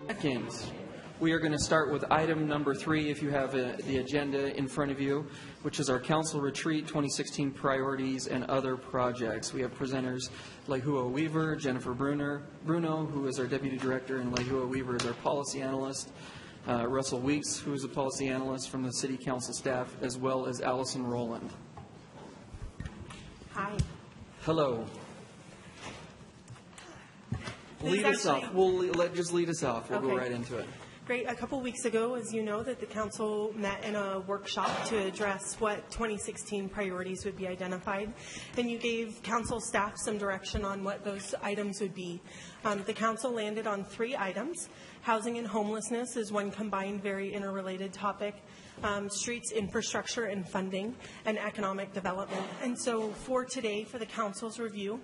Second, we are going to start with item number 3, if you have the agenda in front of you, which is our council retreat 2016 priorities and other projects. We have presenters Lehua Weaver, Jennifer Bruno, who is our deputy director, and Lehua Weaver is our policy analyst, Russell Weeks, who is a policy analyst from the city council staff, as well as Allison Rowland. Hi. Hello. Lead us off. Just lead us off. We'll go right into it. Great. A couple weeks ago, as you know, that the council met in a workshop to address what 2016 priorities would be identified, and you gave council staff some direction on what those items would be. The council landed on 3 items. Housing and homelessness is one combined, very interrelated topic. Streets, infrastructure, and funding, and economic development. And so for today, for the council's review,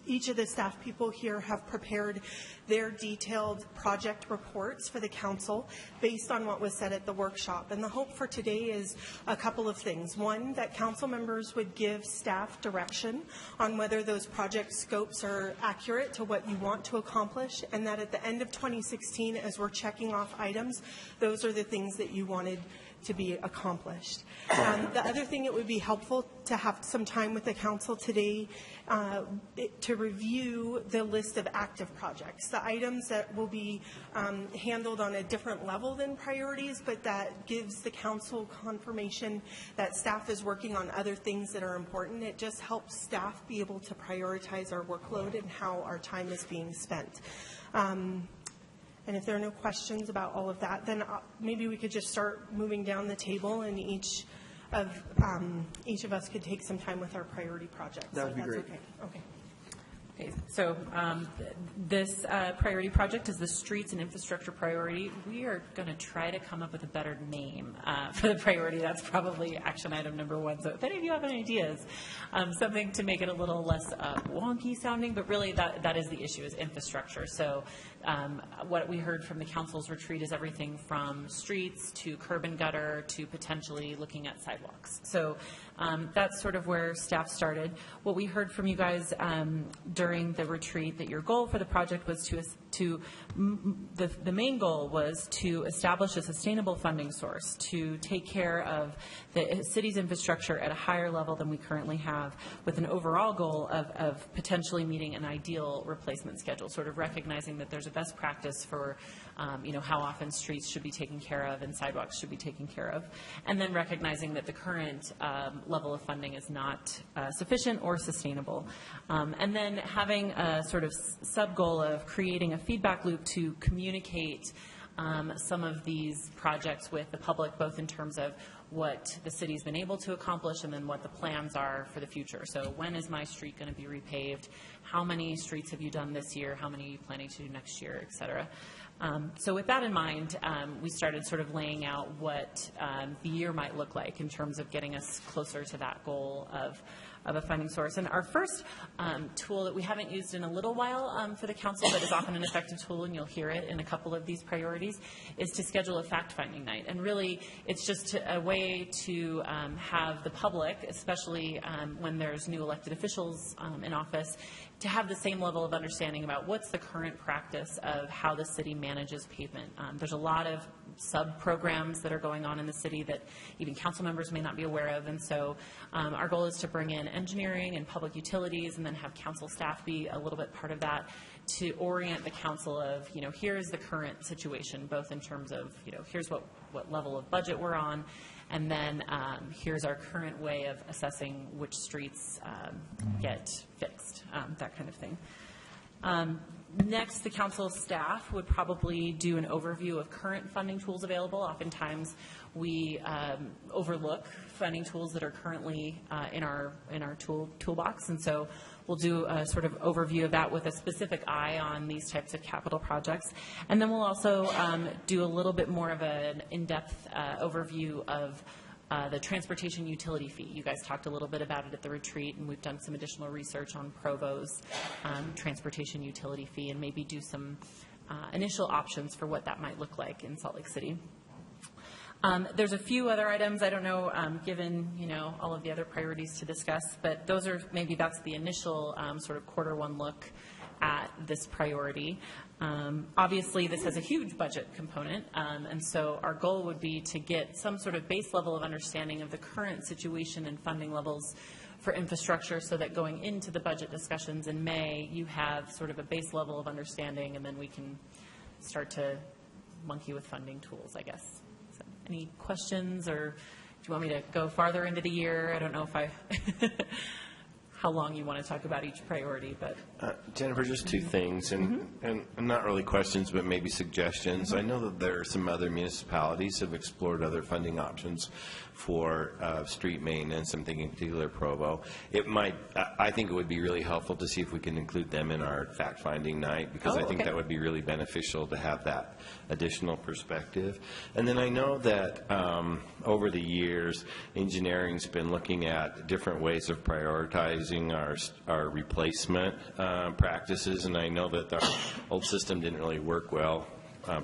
each of the staff people here have prepared their detailed project reports for the council based on what was said at the workshop. And the hope for today is a couple of things. One, that council members would give staff direction on whether those project scopes are accurate to what you want to accomplish, and that at the end of 2016, as we're checking off items, those are the things that you wanted to be accomplished. The other thing, it would be helpful to have some time with the council today to review the list of active projects, the items that will be handled on a different level than priorities, but that gives the council confirmation that staff is working on other things that are important. It just helps staff be able to prioritize our workload and how our time is being spent. And if there are no questions about all of that, then maybe we could just start moving down the table, and each of us could take some time with our priority projects. That would be great. Okay. Okay, so this priority project is the streets and infrastructure priority. We are going to try to come up with a better name for the priority. That's probably action item number 1. So if any of you have any ideas, something to make it a little less wonky sounding, but really that is the issue, is infrastructure. So what we heard from the council's retreat is everything from streets to curb and gutter to potentially looking at sidewalks. So that's sort of where staff started. What we heard from you guys during the retreat, that your goal for the project was the main goal was to establish a sustainable funding source to take care of the city's infrastructure at a higher level than we currently have, with an overall goal of potentially meeting an ideal replacement schedule, sort of recognizing that there's a best practice for how often streets should be taken care of and sidewalks should be taken care of, and then recognizing that the current level of funding is not sufficient or sustainable. And then having a sort of sub-goal of creating a feedback loop to communicate some of these projects with the public, both in terms of what the city's been able to accomplish and then what the plans are for the future. So when is my street going to be repaved? How many streets have you done this year? How many are you planning to do next year, et cetera? So with that in mind, we started sort of laying out what the year might look like in terms of getting us closer to that goal of a funding source. And our first tool that we haven't used in a little while for the council, but is often an effective tool, and you'll hear it in a couple of these priorities, is to schedule a fact-finding night. And really, it's just a way to have the public, especially when there's new elected officials in office, to have the same level of understanding about what's the current practice of how the city manages pavement. There's a lot of sub-programs that are going on in the city that even council members may not be aware of, and so our goal is to bring in engineering and public utilities and then have council staff be a little bit part of that to orient the council of, here's the current situation, both in terms of, here's what level of budget we're on, and then here's our current way of assessing which streets get fixed, that kind of thing. Next, the council staff would probably do an overview of current funding tools available. Oftentimes, we overlook funding tools that are currently in our toolbox, and so we'll do a sort of overview of that with a specific eye on these types of capital projects. And then we'll also do a little bit more of an in-depth overview of the transportation utility fee. You guys talked a little bit about it at the retreat, and we've done some additional research on Provo's transportation utility fee, and maybe do some initial options for what that might look like in Salt Lake City. There's a few other items, I don't know, given, all of the other priorities to discuss, but those are, maybe that's the initial sort of quarter 1 look at this priority. Obviously, this has a huge budget component, and so our goal would be to get some sort of base level of understanding of the current situation and funding levels for infrastructure, so that going into the budget discussions in May, you have sort of a base level of understanding, and then we can start to monkey with funding tools, I guess. So, any questions, or do you want me to go farther into the year? I don't know if I how long you want to talk about each priority, but Jennifer, just two things, and not really questions, but maybe suggestions. I know that there are some other municipalities have explored other funding options for street maintenance. I'm thinking in particular Provo. I think it would be really helpful to see if we can include them in our fact-finding night, because I think that would be really beneficial to have that additional perspective. And then I know that over the years, engineering's been looking at different ways of prioritizing our replacement practices, and I know that our old system didn't really work well,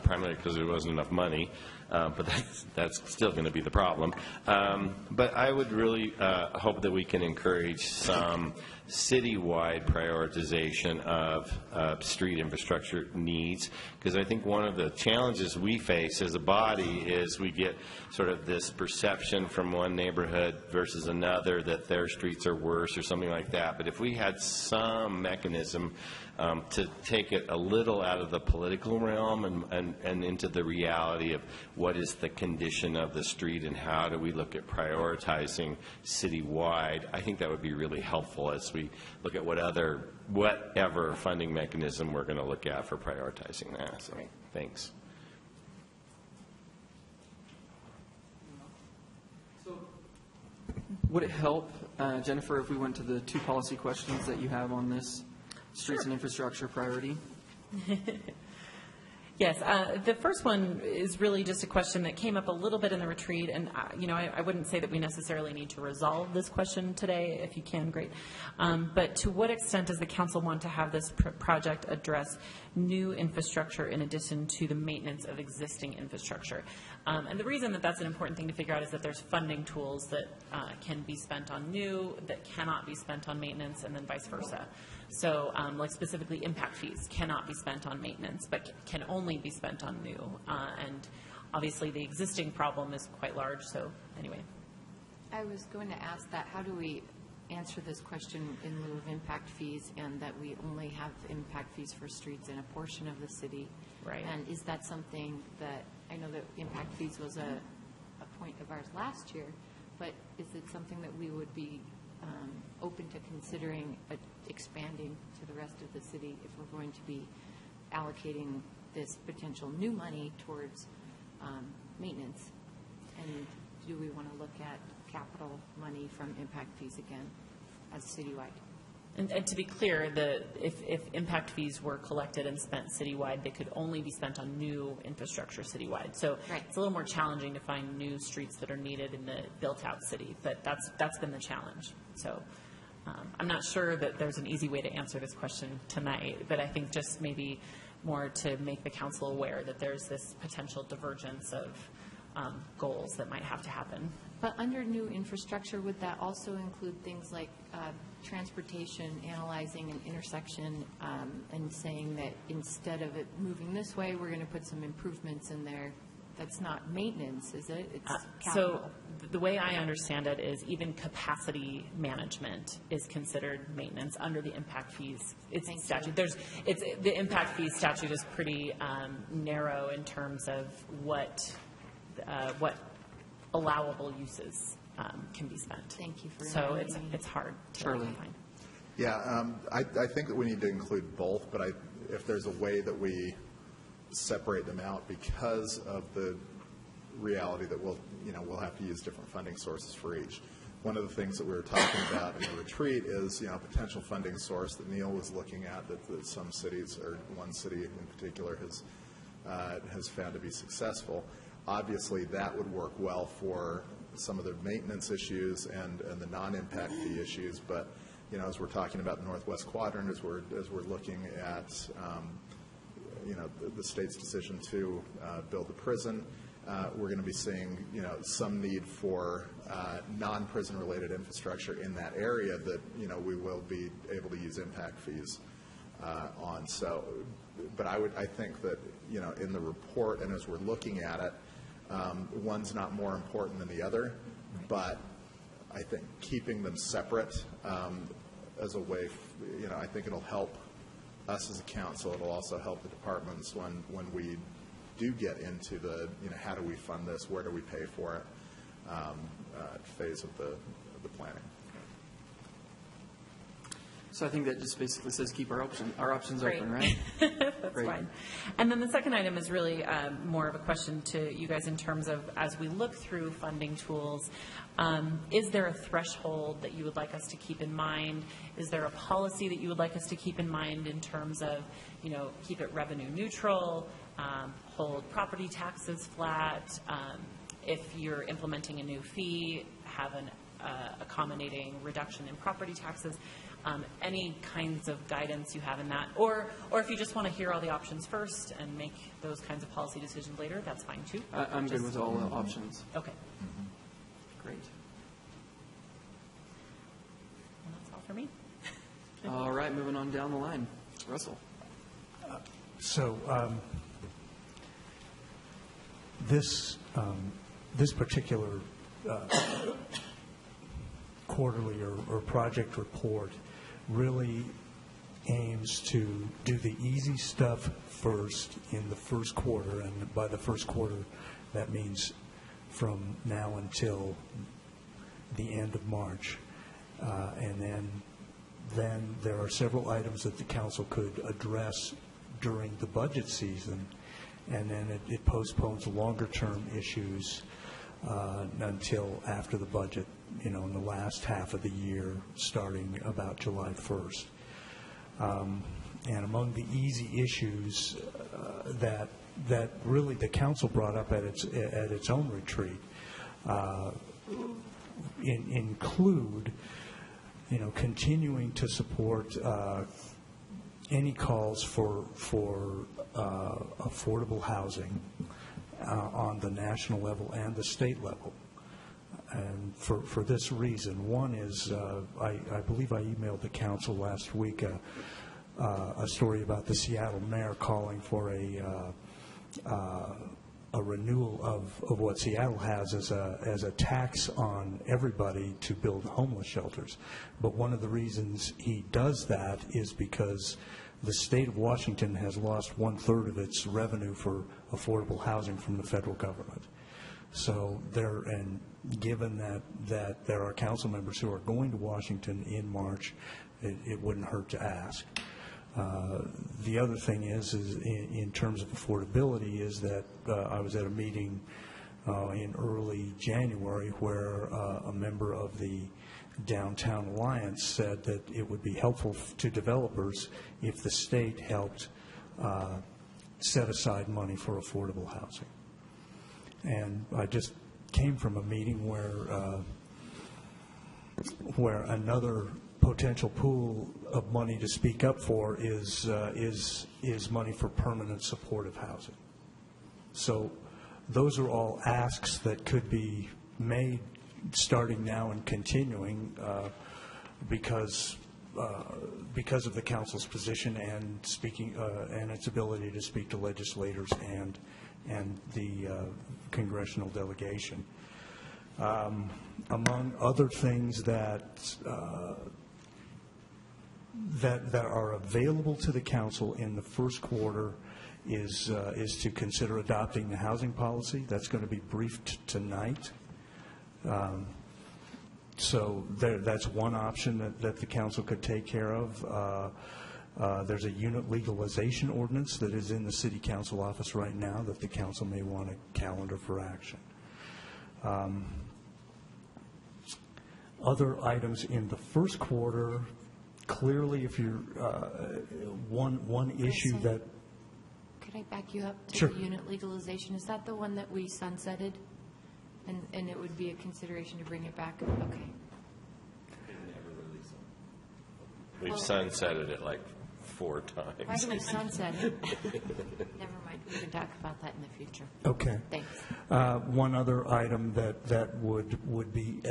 primarily because there wasn't enough money, but that's still going to be the problem. But I would really hope that we can encourage some citywide prioritization of street infrastructure needs, because I think one of the challenges we face as a body is we get sort of this perception from one neighborhood versus another that their streets are worse or something like that. But if we had some mechanism to take it a little out of the political realm and into the reality of what is the condition of the street and how do we look at prioritizing citywide, I think that would be really helpful as we look at whatever funding mechanism we're going to look at for prioritizing that. So, thanks. Would it help, Jennifer, if we went to the two policy questions that you have on this streets and infrastructure priority? yes, the first one is really just a question that came up a little bit in the retreat, and I wouldn't say that we necessarily need to resolve this question today. If you can, great. But to what extent does the council want to have this project address new infrastructure in addition to the maintenance of existing infrastructure? And the reason that that's an important thing to figure out is that there's funding tools that can be spent on new, that cannot be spent on maintenance, and then vice versa. So like specifically impact fees cannot be spent on maintenance, but can only be spent on new. And obviously the existing problem is quite large, so anyway. I was going to ask that, how do we answer this question in lieu of impact fees, and that we only have impact fees for streets in a portion of the city? Right. And is that something that, I know that impact fees was a point of ours last year, but is it something that we would be open to considering expanding to the rest of the city if we're going to be allocating this potential new money towards maintenance? And do we want to look at capital money from impact fees again as citywide? And to be clear, if impact fees were collected and spent citywide, they could only be spent on new infrastructure citywide. So It's a little more challenging to find new streets that are needed in the built-out city, but that's been the challenge. So I'm not sure that there's an easy way to answer this question tonight, but I think just maybe more to make the council aware that there's this potential divergence of goals that might have to happen. But under new infrastructure, would that also include things like transportation, analyzing an intersection, and saying that instead of it moving this way, we're going to put some improvements in there? That's not maintenance, is it? It's capital. So the way I understand it is even capacity management is considered maintenance under the impact fees. It's statute. The impact fees statute is pretty narrow in terms of what allowable uses can be spent. Thank you for So reminding me. it's hard to Shirley. find. Yeah, I think that we need to include both, but if there's a way that we separate them out because of the reality that we'll have to use different funding sources for each. One of the things that we were talking about in the retreat is, a potential funding source that Neil was looking at that some cities, or one city in particular, has found to be successful. Obviously, that would work well for some of the maintenance issues and the non-impact fee issues. But as we're talking about the Northwest Quadrant, as we're looking at the state's decision to build a prison, we're going to be seeing some need for non-prison related infrastructure in that area that we will be able to use impact fees on. So, but I think that, in the report and as we're looking at it, one's not more important than the other, but I think keeping them separate as a way, I think it'll help us as a council. It'll also help the departments when we do get into the, how do we fund this, where do we pay for it, phase of the planning. So I think that just basically says keep our options Great. open, right? That's Great. fine. And then the second item is really more of a question to you guys in terms of, as we look through funding tools, is there a threshold that you would like us to keep in mind? Is there a policy that you would like us to keep in mind in terms of, keep it revenue neutral, hold property taxes flat, if you're implementing a new fee, have an accommodating reduction in property taxes? Any kinds of guidance you have in that, or if you just want to hear all the options first and make those kinds of policy decisions later, that's fine too. I'm good with all the options. Okay. Great. And that's all for me. All right, moving on down the line. Russell. So this particular quarterly or project report really aims to do the easy stuff first in the first quarter, and by the first quarter, that means from now until the end of March. And then there are several items that the council could address during the budget season, and then it postpones longer-term issues until after the budget, in the last half of the year, starting about July 1st. And among the easy issues that really the council brought up at its own retreat include, continuing to support any calls for affordable housing on the national level and the state level. And for this reason, one is I believe I emailed the council last week a story about the Seattle mayor calling for a renewal of what Seattle has as a tax on everybody to build homeless shelters. But one of the reasons he does that is because the state of Washington has lost 1/3 of its revenue for affordable housing from the federal government. So given that there are council members who are going to Washington in March, it wouldn't hurt to ask. The other thing is in terms of affordability, is that I was at a meeting in early January where a member of the Downtown Alliance said that it would be helpful to developers if the state helped set aside money for affordable housing. And I just came from a meeting where another potential pool of money to speak up for is money for permanent supportive housing. So those are all asks that could be made starting now and continuing because of the council's position and speaking and its ability to speak to legislators and the congressional delegation. Among other things that are available to the council in the first quarter is to consider adopting the housing policy. That's going to be briefed tonight. So that's one option that the council could take care of. There's a unit legalization ordinance that is in the city council office right now that the council may want to calendar for action. Other items in the first quarter, clearly, if you're one issue that. Could I back you up to Sure. the unit legalization? Is that the one that we sunsetted? And it would be a consideration to bring it back? Okay. We've sunsetted it like 4 times. Why do we sunset it? Never mind, we can talk about that in the future. Okay. Thanks. One other item that would be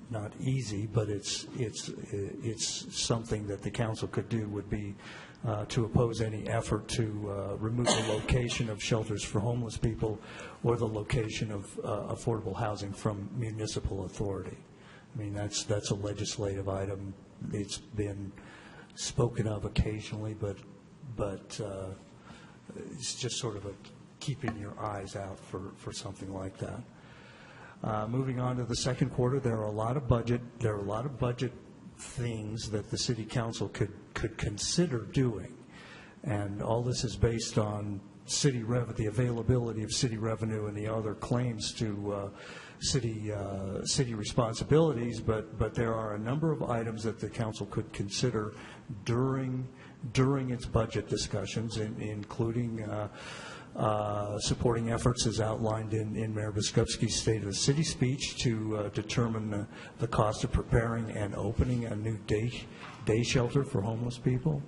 not easy, but it's something that the council could do, would be to oppose any effort to remove the location of shelters for homeless people or the location of affordable housing from municipal authority. I mean, that's a legislative item. It's been spoken of occasionally, but it's just sort of a keeping your eyes out for something like that. Moving on to the second quarter, there are a lot of budget things that the city council could consider doing, and all this is based on the availability of city revenue and the other claims to city responsibilities. But there are a number of items that the council could consider during its budget discussions, including supporting efforts as outlined in Mayor Biskupski's State of the City speech to determine the cost of preparing and opening a new day shelter for homeless people.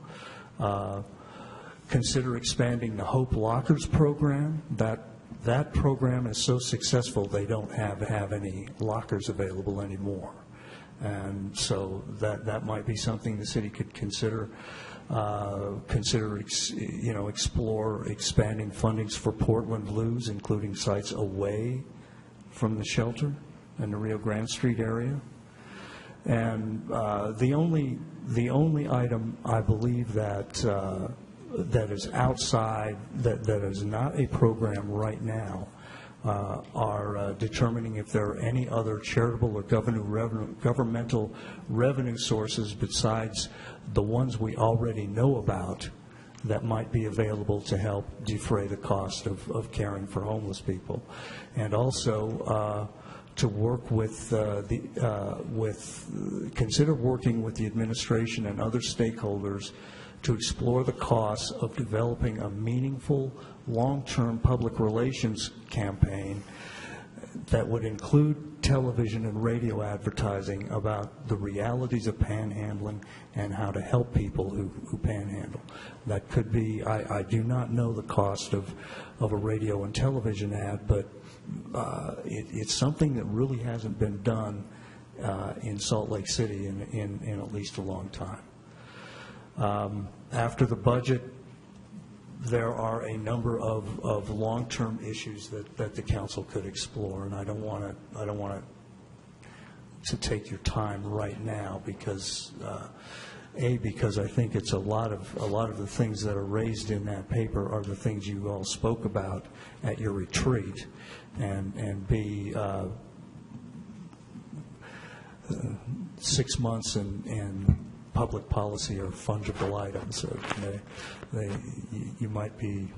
Consider expanding the Hope Lockers program. That program is so successful they don't have any lockers available anymore, and so that might be something the city could consider. Explore expanding fundings for Portland Blues, including sites away from the shelter in the Rio Grande Street area. And the only item I believe that is outside, that is not a program right now, are determining if there are any other charitable or governmental revenue sources besides the ones we already know about that might be available to help defray the cost of caring for homeless people. And also to work consider working with the administration and other stakeholders to explore the costs of developing a meaningful long-term public relations campaign that would include television and radio advertising about the realities of panhandling and how to help people who panhandle. That could be, I do not know the cost of a radio and television ad, but it's something that really hasn't been done in Salt Lake City in at least a long time. After the budget, there are a number of long-term issues that the council could explore, and I don't want to take your time right now because I think it's a lot of the things that are raised in that paper are the things you all spoke about at your retreat, and B, 6 months and public policy are fungible items. So you might be,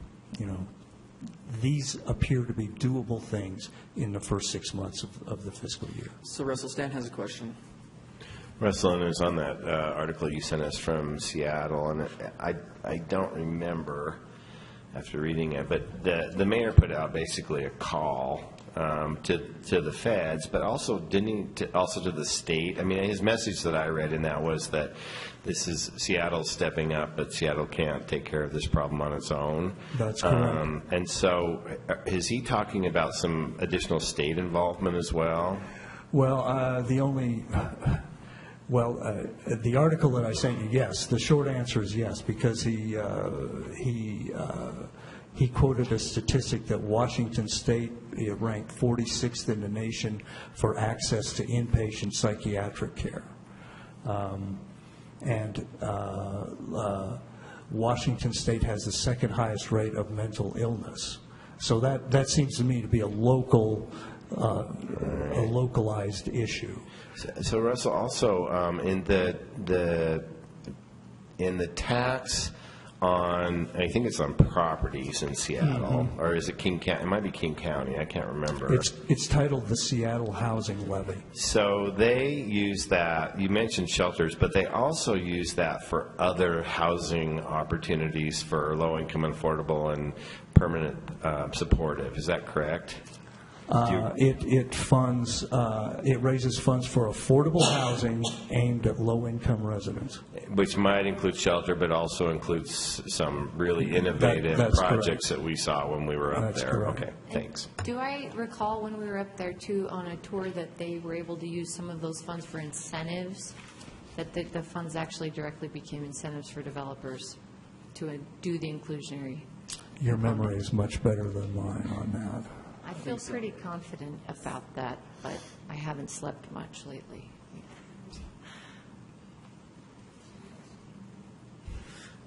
these appear to be doable things in the first 6 months of the fiscal year. So Russell, Stan has a question. Russell, and it was on that article you sent us from Seattle, and I don't remember after reading it, but the mayor put out basically a call to the feds, but also also to the state. I mean, his message that I read in that was that this is Seattle stepping up, but Seattle can't take care of this problem on its own. That's correct. And so, is he talking about some additional state involvement as well? Well, the article that I sent you, yes. The short answer is yes, because he quoted a statistic that Washington State ranked 46th in the nation for access to inpatient psychiatric care. And Washington State has the second highest rate of mental illness. So that seems to me to be a localized issue. So Russell, also in the tax on, I think it's on properties in Seattle, or is it King County? It might be King County. I can't remember. It's titled the Seattle Housing Levy. So they use that. You mentioned shelters, but they also use that for other housing opportunities for low-income, affordable, and permanent supportive. Is that correct? It funds, it raises funds for affordable housing aimed at low-income residents. Which might include shelter, but also includes some really innovative That's projects correct. that we saw when we were up That's there. correct. Okay, thanks. Do I recall when we were up there too, on a tour, that they were able to use some of those funds for incentives? That the funds actually directly became incentives for developers to do the inclusionary? Your memory is much better than mine on that. I feel pretty confident about that, but I haven't slept much lately.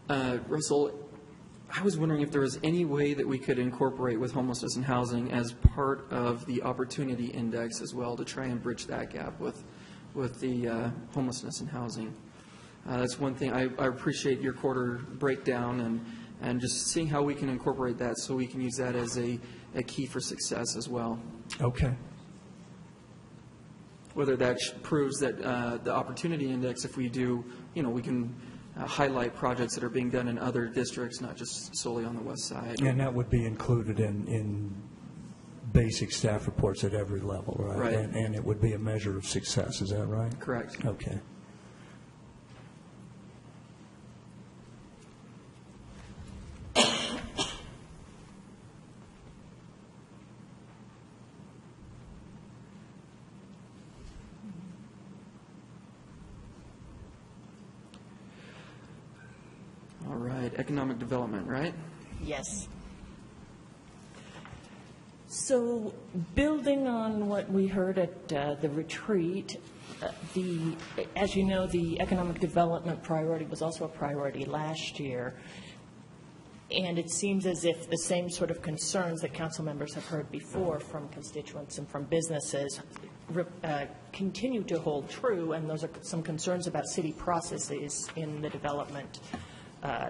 Russell, I was wondering if there was any way that we could incorporate with homelessness and housing as part of the opportunity index as well, to try and bridge that gap with the homelessness and housing. That's one thing. I appreciate your quarter breakdown and just seeing how we can incorporate that so we can use that as a key for success as well. Okay. Whether that proves that the opportunity index, if we do, we can highlight projects that are being done in other districts, not just solely on the west side. And that would be included in basic staff reports at every level, right? Right. And it would be a measure of success, is that right? Correct. Okay. All right, economic development, right? Yes. So building on what we heard at the retreat, as you know, the economic development priority was also a priority last year. And it seems as if the same sort of concerns that council members have heard before from constituents and from businesses continue to hold true, and those are some concerns about city processes in the development,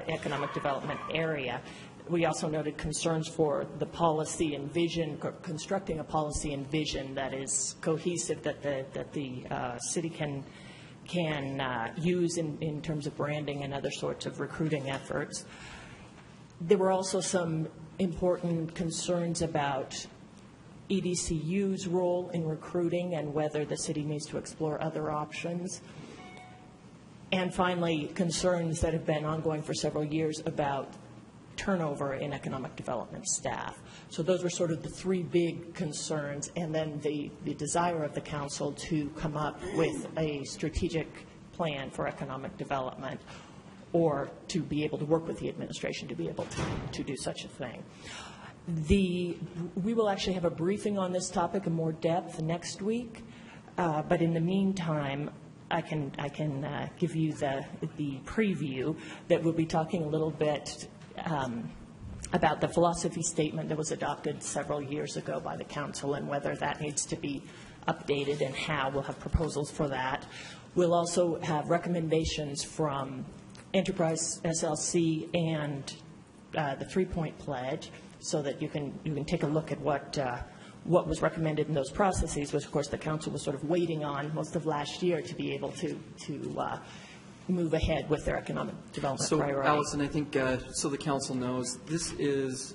economic development area. We also noted concerns for the policy and vision, constructing a policy and vision that is cohesive, that the city can use in terms of branding and other sorts of recruiting efforts. There were also some important concerns about EDCU's role in recruiting and whether the city needs to explore other options. And finally, concerns that have been ongoing for several years about turnover in economic development staff. So those were sort of the three big concerns, and then the desire of the council to come up with a strategic plan for economic development, or to be able to work with the administration to be able to do such a thing. We will actually have a briefing on this topic in more depth next week, but in the meantime, I can give you the preview that we'll be talking a little bit about the philosophy statement that was adopted several years ago by the council and whether that needs to be updated and how. We'll have proposals for that. We'll also have recommendations from Enterprise SLC and the 3-Point Pledge, so that you can take a look at what was recommended in those processes, which of course the council was sort of waiting on most of last year to be able to move ahead with their economic development priorities. So, Allison, I think, so the council knows, this is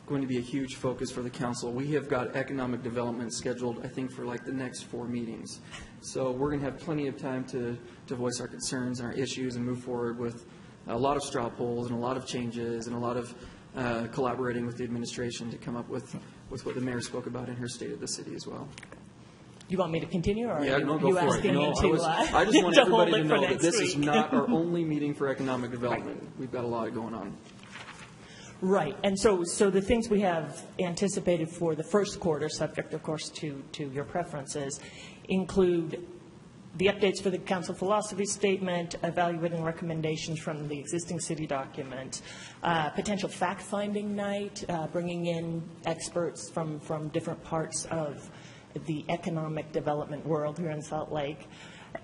going to be a huge focus for the council. We have got economic development scheduled, I think, for like the next 4 meetings. So we're going to have plenty of time to voice our concerns and our issues and move forward with a lot of straw polls and a lot of changes and a lot of collaborating with the administration to come up with what the mayor spoke about in her State of the City as well. You want me to continue, or Yeah, are no, go you for it. asking No, me to I just want to hold everybody to it for know that next this is week? not our only meeting for economic development. We've got a lot going on. Right, and so the things we have anticipated for the first quarter, subject, of course, to your preferences, include the updates for the council philosophy statement, evaluating recommendations from the existing city document, potential fact-finding night, bringing in experts from different parts of the economic development world here in Salt Lake,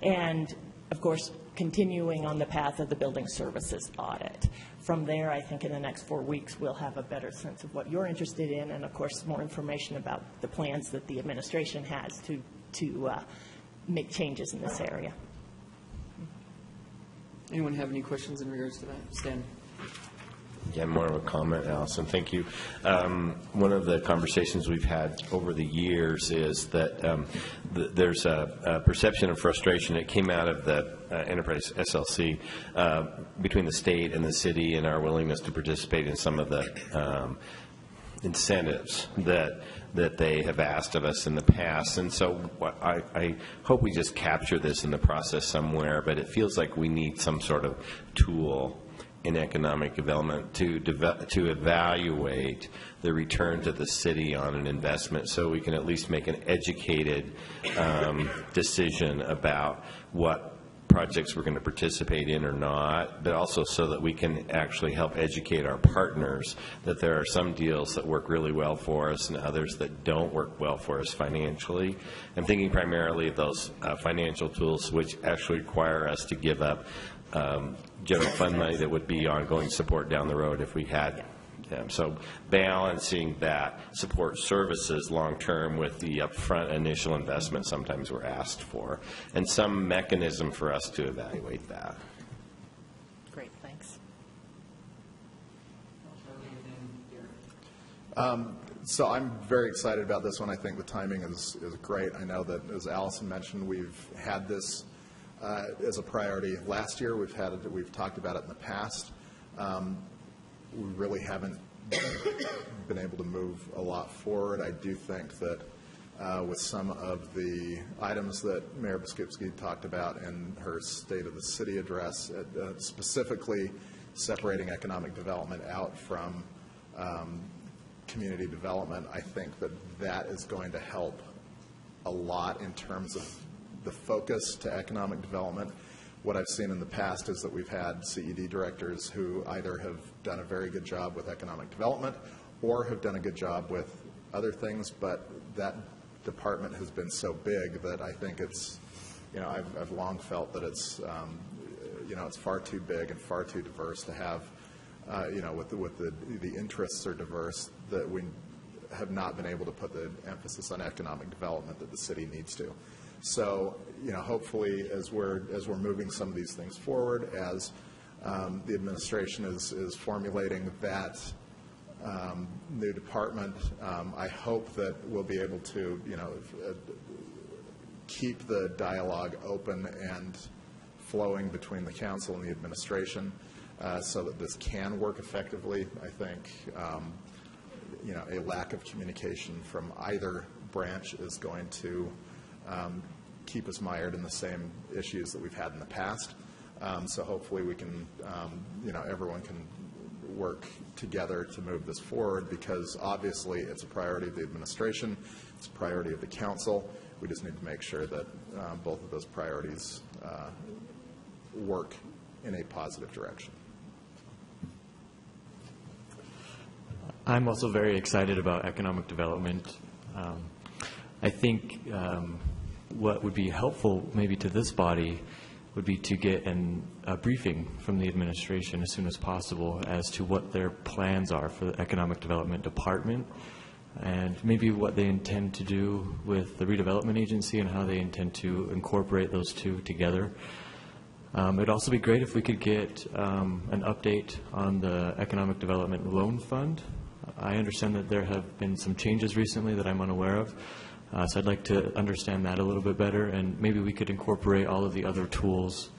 and, of course, continuing on the path of the building services audit. From there, I think in the next 4 weeks, we'll have a better sense of what you're interested in, and, of course, more information about the plans that the administration has to make changes in this area. Anyone have any questions in regards to that? Stan? Yeah, more of a comment, Allison. Thank you. One of the conversations we've had over the years is that there's a perception of frustration that came out of the Enterprise SLC between the state and the city and our willingness to participate in some of the incentives that they have asked of us in the past. And so I hope we just capture this in the process somewhere, but it feels like we need some sort of tool in economic development to evaluate the return to the city on an investment, so we can at least make an educated decision about what projects we're going to participate in or not, but also so that we can actually help educate our partners that there are some deals that work really well for us and others that don't work well for us financially. I'm thinking primarily of those financial tools which actually require us to give up general fund money that would be ongoing support down the road if we had them. So balancing that support services long-term with the upfront initial investment sometimes we're asked for, and some mechanism for us to evaluate that. Great, thanks. So I'm very excited about this one. I think the timing is great. I know that, as Allison mentioned, we've had this as a priority last year. We've talked about it in the past. We really haven't been able to move a lot forward. I do think that with some of the items that Mayor Biskupski talked about in her State of the City address, specifically separating economic development out from community development, I think that is going to help a lot in terms of the focus to economic development. What I've seen in the past is that we've had CED directors who either have done a very good job with economic development or have done a good job with other things, but that department has been so big that I think it's, I've long felt that it's, it's far too big and far too diverse to have, with the interests are diverse, that we have not been able to put the emphasis on economic development that the city needs to. So, hopefully, as we're moving some of these things forward, as the administration is formulating that new department, I hope that we'll be able to, keep the dialogue open and flowing between the council and the administration, so that this can work effectively. I think, a lack of communication from either branch is going to keep us mired in the same issues that we've had in the past. So hopefully we can, everyone can work together to move this forward, because obviously it's a priority of the administration, it's a priority of the council. We just need to make sure that both of those priorities work in a positive direction. I'm also very excited about economic development. I think what would be helpful maybe to this body would be to get a briefing from the administration as soon as possible as to what their plans are for the Economic Development Department, and maybe what they intend to do with the Redevelopment Agency and how they intend to incorporate those two together. It'd also be great if we could get an update on the Economic Development Loan Fund. I understand that there have been some changes recently that I'm unaware of. So I'd like to understand that a little bit better, and maybe we could incorporate all of the other tools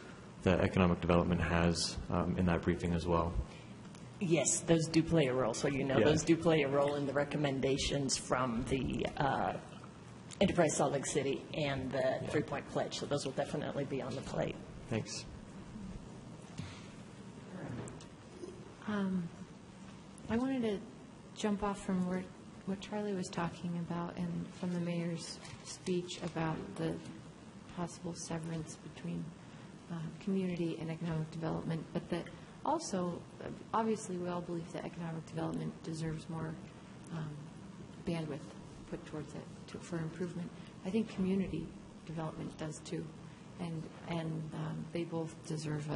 that economic development has in that briefing as well. Yes, those do play a role. So, those do play a role in the recommendations from the Enterprise Salt Lake City and the 3-Point Pledge. So those will definitely be on the plate. Thanks. I wanted to jump off from what Charlie was talking about and from the mayor's speech about the possible severance between community and economic development, but that also, obviously, we all believe that economic development deserves more bandwidth put towards it for improvement. I think community development does too, and they both deserve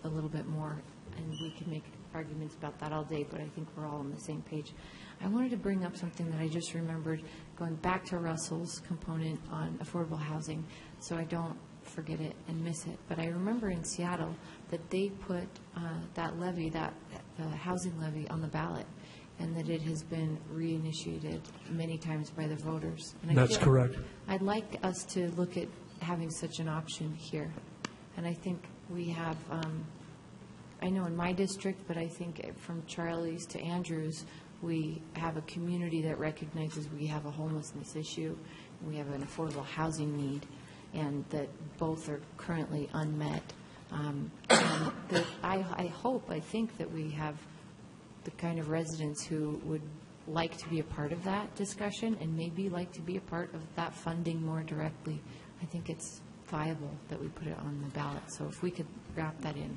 a little bit more, and we could make arguments about that all day, but I think we're all on the same page. I wanted to bring up something that I just remembered, going back to Russell's component on affordable housing, so I don't forget it and miss it. But I remember in Seattle that they put that levy, that the housing levy on the ballot, and that it has been reinitiated many times by the voters. And That's feel correct. I'd like us to look at having such an option here. And I think we have, I know in my district, but I think from Charlie's to Andrews, we have a community that recognizes we have a homelessness issue, we have an affordable housing need, and that both are currently unmet. And that I think that we have the kind of residents who would like to be a part of that discussion and maybe like to be a part of that funding more directly. I think it's viable that we put it on the ballot. So if we could wrap that in.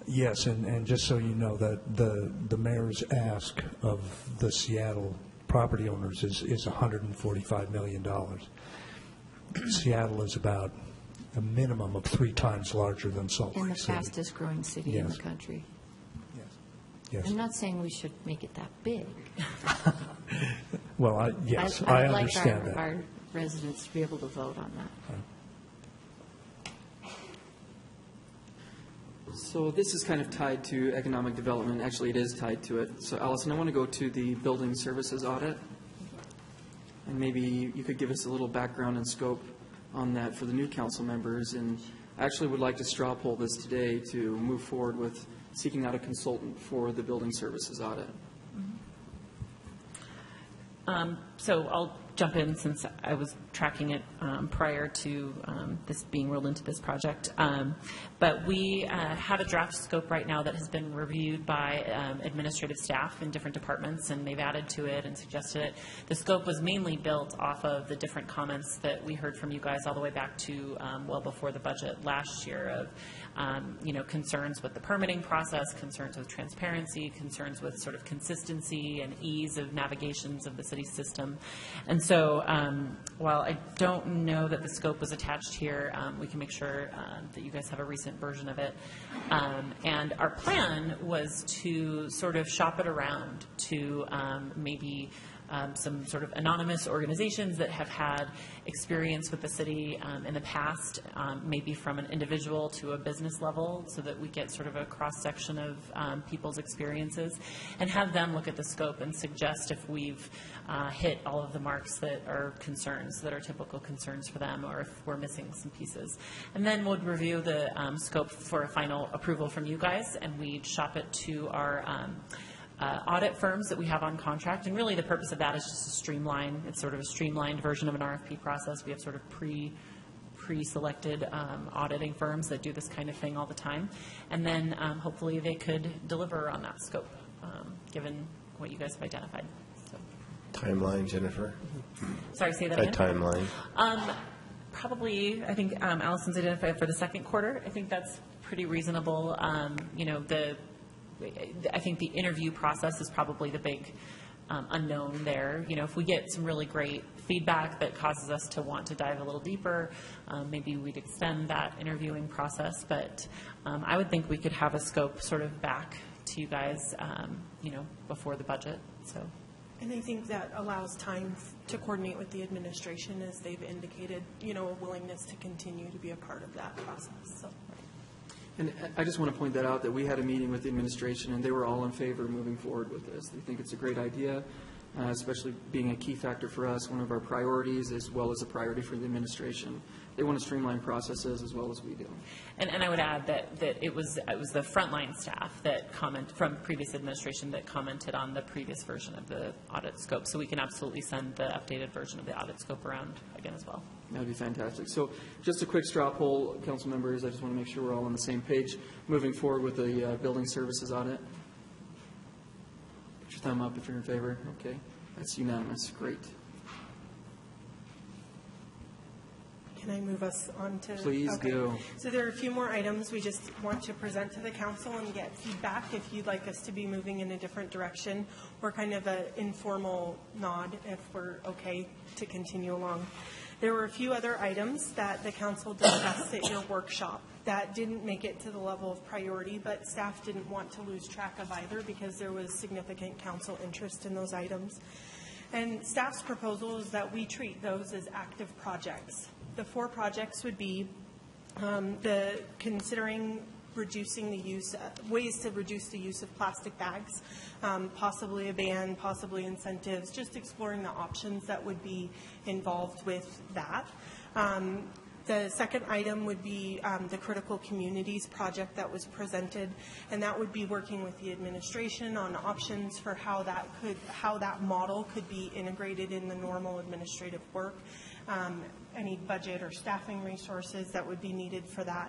Yes, and just so you know, that the mayor's ask of the Seattle property owners is $145 million. Seattle is about a minimum of 3 times larger than Salt And the Lake City. fastest growing city in the Yes. country. Yes. I'm not saying we should make it that big. Well, yes, I'd I like understand that. our residents to be able to vote on that. So this is kind of tied to economic development. Actually, it is tied to it. So Allison, I want to go to the building services audit. And maybe you could give us a little background and scope on that for the new council members. And I actually would like to straw poll this today to move forward with seeking out a consultant for the building services audit. So I'll jump in since I was tracking it prior to this being rolled into this project. But we have a draft scope right now that has been reviewed by administrative staff in different departments, and they've added to it and suggested it. The scope was mainly built off of the different comments that we heard from you guys all the way back to well before the budget last year of concerns with the permitting process, concerns with transparency, concerns with sort of consistency and ease of navigations of the city system. And so while I don't know that the scope was attached here, we can make sure that you guys have a recent version of it. And our plan was to sort of shop it around to maybe some sort of anonymous organizations that have had experience with the city in the past, maybe from an individual to a business level, so that we get sort of a cross-section of people's experiences, and have them look at the scope and suggest if we've hit all of the marks that are concerns, that are typical concerns for them, or if we're missing some pieces. And then we'll review the scope for a final approval from you guys, and we'd shop it to our audit firms that we have on contract. And really the purpose of that is just to streamline, it's sort of a streamlined version of an RFP process. We have sort of pre-selected auditing firms that do this kind of thing all the time. And then hopefully they could deliver on that scope, given what you guys have identified. So. Timeline, Jennifer? Sorry, say that A again? timeline. Probably, I think Allison's identified for the second quarter. I think that's pretty reasonable. I think the interview process is probably the big unknown there. If we get some really great feedback that causes us to want to dive a little deeper, maybe we'd extend that interviewing process. But I would think we could have a scope sort of back to you guys, before the budget. So. And I think that allows time to coordinate with the administration, as they've indicated, a willingness to continue to be a part of that process. So. And I just want to point that out, that we had a meeting with the administration, and they were all in favor of moving forward with this. They think it's a great idea, especially being a key factor for us, one of our priorities, as well as a priority for the administration. They want to streamline processes as well as we do. And I would add that it was the frontline staff that from previous administration that commented on the previous version of the audit scope. So we can absolutely send the updated version of the audit scope around again as well. That would be fantastic. So just a quick straw poll, council members. I just want to make sure we're all on the same page moving forward with the building services audit. Put your thumb up if you're in favor. Okay. That's unanimous. Great. Can I move us on to? Please okay. do. So there are a few more items we just want to present to the council and get feedback if you'd like us to be moving in a different direction, or kind of an informal nod if we're okay to continue along. There were a few other items that the council discussed at your workshop that didn't make it to the level of priority, but staff didn't want to lose track of either because there was significant council interest in those items. And staff's proposal is that we treat those as active projects. The 4 projects would be considering reducing the use, ways to reduce the use of plastic bags, possibly a ban, possibly incentives, just exploring the options that would be involved with that. The second item would be the Critical Communities project that was presented, and that would be working with the administration on options for how that model could be integrated in the normal administrative work, any budget or staffing resources that would be needed for that.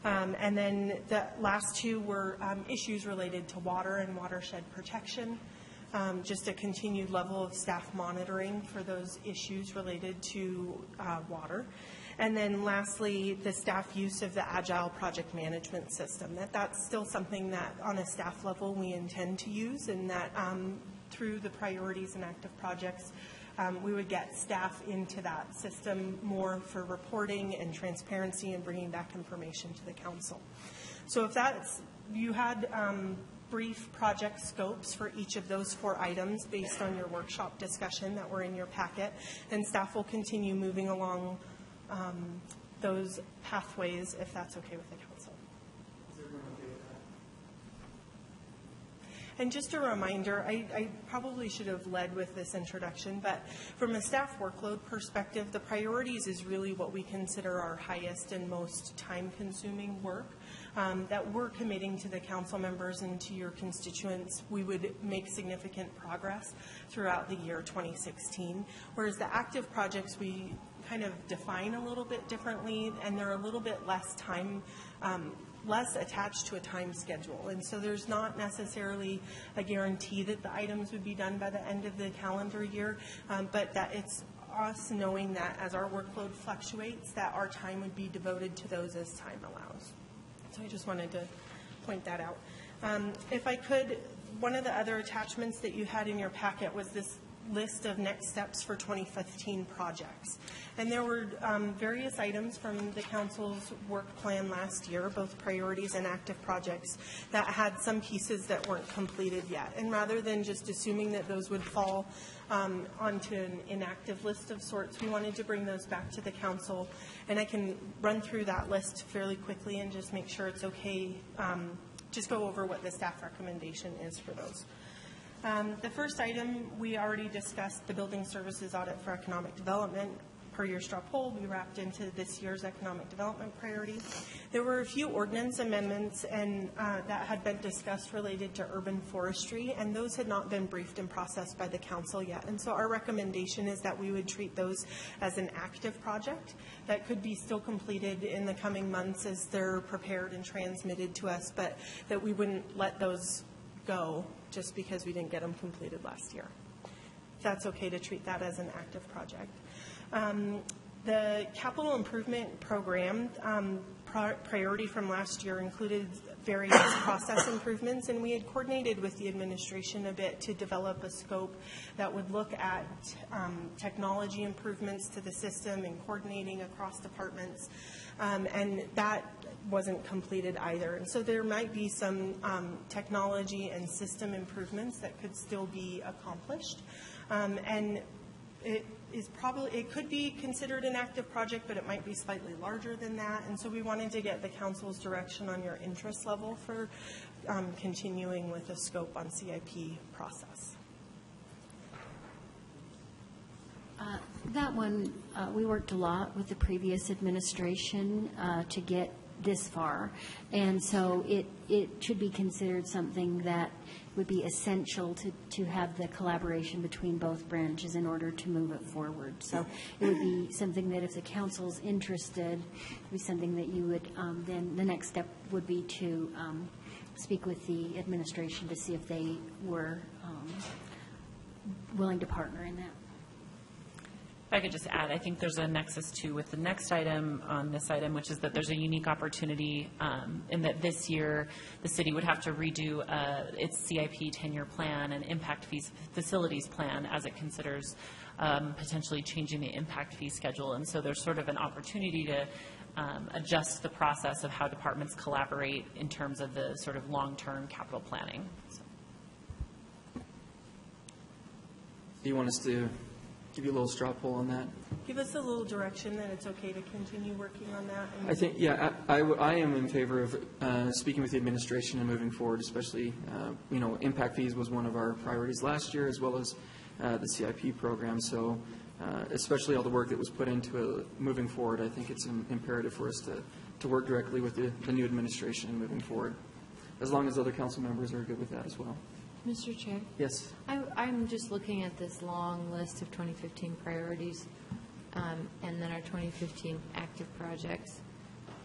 And then the last two were issues related to water and watershed protection. Just a continued level of staff monitoring for those issues related to water. And then lastly, the staff use of the Agile project management system. That's still something that on a staff level we intend to use, and that through the priorities and active projects, we would get staff into that system more for reporting and transparency and bringing back information to the council. So if that's, you had brief project scopes for each of those 4 items based on your workshop discussion that were in your packet, and staff will continue moving along those pathways if that's okay with the council. And just a reminder, I probably should have led with this introduction, but from a staff workload perspective, the priorities is really what we consider our highest and most time-consuming work that we're committing to the council members and to your constituents. We would make significant progress throughout the year 2016, whereas the active projects we kind of define a little bit differently, and they're a little bit less time, less attached to a time schedule. And so there's not necessarily a guarantee that the items would be done by the end of the calendar year, but that it's us knowing that as our workload fluctuates, that our time would be devoted to those as time allows. So I just wanted to point that out. If I could, one of the other attachments that you had in your packet was this list of next steps for 2015 projects. And there were various items from the council's work plan last year, both priorities and active projects, that had some pieces that weren't completed yet. And rather than just assuming that those would fall onto an inactive list of sorts, we wanted to bring those back to the council. And I can run through that list fairly quickly and just make sure it's okay. Just go over what the staff recommendation is for those. The first item, we already discussed the building services audit for economic development. Per your straw poll, we wrapped into this year's economic development priority. There were a few ordinance amendments and that had been discussed related to urban forestry, and those had not been briefed and processed by the council yet. And so our recommendation is that we would treat those as an active project that could be still completed in the coming months as they're prepared and transmitted to us, but that we wouldn't let those go just because we didn't get them completed last year. If that's okay to treat that as an active project. The capital improvement program priority from last year included various process improvements, and we had coordinated with the administration a bit to develop a scope that would look at technology improvements to the system and coordinating across departments, and that wasn't completed either. And so there might be some technology and system improvements that could still be accomplished, and it could be considered an active project, but it might be slightly larger than that. And so we wanted to get the council's direction on your interest level for continuing with a scope on CIP process. That one, we worked a lot with the previous administration to get this far, and so it should be considered something that would be essential to have the collaboration between both branches in order to move it forward. So it would be something that if the council's interested, it would be something that you would, then the next step would be to speak with the administration to see if they were willing to partner in that. If I could just add, I think there's a nexus too with the next item on this item, which is that there's a unique opportunity in that this year the city would have to redo its CIP 10-year plan and impact fees facilities plan as it considers potentially changing the impact fee schedule. And so there's sort of an opportunity to adjust the process of how departments collaborate in terms of the sort of long-term capital planning. So. Do you want us to give you a little straw poll on that. Give us a little direction that it's okay to continue working on that. And I think, yeah, I am in favor of speaking with the administration and moving forward, especially, impact fees was one of our priorities last year, as well as the CIP program. So especially all the work that was put into it moving forward, I think it's imperative for us to work directly with the new administration moving forward, as long as other council members are good with that as well. Mr. Chair? Yes. I'm just looking at this long list of 2015 priorities, and then our 2015 active projects,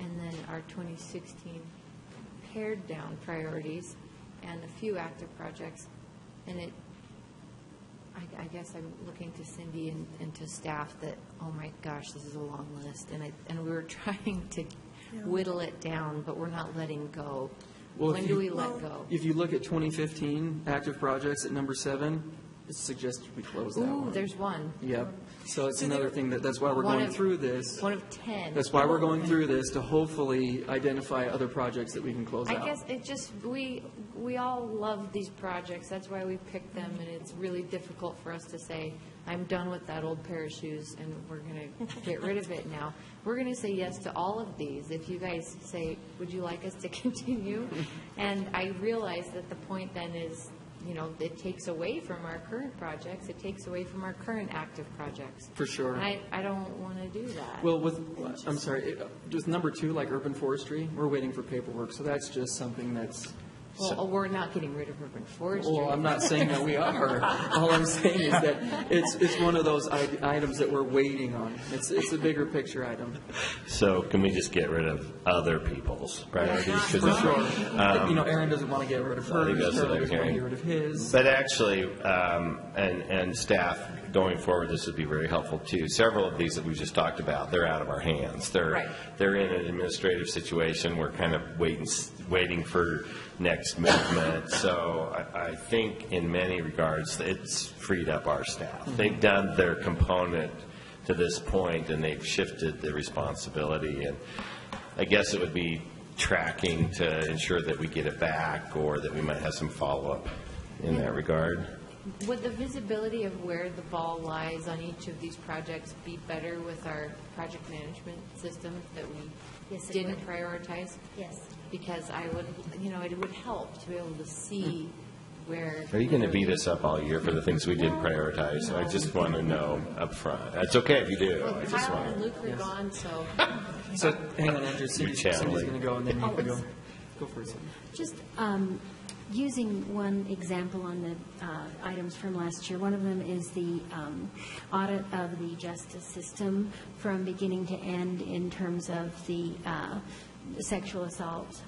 and then our 2016 pared down priorities, and a few active projects. And I guess I'm looking to Cindy and to staff that, oh my gosh, this is a long list. And we were trying to whittle it down, but we're not letting go. Well, When do we let go? If you look at 2015 active projects at number 7, it suggests we close that Ooh, one. there's one. Yep. So it's another thing that's why we're going through this. One of 10. That's why we're going through this, to hopefully identify other projects that we can close out. I guess it just, we all love these projects. That's why we picked them, and it's really difficult for us to say, I'm done with that old pair of shoes, and we're going to get rid of it now. We're going to say yes to all of these. If you guys say, would you like us to continue? And I realize that the point then is, it takes away from our current projects. It takes away from our current active projects. For sure. And I don't want to do that. Well, I'm sorry, just number 2, like urban forestry, we're waiting for paperwork, so that's just something that's. Well, we're not getting rid of urban forestry. Well, I'm not saying that we are. All I'm saying is that it's one of those items that we're waiting on. It's a bigger picture item. So can we just get rid of other people's priorities? For sure. Aaron doesn't want to get rid of hers. think that's what Charlie I'm doesn't want to hearing. get rid of his. But actually, and staff, going forward, this would be very helpful too. Several of these that we just talked about, they're out of our hands. Right. They're in an administrative situation. We're kind of waiting for next movement. So I think in many regards, it's freed up our staff. They've done their component to this point, and they've shifted the responsibility. And I guess it would be tracking to ensure that we get it back, or that we might have some follow-up in that regard. Would the visibility of where the ball lies on each of these projects be better with our project management system that we Yes, it didn't would. prioritize? Yes. Because I would, it would help to be able to see where. Are you going to beat us up all year for the things we didn't prioritize? I just want to know up front. It's okay if you do. Well, I just Kyle want and to. Luke are gone, so. So hang on, Andrew. Cindy's channeling. going to go, and then you can go. Go for it, Cindy. Just using one example on the items from last year, one of them is the audit of the justice system from beginning to end in terms of the sexual assault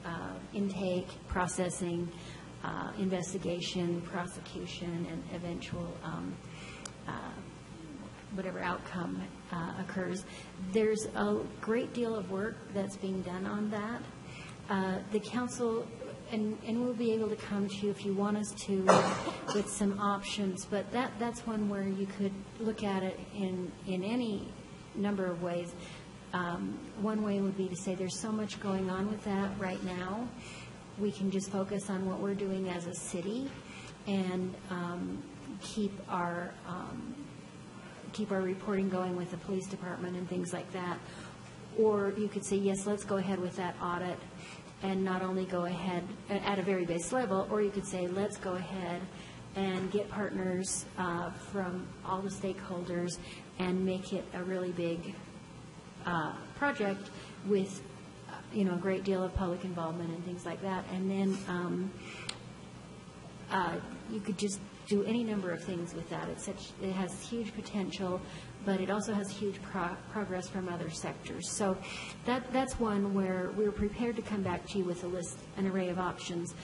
intake, processing, investigation, prosecution, and eventual whatever outcome occurs. There's a great deal of work that's being done on that. The council, and we'll be able to come to you if you want us to with some options, but that's one where you could look at it in any number of ways. One way would be to say there's so much going on with that right now. We can just focus on what we're doing as a city and keep our reporting going with the police department and things like that. Or you could say, yes, let's go ahead with that audit and not only go ahead at a very base level, or you could say, let's go ahead and get partners from all the stakeholders and make it a really big project with, a great deal of public involvement and things like that. And then you could just do any number of things with that. It has huge potential, but it also has huge progress from other sectors. So that's one where we're prepared to come back to you with a list, an array of options.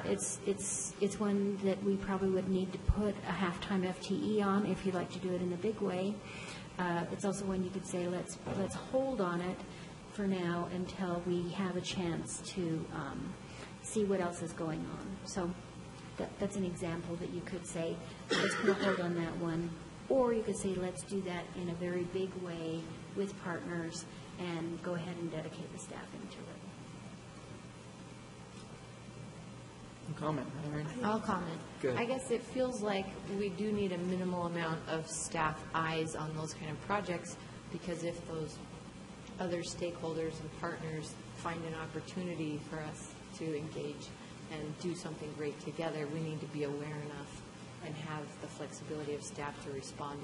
It's one that we probably would need to put a half-time FTE on if you'd like to do it in a big way. It's also one you could say, let's hold on it for now until we have a chance to see what else is going on. So that's an example that you could say, let's put a hold on that one. Or you could say, let's do that in a very big way with partners and go ahead and dedicate the staff into comment, Irene? I'll comment. Good. I guess it feels like we do need a minimal amount of staff eyes on those kind of projects, because if those other stakeholders and partners find an opportunity for us to engage and do something great together, we need to be aware enough and have the flexibility of staff to respond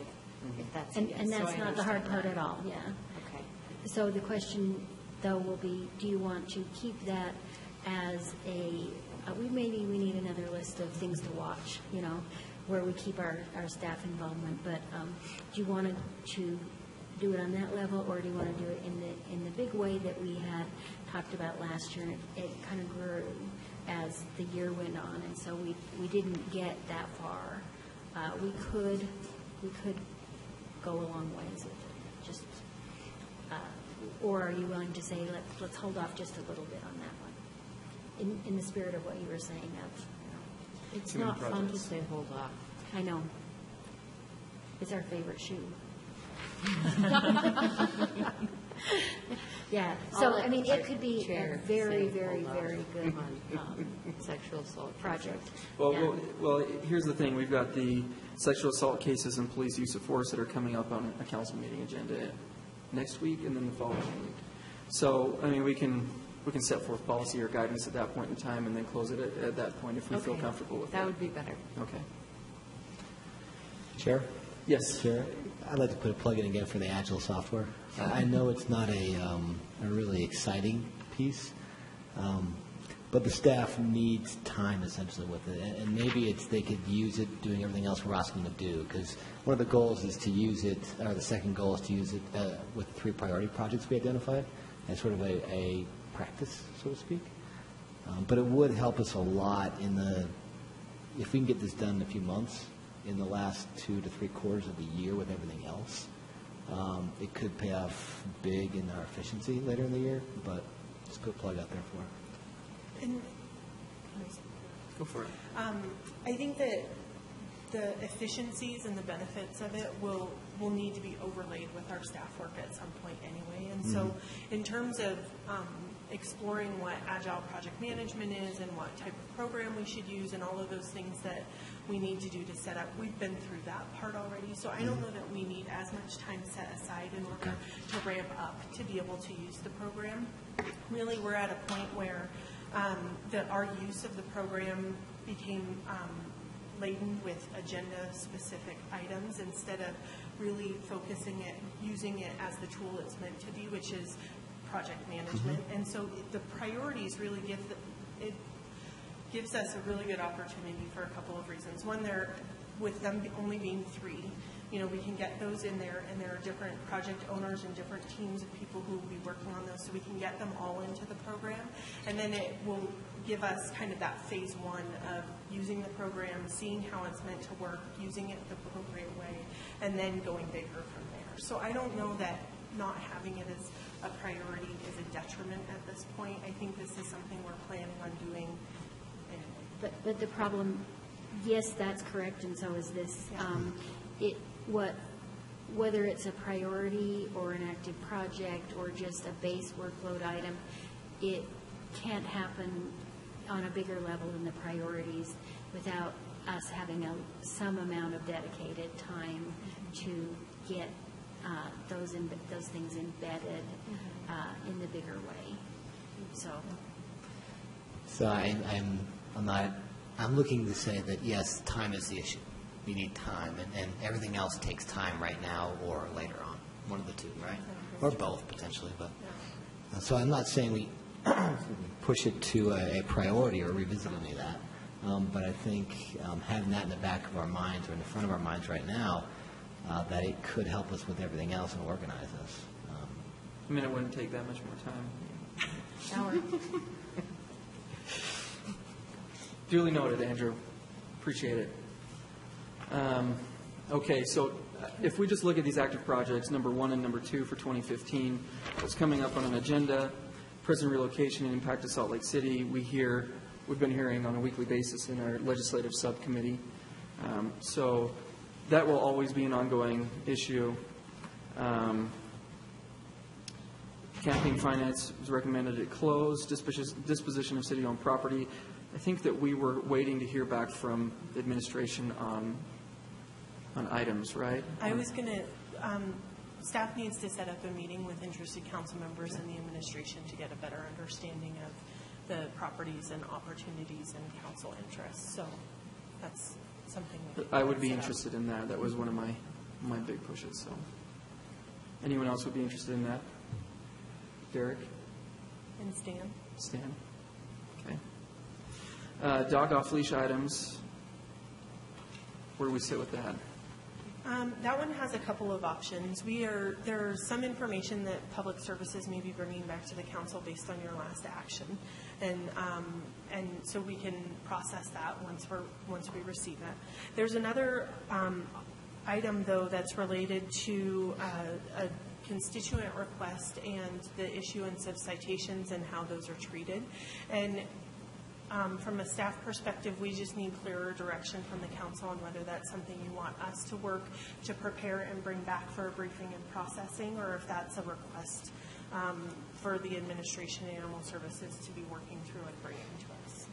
if that's a yes. And So that's I not the hard understand part that. at all, yeah. Okay. So the question, though, will be, do you want to keep that as we need another list of things to watch, where we keep our staff involvement, but do you want to do it on that level, or do you want to do it in the big way that we had talked about last year? And it kind of grew as the year went on, and so we didn't get that far. We could go a long ways with it, just, or are you willing to say, let's hold off just a little bit on that one, in the spirit of what you were saying of, It's Too many not fun to projects. say hold off. I know. It's our favorite shoe. Yeah, so, I'll I mean, let it could be a Chair very, say very, hold off very good on sexual assault project. Well, Yeah. well, here's the thing. We've got the sexual assault cases and police use of force that are coming up on a council meeting agenda next week and then the following week. So, I mean, we can set forth policy or guidance at that point in time and then close it at that point if we feel Okay. comfortable with That it. would be better. Okay. Chair? Yes. Chair, I'd like to put a plug in again for the Agile software. I know it's not a really exciting piece, but the staff needs time essentially with it. And maybe they could use it doing everything else we're asking them to do. Because one of the goals is to use it, or the second goal is to use it with 3 priority projects we identified as sort of a practice, so to speak. But it would help us a lot if we can get this done in a few months, in the last 2 to 3 quarters of the year with everything else. It could pay off big in our efficiency later in the year, but just put a plug out there for it. And Go for it. I think that the efficiencies and the benefits of it will need to be overlaid with our staff work at some point anyway. And so in terms of exploring what agile project management is and what type of program we should use and all of those things that we need to do to set up, we've been through that part already. So I don't know that we need as much time set aside in order to ramp up to be able to use the program. Really, we're at a point where that our use of the program became laden with agenda-specific items instead of really using it as the tool it's meant to be, which is project management. And so the priorities really gives us a really good opportunity for a couple of reasons. One, with them only being 3, we can get those in there, and there are different project owners and different teams of people who will be working on those, so we can get them all into the program. And then it will give us kind of that phase 1 of using the program, seeing how it's meant to work, using it the appropriate way, and then going bigger from there. So I don't know that not having it as a priority is a detriment at this point. I think this is something we're planning on doing anyway. But the problem, yes, that's correct, and so is this. Whether it's a priority or an active project or just a base workload item, it can't happen on a bigger level than the priorities without us having some amount of dedicated time to get those things embedded in the bigger way. So I'm looking to say that, yes, time is the issue. We need time, and everything else takes time right now or later on, one of the two, right? Or both, potentially. But so I'm not saying we push it to a priority or revisit any of that, but I think having that in the back of our minds or in the front of our minds right now, that it could help us with everything else and organize us. I mean, it wouldn't take that much more time. Shower. Duly noted, Andrew. Appreciate it. Okay, so if we just look at these active projects, number 1 and number 2 for 2015, what's coming up on an agenda, prison relocation and impact to Salt Lake City, we've been hearing on a weekly basis in our legislative subcommittee. So that will always be an ongoing issue. Campaign finance was recommended it close. Disposition of city-owned property I think that we were waiting to hear back from the administration on items, right? I was going to, staff needs to set up a meeting with interested council members and the administration to get a better understanding of the properties and opportunities and council interests. So that's something we I would can be set up. interested in that. That was one of my big pushes, so. Anyone else would be interested in that? Derek? And Stan? Stan? Okay. Dog off-leash items. Where do we sit with that? That one has a couple of options. There's some information that Public Services may be bringing back to the council based on your last action. And so we can process that once we receive it. There's another item, though, that's related to a constituent request and the issuance of citations and how those are treated. And from a staff perspective, we just need clearer direction from the council on whether that's something you want us to work to prepare and bring back for a briefing and processing, or if that's a request for the administration and animal services to be working through and bringing to us.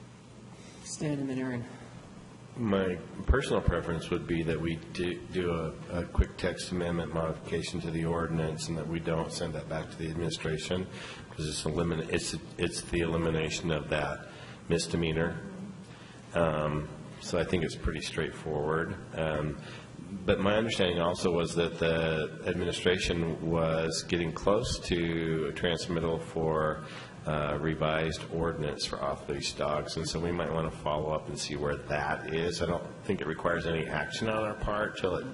Stan and then Aaron. My personal preference would be that we do a quick text amendment modification to the ordinance and that we don't send that back to the administration, because it's the elimination of that misdemeanor. So I think it's pretty straightforward. But my understanding also was that the administration was getting close to a transmittal for revised ordinance for off-leash dogs, and so we might want to follow up and see where that is. I don't think it requires any action on our part till it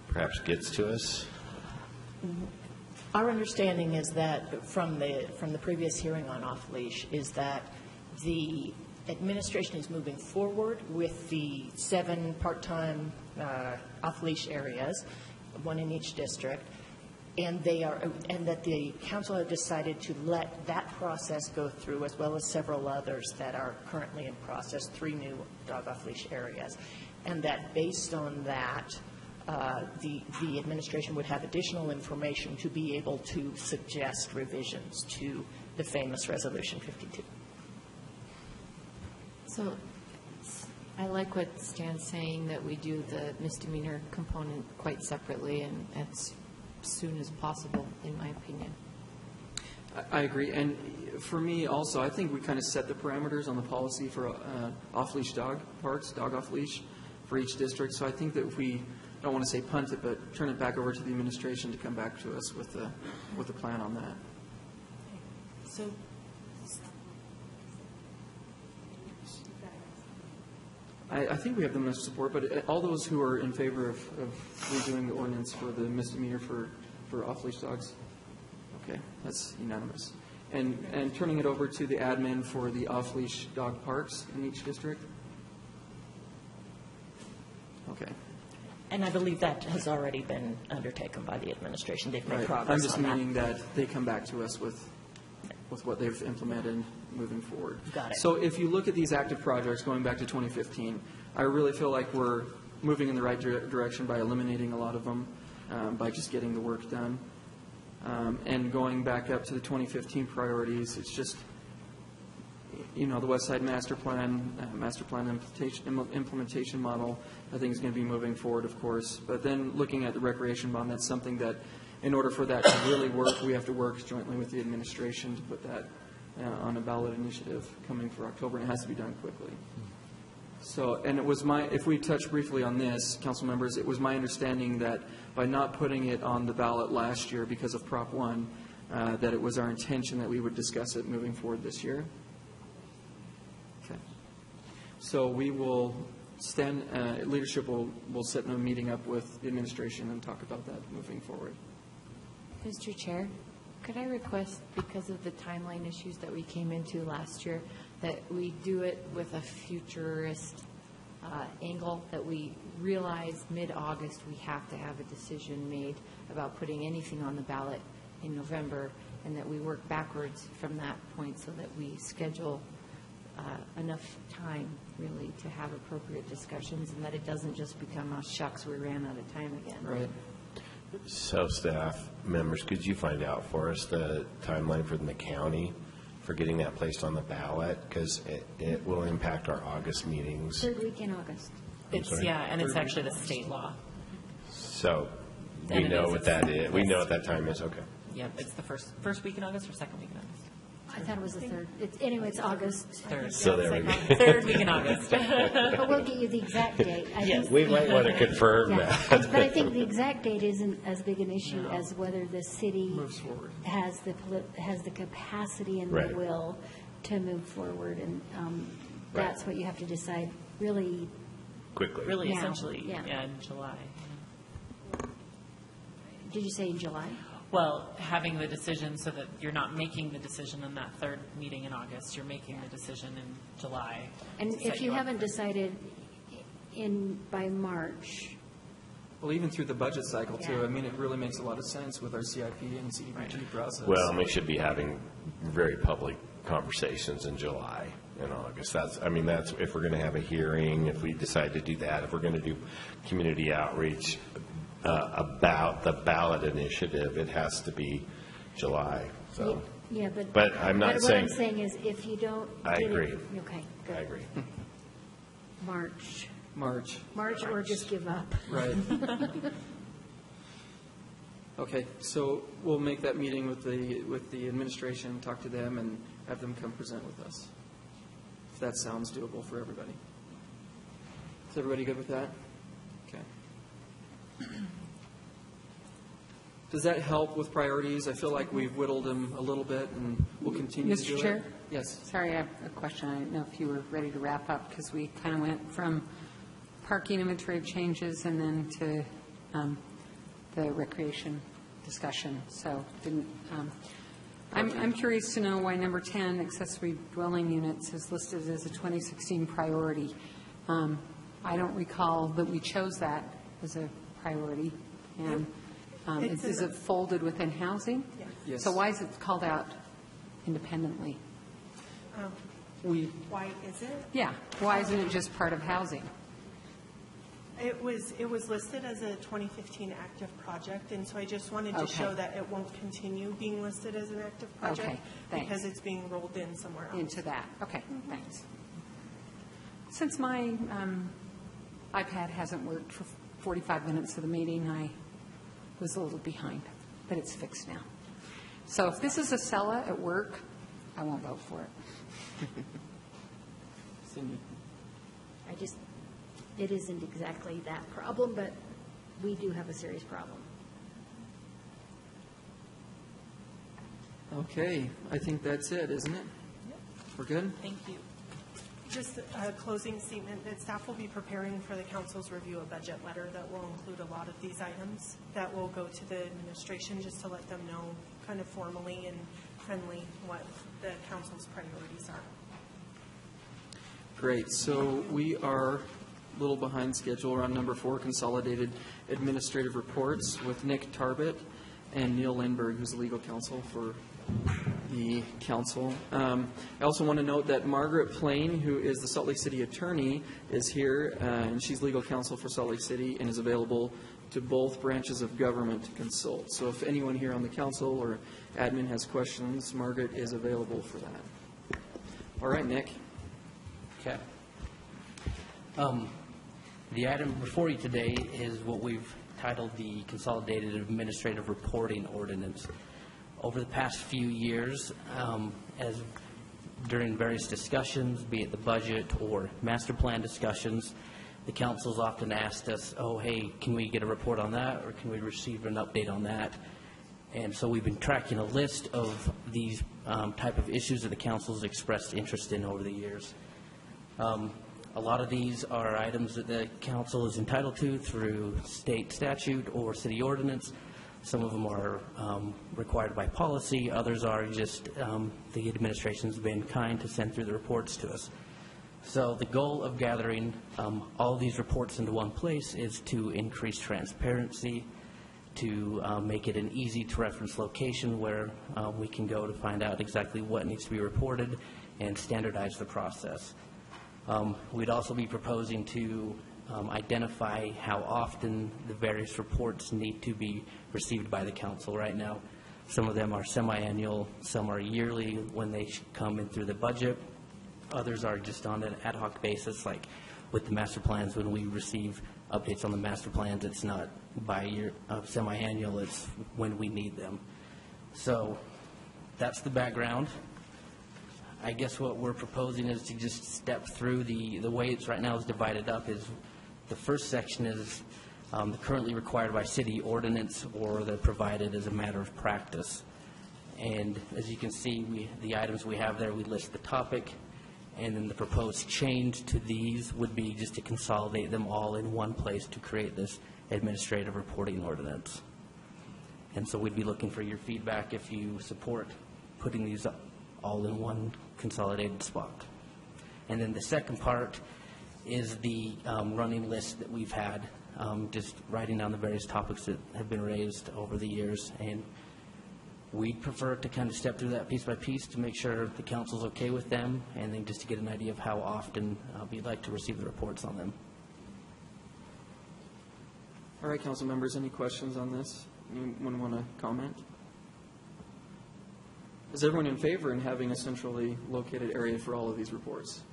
perhaps gets to us. Our understanding is that from the previous hearing on off-leash is that the administration is moving forward with the 7 part-time off-leash areas, 1 in each district, and that the council have decided to let that process go through, as well as several others that are currently in process, 3 new dog off-leash areas, and that based on that, the administration would have additional information to be able to suggest revisions to the famous Resolution 52. So I like what Stan's saying, that we do the misdemeanor component quite separately and as soon as possible, in my opinion. I agree. And for me also, I think we kind of set the parameters on the policy for off-leash dog parks, dog off-leash for each district. So I think that if we, I don't want to say punt it, but turn it back over to the administration to come back to us with a plan on that. So I think we have the most support, but all those who are in favor of redoing the ordinance for the misdemeanor for off-leash dogs, okay, that's unanimous. And turning it over to the admin for the off-leash dog parks in each district? Okay. And I believe that has already been undertaken by the administration. They've made Right. progress I'm just on that. meaning that they come back to us with what they've implemented moving forward. Got it. So if you look at these active projects going back to 2015, I really feel like we're moving in the right direction by eliminating a lot of them, by just getting the work done. And going back up to the 2015 priorities, it's just, the West Side Master Plan implementation model, I think is going to be moving forward, of course. But then looking at the recreation bond, that's something that, in order for that to really work, we have to work jointly with the administration to put that on a ballot initiative coming for October, and it has to be done quickly. So, and it was if we touch briefly on this, council members, it was my understanding that by not putting it on the ballot last year because of Prop 1, that it was our intention that we would discuss it moving forward this year. Okay. So we will leadership will set a meeting up with the administration and talk about that moving forward. Mr. Chair, could I request, because of the timeline issues that we came into last year, that we do it with a futurist angle, that we realize mid-August we have to have a decision made about putting anything on the ballot in November, and that we work backwards from that point so that we schedule enough time, really, to have appropriate discussions, and that it doesn't just become, oh, shucks, we ran out of time again. Right. So staff members, could you find out for us the timeline for the county for getting that placed on the ballot, because it will impact our August meetings. Third week in August. It's, sorry? yeah, and it's actually the state law. So And we it know is. what that is. We know what that time is, okay. Yep, it's the first week in August or second week in August? I thought it was the third. Anyway, it's August. Third. So there we go. Third week in August. But we'll get you the exact date. I think- We might want to confirm Yeah. that. But I think the exact date isn't as big an issue as whether the city Moves forward. has the capacity and the Right. will to move forward, and Right. that's what you have to decide, really. Quickly. Really, Now, essentially, yeah. yeah, in July. Did you say in July? Well, having the decision so that you're not making the decision in that third meeting in August, you're making the decision in July. And to if set you up. haven't decided by March, Well, even through the budget cycle, too, Yeah. I mean, it really makes a lot of sense with our CIP and CDBG process. Well, we should be having very public conversations in July and August. That's if we're going to have a hearing, if we decide to do that, if we're going to do community outreach about the ballot initiative, it has to be July, so. yeah, But I'm not What saying- I'm saying is, if you don't. I get it- agree. Okay, I good. agree. March, or just give up. Right. Okay, so we'll make that meeting with the administration, talk to them, and have them come present with us, if that sounds doable for everybody. Is everybody good with that? Okay. Does that help with priorities? I feel like we've whittled them a little bit, and we'll continue to do it. Mr. Chair? Yes. Sorry, I have a question. I didn't know if you were ready to wrap up, because we kind of went from parking inventory changes and then to the recreation discussion, so didn't, I'm curious to know why number 10, accessory dwelling units, is listed as a 2016 priority. I don't recall that we chose that as a priority, and is it folded within housing? Yes. So why is it called out independently? Why is it? Yeah, why isn't it just part of housing? It was listed as a 2015 active project, and so I just wanted to Okay. show that it won't continue being listed as an active project. Okay, thanks. Because it's being rolled in somewhere else. Into that, okay, thanks. Since my iPad hasn't worked for 45 minutes of the meeting, I was a little behind, but it's fixed now. So if this is a Sella at work, I won't vote for it. Cindy? It isn't exactly that problem, but we do have a serious problem. Okay, I think that's it, isn't it? We're good? Thank you. Just a closing statement, that staff will be preparing for the council's review a budget letter that will include a lot of these items that will go to the administration, just to let them know kind of formally and friendly what the council's priorities are. Great, so we are a little behind schedule. We're on number 4, consolidated administrative reports with Nick Tarbett and Neil Lindberg, who's the legal counsel for the council. I also want to note that Margaret Plain, who is the Salt Lake City attorney, is here, and she's legal counsel for Salt Lake City and is available to both branches of government to consult. So if anyone here on the council or admin has questions, Margaret is available for that. All right, Nick. Okay. The item before you today is what we've titled the Consolidated Administrative Reporting Ordinance. Over the past few years, as during various discussions, be it the budget or master plan discussions, the council's often asked us, oh, hey, can we get a report on that, or can we receive an update on that? And so we've been tracking a list of these type of issues that the council's expressed interest in over the years. A lot of these are items that the council is entitled to through state statute or city ordinance. Some of them are required by policy. Others are just the administration's been kind to send through the reports to us. So the goal of gathering all these reports into one place is to increase transparency, to make it an easy-to-reference location where we can go to find out exactly what needs to be reported and standardize the process. We'd also be proposing to identify how often the various reports need to be received by the council. Right now, Some of them are semi-annual, some are yearly when they come in through the budget. Others are just on an ad hoc basis, like with the master plans, when we receive updates on the master plans, it's not by year, semi-annual, it's when we need them. So that's the background. I guess what we're proposing is to just step through the way it's right now is divided up is the first section is the currently required by city ordinance or the provided as a matter of practice. And as you can see, the items we have there, we list the topic, and then the proposed change to these would be just to consolidate them all in one place to create this administrative reporting ordinance. And so we'd be looking for your feedback if you support putting these all in one consolidated spot. And then the second part is the running list that we've had, just writing down the various topics that have been raised over the years. And we'd prefer to kind of step through that piece by piece to make sure the council's okay with them, and then just to get an idea of how often we'd like to receive the reports on them. All right, council members, any questions on this? Anyone want to comment? Is everyone in favor in having a centrally located area for all of these reports?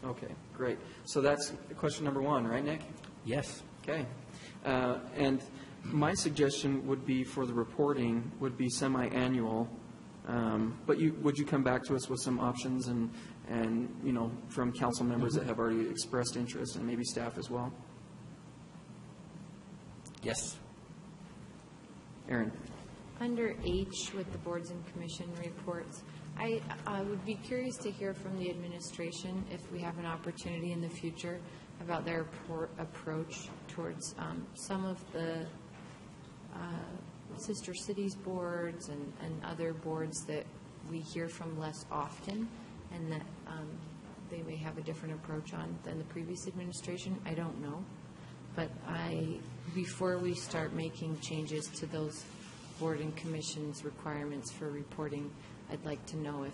Okay, great. So that's question number one, right, Nick? Yes. Okay. And my suggestion would be for the reporting would be semi-annual, but would you come back to us with some options and you know, from council members that have already expressed interest and maybe staff as well? Yes. Aaron? Under H with the boards and commission reports, I would be curious to hear from the administration if we have an opportunity in the future about their approach towards some of the sister cities boards and other boards that we hear from less often, and that they may have a different approach on than the previous administration. I don't know. But before we start making changes to those board and commission's requirements for reporting, I'd like to know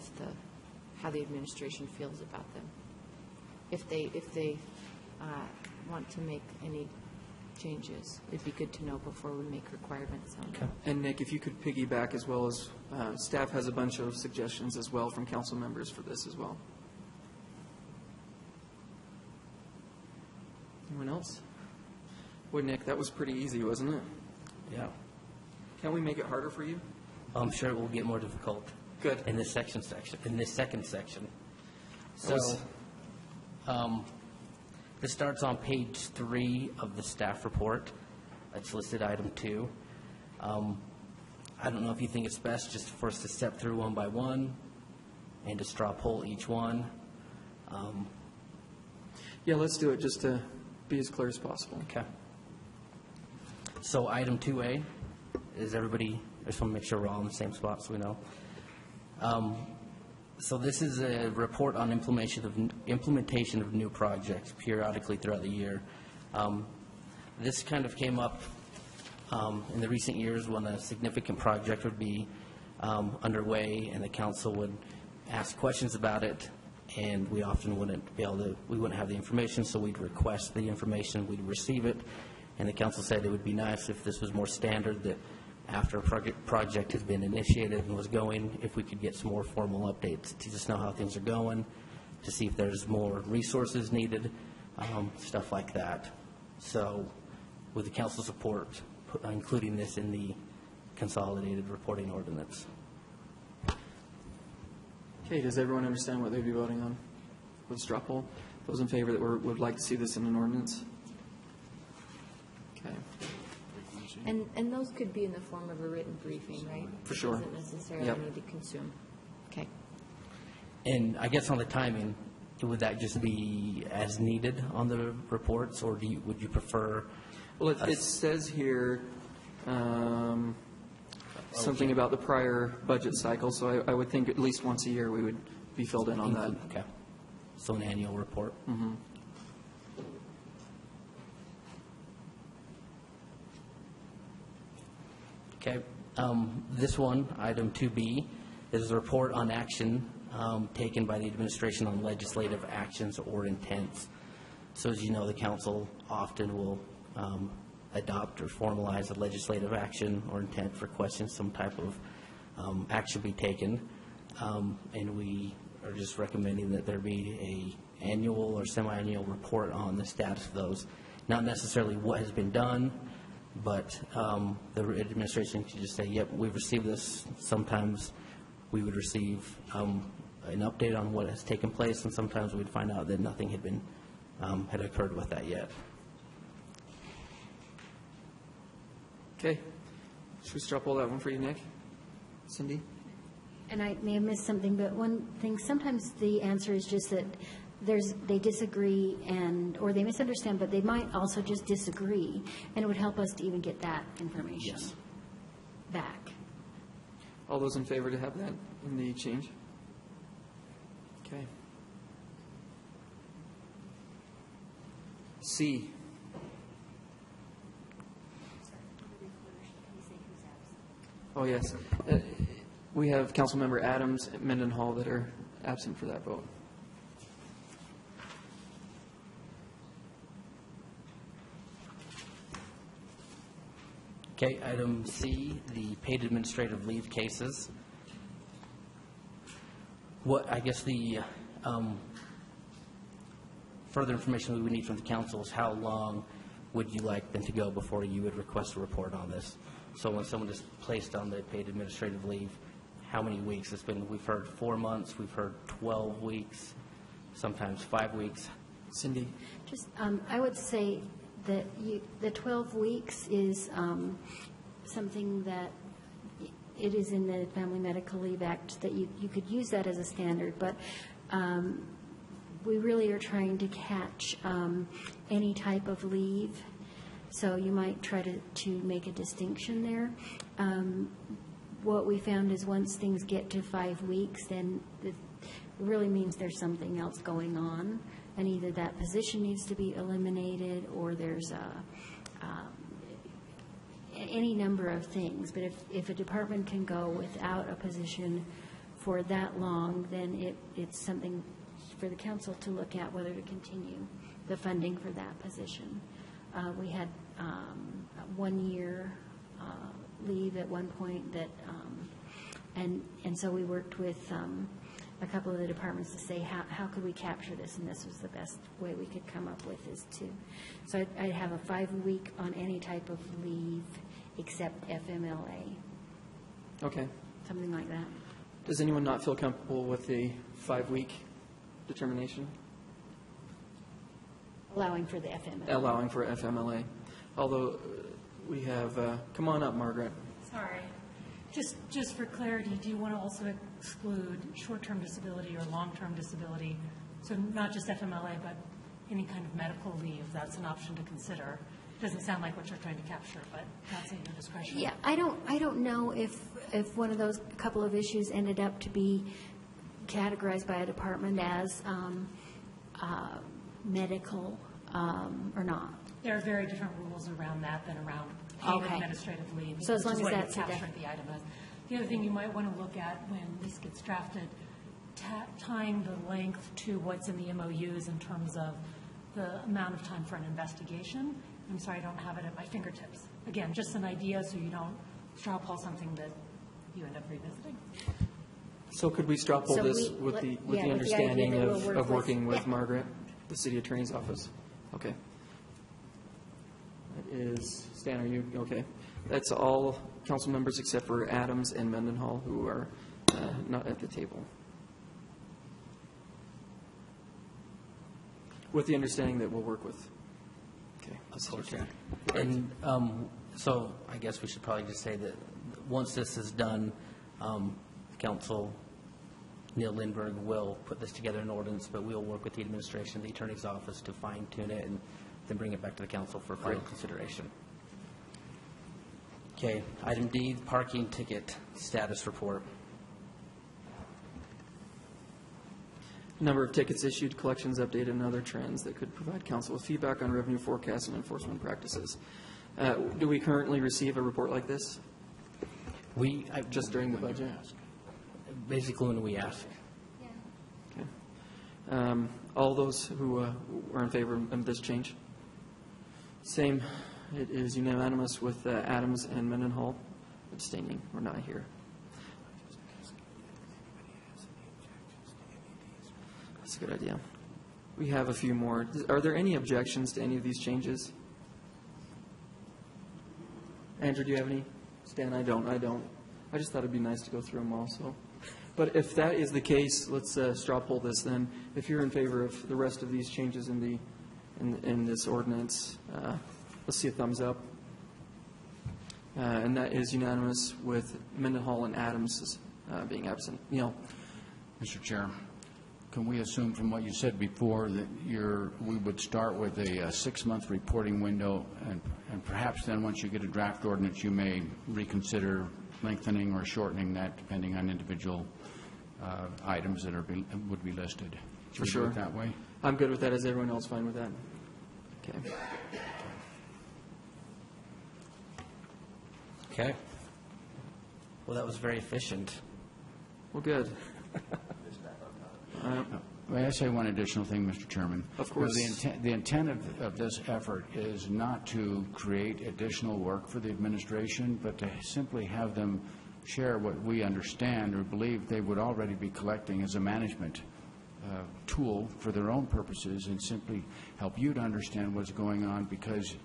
how the administration feels about them. If they want to make any changes, it'd be good to know before we make requirements on them. And Nick, if you could piggyback as well as staff has a bunch of suggestions as well from council members for this as well. Anyone else? Boy, Nick, that was pretty easy, wasn't it? Yeah. Can we make it harder for you? I'm sure it will get more difficult. Good. In this second section. So, this starts on page 3 of the staff report. It's listed item 2. I don't know if you think it's best just for us to step through one by one and to straw poll each one. Yeah, let's do it just to be as clear as possible. Okay. So item 2A, is everybody, I just want to make sure we're all in the same spot so we know. So this is a report on implementation of new projects periodically throughout the year. This kind of came up in the recent years when a significant project would be underway and the council would ask questions about it, and we often wouldn't have the information, so we'd request the information, we'd receive it, and the council said it would be nice if this was more standard, that after a project has been initiated and was going, if we could get some more formal updates to just know how things are going, to see if there's more resources needed, stuff like that. So with the council support, including this in the consolidated reporting ordinance. Okay, does everyone understand what they'd be voting on with straw poll? Those in favor that would like to see this in an ordinance? Okay. And those could be in the form of a written briefing, right? For sure. Doesn't necessarily Yep. need to consume. Okay. And I guess on the timing, would that just be as needed on the reports, or would you prefer? Well, it says here something about the prior budget cycle, so I would think at least once a year we would be filled in on that. Okay. So an annual report. Mm-hmm. Okay. This one, item 2B, is a report on action taken by the administration on legislative actions or intents. So as you know, the council often will adopt or formalize a legislative action or intent for questions, some type of action be taken. And we are just recommending that there be a annual or semi-annual report on the status of those. Not necessarily what has been done, but the administration could just say, yep, we've received this. Sometimes we would receive an update on what has taken place, and sometimes we'd find out that nothing had been had occurred with that yet. Okay. Should we straw poll that one for you, Nick? Cindy? And I may have missed something, but one thing, sometimes the answer is just that they disagree or they misunderstand, but they might also just disagree, and it would help us to even get that information back. All those in favor to have that in the change? Okay. C. Oh, yes. We have Councilmember Adams and Mendenhall that are absent for that vote. Okay, item C, the paid administrative leave cases. What, I guess the further information we would need from the council is how long would you like them to go before you would request a report on this? So when someone is placed on the paid administrative leave, how many weeks? It's been, we've heard 4 months, we've heard 12 weeks, sometimes 5 weeks. Cindy? Just, I would say that the 12 weeks is something that it is in the Family Medical Leave Act that you could use that as a standard, but we really are trying to catch any type of leave, so you might try to make a distinction there. What we found is once things get to 5 weeks, then it really means there's something else going on, and either that position needs to be eliminated or there's any number of things. But if a department can go without a position for that long, then it's something for the council to look at whether to continue the funding for that position. We had 1 year leave at one point that, and so we worked with a couple of the departments to say how could we capture this, and this was the best way we could come up with is to. So I'd have a 5-week on any type of leave except FMLA. Okay. Something like that. Does anyone not feel comfortable with the 5-week determination? Allowing for the FMLA. Allowing for FMLA. Although we have, come on up, Margaret. Sorry. Just for clarity, do you want to also exclude short-term disability or long-term disability? So not just FMLA, but any kind of medical leave, that's an option to consider. Doesn't sound like what you're trying to capture, but that's at your discretion. Yeah, I don't know if one of those couple of issues ended up to be categorized by a department as medical or not. There are very different rules around that than around paid administrative leave. So as long as that's captured the item as. The other thing you might want to look at when this gets drafted, tying the length to what's in the MOUs in terms of the amount of time for an investigation. I'm sorry, I don't have it at my fingertips. Again, just an idea so you don't straw poll something that you end up revisiting. So could we straw poll this with the understanding of working with Margaret, the city attorney's office? Okay. That is, Stan, are you okay? That's all council members except for Adams and Mendenhall who are not at the table. With the understanding that we'll work with. Okay. And so I guess we should probably just say that once this is done, Council Neil Lindberg will put this together in ordinance, but we'll work with the administration, the attorney's office to fine tune it and then bring it back to the council for final consideration. Okay, item D, parking ticket status report. Number of tickets issued, collections updated, and other trends that could provide council with feedback on revenue forecasts and enforcement practices. Do we currently receive a report like this? Just during the budget? Basically when we ask. Okay. All those who are in favor of this change? Same It is unanimous with Adams and Mendenhall abstaining or not here. That's a good idea. We have a few more. Are there any objections to any of these changes? Andrew, do you have any? Stan, I don't. I just thought it'd be nice to go through them all, so. But if that is the case, let's straw poll this then. If you're in favor of the rest of these changes in this ordinance, let's see a thumbs up. And that is unanimous with Mendenhall and Adams being absent. Neil. Mr. Chair, can we assume from what you said before that we would start with a 6-month reporting window, and perhaps then once you get a draft ordinance, you may reconsider lengthening or shortening that depending on individual items that would be listed? For sure. Do it that way? I'm good with that. Is everyone else fine with that? Okay. Okay. Well, that was very efficient. Well, good. May I say one additional thing, Mr. Chairman? Of course. The intent of this effort is not to create additional work for the administration, but to simply have them share what we understand or believe they would already be collecting as a management tool for their own purposes, and simply help you to understand what's going on, because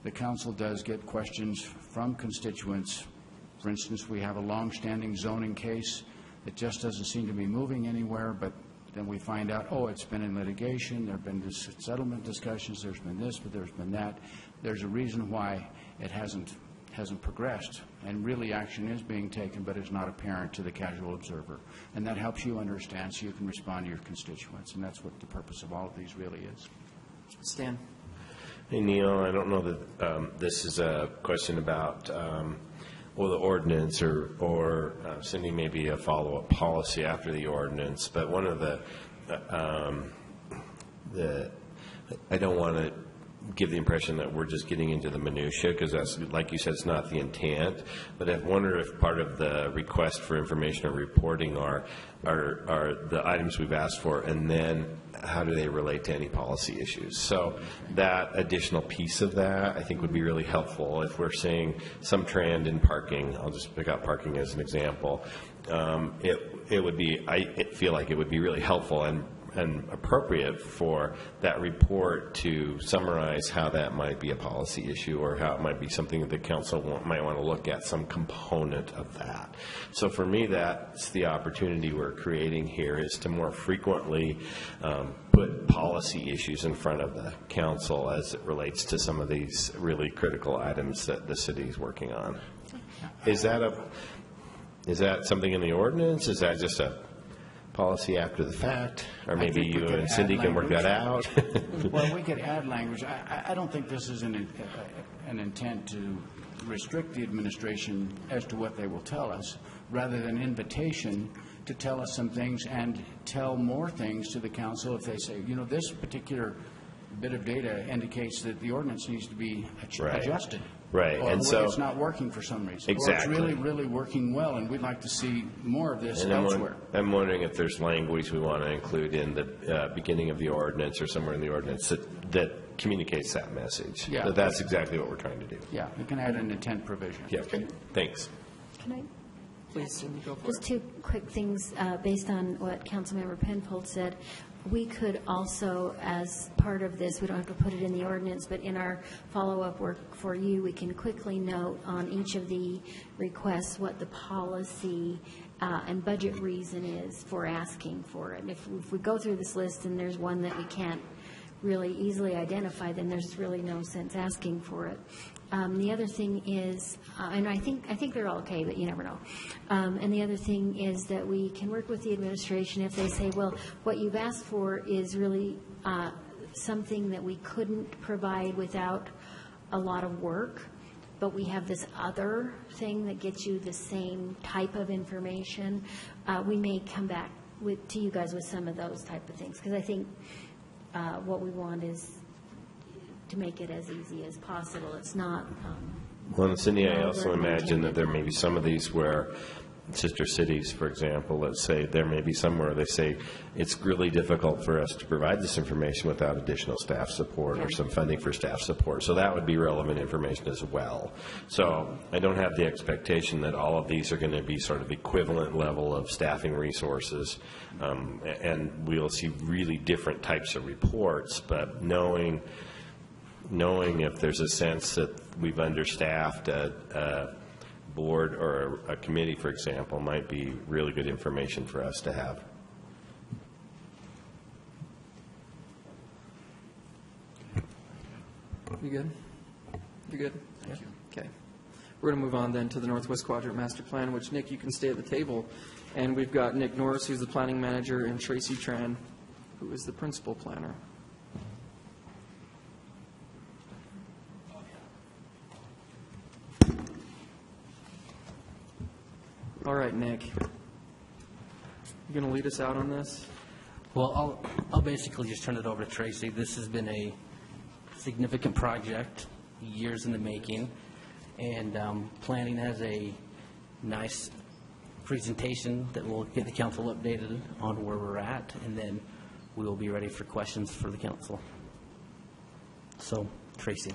the council does get questions from constituents. For instance, we have a long-standing zoning case that just doesn't seem to be moving anywhere, but then we find out, oh, it's been in litigation, there have been settlement discussions, there's been this, but there's been that. There's a reason why it hasn't progressed, and really action is being taken, but it's not apparent to the casual observer. And that helps you understand so you can respond to your constituents, and that's what the purpose of all of these really is. Stan. Hey, Neil, I don't know that this is a question about the ordinance or Cindy, maybe a follow-up policy after the ordinance, but one of the I don't want to give the impression that we're just getting into the minutia, because that's, like you said, it's not the intent. But I wonder if part of the request for information or reporting are the items we've asked for, and then how do they relate to any policy issues. So that additional piece of that, I think, would be really helpful. If we're seeing some trend in parking, I'll just pick out parking as an example, it would be, I feel like it would be really helpful and appropriate for that report to summarize how that might be a policy issue, or how it might be something that the council might want to look at, some component of that. So for me, that's the opportunity we're creating here, is to more frequently put policy issues in front of the council as it relates to some of these really critical items that the city is working on. Is that something in the ordinance? Is that just a policy after the fact, or maybe you and Cindy can work that out? Well, we could add language. I don't think this is an intent to restrict the administration as to what they will tell us, rather than invitation to tell us some things and tell more things to the council if they say, you know, this particular bit of data indicates that the ordinance needs to be adjusted. Right. Or and so it's not working for some reason. Exactly. Or it's really, really working well, and we'd like to see more of this elsewhere. I'm wondering if there's language we want to include in the beginning of the ordinance or somewhere in the ordinance that communicates that message. Yeah. That's exactly what we're trying to do. Yeah, we can add an intent provision. Yeah. Okay. Thanks. Can I? Please, Cindy, go for Just it. two quick things based on what Councilmember Penfold said. We could also, as part of this, we don't have to put it in the ordinance, but in our follow-up work for you, we can quickly note on each of the requests what the policy and budget reason is for asking for it. And if we go through this list and there's one that we can't really easily identify, then there's really no sense asking for it. The other thing is, and I think they're all okay, but you never know. And the other thing is that we can work with the administration if they say, well, what you've asked for is really something that we couldn't provide without a lot of work, but we have this other thing that gets you the same type of information. We may come back to you guys with some of those type of things, because I think what we want is to make it as easy as possible. It's not. Well, Cindy, I also imagine that there may be some of these where sister cities, for example, let's say there may be somewhere they say it's really difficult for us to provide this information without additional staff support or some funding for staff support. So that would be relevant information as well. So I don't have the expectation that all of these are going to be sort of equivalent level of staffing resources, and we'll see really different types of reports, but knowing if there's a sense that we've understaffed a board or a committee, for example, might be really good information for us to have. You good? You good? Thank you. Okay. We're going to move on then to the Northwest Quadrant Master Plan, which, Nick, you can stay at the table. And we've got Nick Norris, who's the planning manager, and Tracy Tran, who is the principal planner. All right, Nick. You going to lead us out on this? Well, I'll basically just turn it over to Tracy. This has been a significant project, years in the making, and planning has a nice presentation that will get the council updated on where we're at, and then we will be ready for questions for the council. So, Tracy.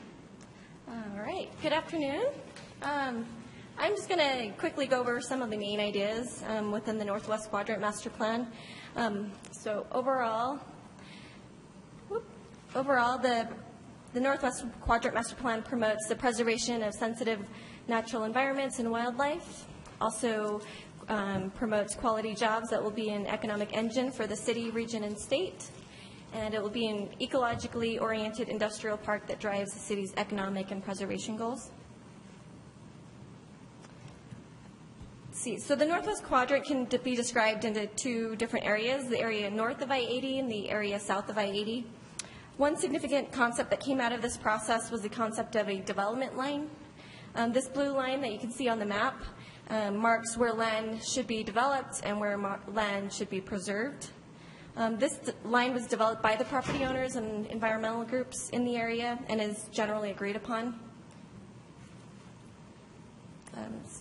All right. Good afternoon. I'm just going to quickly go over some of the main ideas within the Northwest Quadrant Master Plan. So overall, the Northwest Quadrant Master Plan promotes the preservation of sensitive natural environments and wildlife, also promotes quality jobs that will be an economic engine for the city, region, and state, and it will be an ecologically oriented industrial park that drives the city's economic and preservation goals. So the Northwest Quadrant can be described into two different areas, the area north of I-80 and the area south of I-80. One significant concept that came out of this process was the concept of a development line. This blue line that you can see on the map marks where land should be developed and where land should be preserved. This line was developed by the property owners and environmental groups in the area and is generally agreed upon.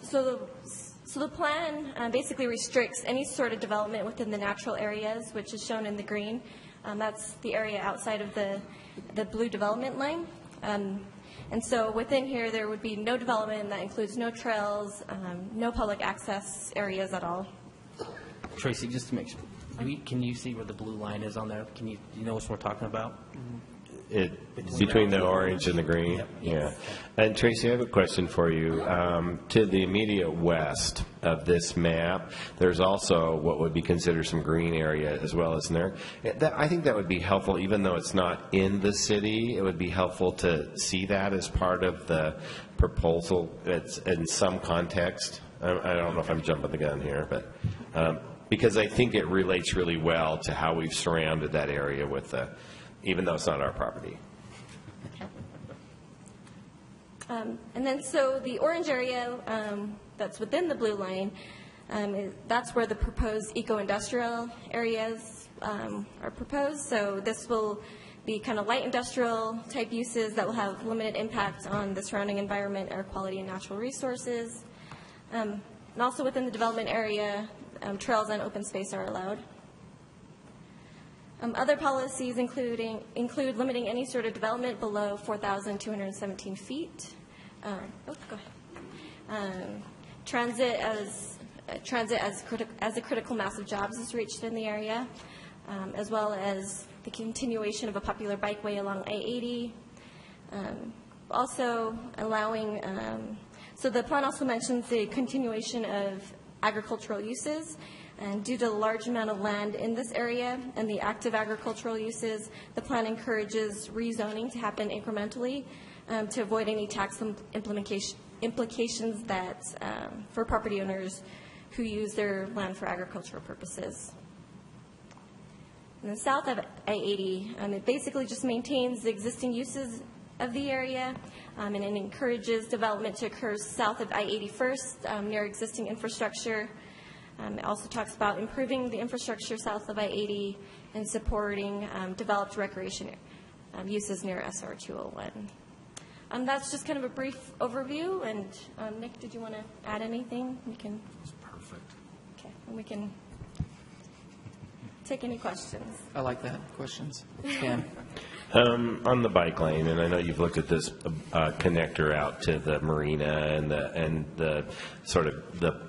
So the plan basically restricts any sort of development within the natural areas, which is shown in the green. That's the area outside of the blue development line. And so within here, there would be no development. That includes no trails, no public access areas at all. Tracy, just to make sure, can you see where the blue line is on there? Do you know what we're talking about? Between the orange and the green? Yep. Yeah. And Tracy, I have a question for you. To the immediate west of this map, there's also what would be considered some green area as well, isn't there? I think that would be helpful, even though it's not in the city. It would be helpful to see that as part of the proposal. It's in some context. I don't know if I'm jumping the gun here, but because I think it relates really well to how we've surrounded that area with the, even though it's not our property. And then so the orange area that's within the blue line, that's where the proposed eco-industrial areas are proposed. So this will be kind of light industrial type uses that will have limited impact on the surrounding environment, air quality, and natural resources. And also within the development area, trails and open space are allowed. Other policies include limiting any sort of development below 4,217 feet. Go ahead. Transit as a critical mass of jobs is reached in the area, as well as the continuation of a popular bikeway along I-80. Also allowing, so the plan also mentions the continuation of agricultural uses. And due to the large amount of land in this area and the active agricultural uses, the plan encourages rezoning to happen incrementally to avoid any tax implications that for property owners who use their land for agricultural purposes. And then south of I-80, it basically just maintains the existing uses of the area, and it encourages development to occur south of I-80 first, near existing infrastructure. It also talks about improving the infrastructure south of I-80 and supporting developed recreation uses near SR 201. That's just kind of a brief overview. And Nick, did you want to add anything? We can. Perfect. and we can take any questions. I like that. Questions? Stan? On the bike lane, and I know you've looked at this connector out to the marina and the sort of the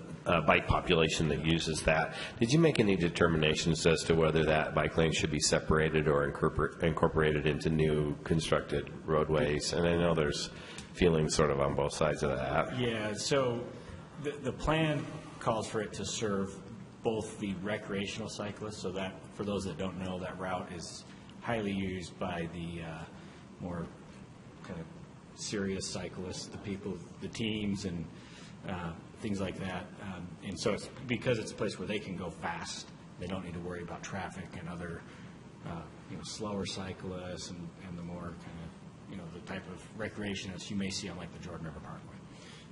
bike population that uses that. Did you make any determinations as to whether that bike lane should be separated or incorporated into new constructed roadways? And I know there's feelings sort of on both sides of that. Yeah, so the plan calls for it to serve both the recreational cyclists, so that, for those that don't know, that route is highly used by the more kind of serious cyclists, the people, the teams, and things like that. And so it's because it's a place where they can go fast. They don't need to worry about traffic and other, slower cyclists and the more kind of, the type of recreationists you may see on like the Jordan River Parkway.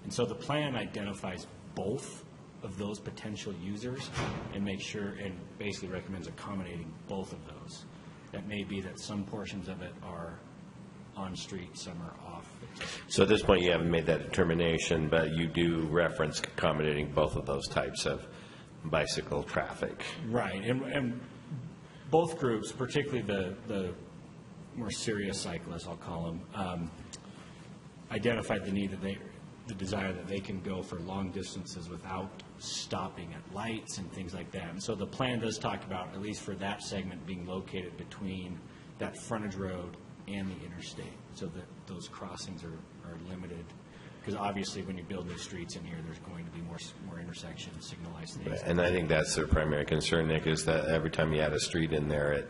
And so the plan identifies both of those potential users and makes sure and basically recommends accommodating both of those. That may be that some portions of it are on street, some are off. So at this point, you haven't made that determination, but you do reference accommodating both of those types of bicycle traffic. Right, and both groups, particularly the more serious cyclists, I'll call them, identified the need that the desire that they can go for long distances without stopping at lights and things like that. And so the plan does talk about, at least for that segment, being located between that frontage road and the interstate, so that those crossings are limited. Because obviously when you build new streets in here, there's going to be more intersections, signalized things. And I think that's their primary concern, Nick, is that every time you add a street in there, it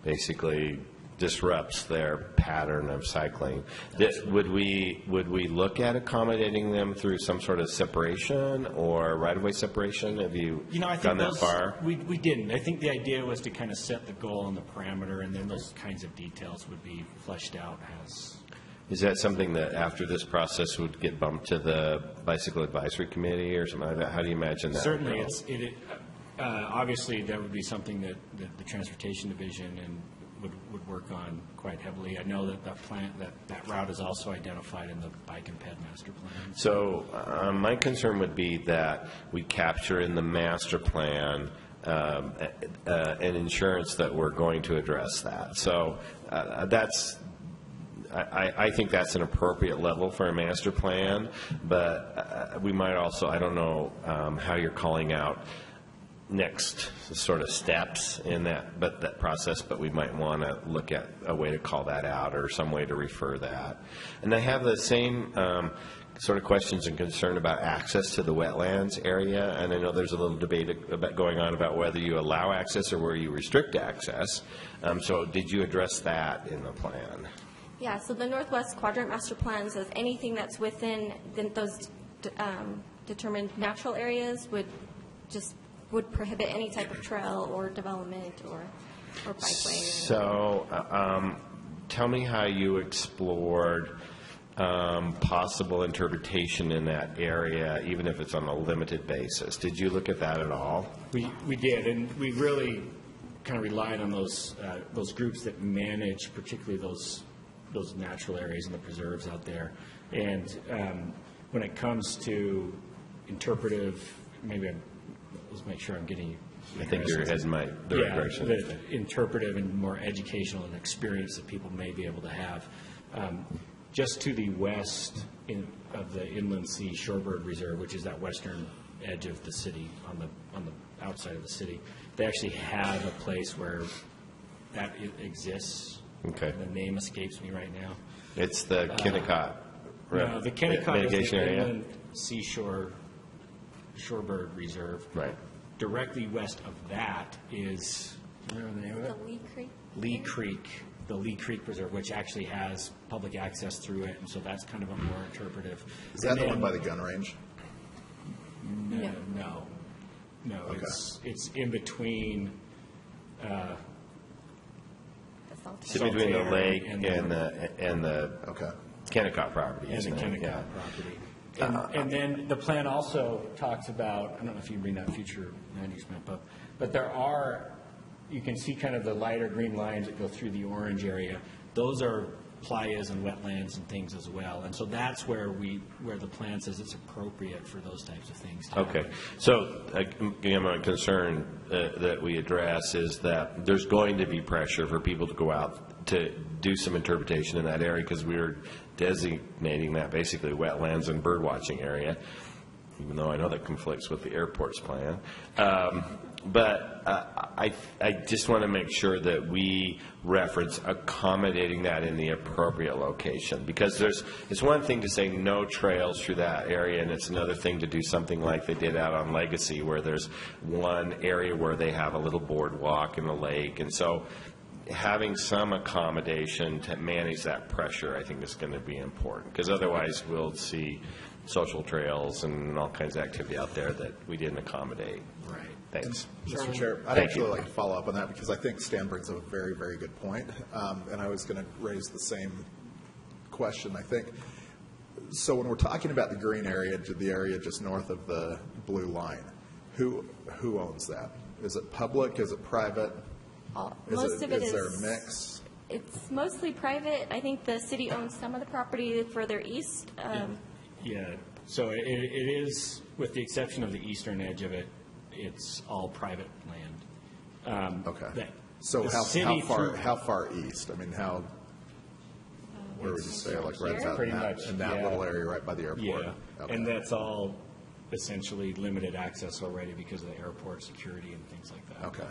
basically disrupts their pattern of cycling. Would we look at accommodating them through some sort of separation or right-of-way separation? Have you I think gone that far? We didn't. I think the idea was to kind of set the goal and the parameter, and then those kinds of details would be fleshed out as. Is that something that after this process would get bumped to the Bicycle Advisory Committee or something like that? How do you imagine that? Certainly, obviously that would be something that the Transportation Division would work on quite heavily. I know that route is also identified in the Bike and Ped Master Plan. So my concern would be that we capture in the master plan an insurance that we're going to address that. So I think that's an appropriate level for a master plan, but we might also, I don't know how you're calling out next sort of steps in that process, but we might want to look at a way to call that out or some way to refer that. And I have the same sort of questions and concern about access to the wetlands area, and I know there's a little debate going on about whether you allow access or where you restrict access. So did you address that in the plan? Yeah, so the Northwest Quadrant Master Plan says anything that's within those determined natural areas would prohibit any type of trail or development or bikeway. So tell me how you explored possible interpretation in that area, even if it's on a limited basis. Did you look at that at all? We did, and we really kind of relied on those groups that manage particularly those natural areas and the preserves out there. And when it comes to interpretive, let's make sure I'm getting. I think you're heading the right direction. The interpretive and more educational and experience that people may be able to have. Just to the west of the Inland Sea Shorebird Reserve, which is that western edge of the city, on the outside of the city, they actually have a place where that exists. Okay. The name escapes me right now. It's the Kennecott. No, the Kennecott is the area. Inland Seashore Shorebird Reserve. Right. Directly west of that is, remember the name of it? The Lee Creek? Lee Creek, the Lee Creek Reserve, which actually has public access through it, and so that's kind of a more interpretive. Is that the one by the gun range? No. Okay. It's in between. It's in between the lake and the Kennecott property. And the Kennecott property. And then the plan also talks about, I don't know if you can bring that future land use map up, but you can see kind of the lighter green lines that go through the orange area. Those are playas and wetlands and things as well. And so that's where the plan says it's appropriate for those types of things to happen. Okay. So, again, my concern that we address is that there's going to be pressure for people to go out to do some interpretation in that area, because we are designating that basically wetlands and bird watching area, even though I know that conflicts with the airport's plan. But I just want to make sure that we reference accommodating that in the appropriate location, because it's one thing to say no trails through that area, and it's another thing to do something like they did out on Legacy, where there's one area where they have a little boardwalk and a lake. And so having some accommodation to manage that pressure, I think, is going to be important, because otherwise we'll see social trails and all kinds of activity out there that we didn't accommodate. Right. Thanks. Mr. Chair, I'd Thank actually you. like to follow up on that, because I think Stan brings up a very, very good point. And I was going to raise the same question, I think. So when we're talking about the green area, to the area just north of the blue line, who owns that? Is it public? Is it private? Most of it is there a mix? It's mostly private. I think the city owns some of the property further east. Yeah, so it is, with the exception of the eastern edge of it, it's all private land. Okay. So how far east? I mean, where would you say, like right about pretty much in that little area right by the airport? Yeah, Okay. and that's all essentially limited access already because of the airport security and things like that. Okay.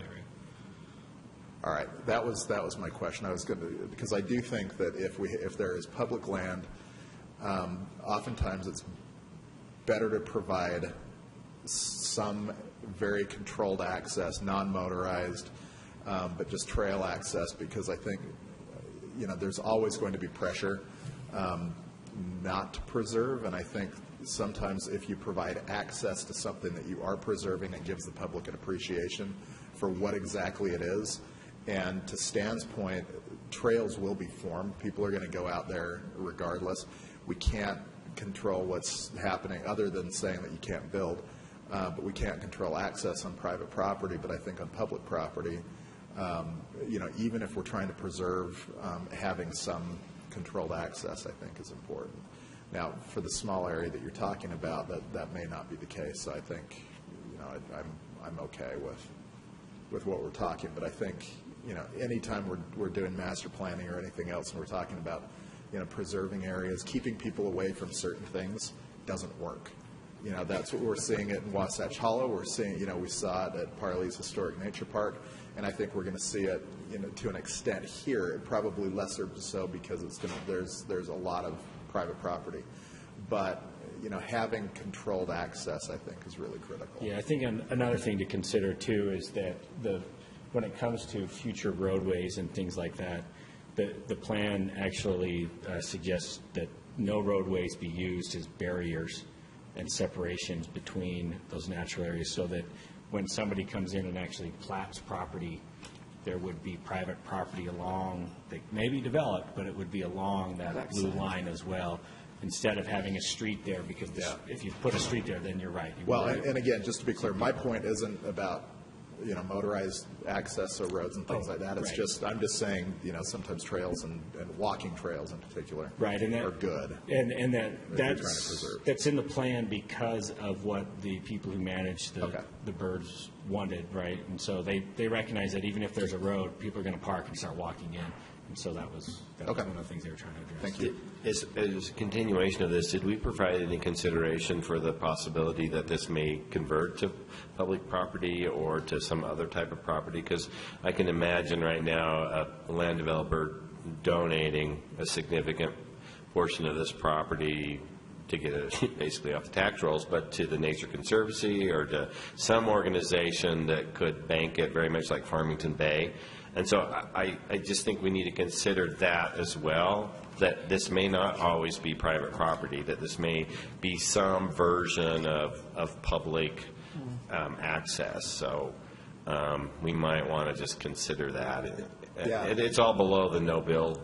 All right, that was my question. I was going to, because I do think that if there is public land, oftentimes it's better to provide some very controlled access, non-motorized, but just trail access, because I think there's always going to be pressure not to preserve, and I think sometimes if you provide access to something that you are preserving, it gives the public an appreciation for what exactly it is. And to Stan's point, trails will be formed. People are going to go out there regardless. We can't control what's happening other than saying that you can't build, but we can't control access on private property. But I think on public property, even if we're trying to preserve, having some controlled access, I think, is important. Now, for the small area that you're talking about, that may not be the case. So I think, I'm okay with what we're talking. But I think, anytime we're doing master planning or anything else, and we're talking about, preserving areas, keeping people away from certain things doesn't work. That's what we're seeing it in Wasatch Hollow. We're seeing, we saw it at Parley's Historic Nature Park, and I think we're going to see it, to an extent here, probably lesser so because there's a lot of private property. But, having controlled access, I think, is really critical. Yeah, I think another thing to consider, too, is that when it comes to future roadways and things like that, the plan actually suggests that no roadways be used as barriers and separations between those natural areas, so that when somebody comes in and actually plats property, there would be private property along, that may be developed, but it would be along that blue line as well, instead of having a street there, because if you put a street there, then you're right. Well, and again, just to be clear, my point isn't about motorized access or roads and things like that. It's just, I'm just saying, sometimes trails and walking trails in particular are good. And that's in the plan because of what the people who manage the birds wanted, right? And so they recognize that even if there's a road, people are going to park and start walking in. And so that was one of the things they were trying to address. Thank you. As a continuation of this, did we provide any consideration for the possibility that this may convert to public property or to some other type of property? Because I can imagine right now a land developer donating a significant portion of this property to get it basically off the tax rolls, but to the Nature Conservancy or to some organization that could bank it, very much like Farmington Bay. And so I just think we need to consider that as well, that this may not always be private property, that this may be some version of public access. So we might want to just consider that. It's all below the no-build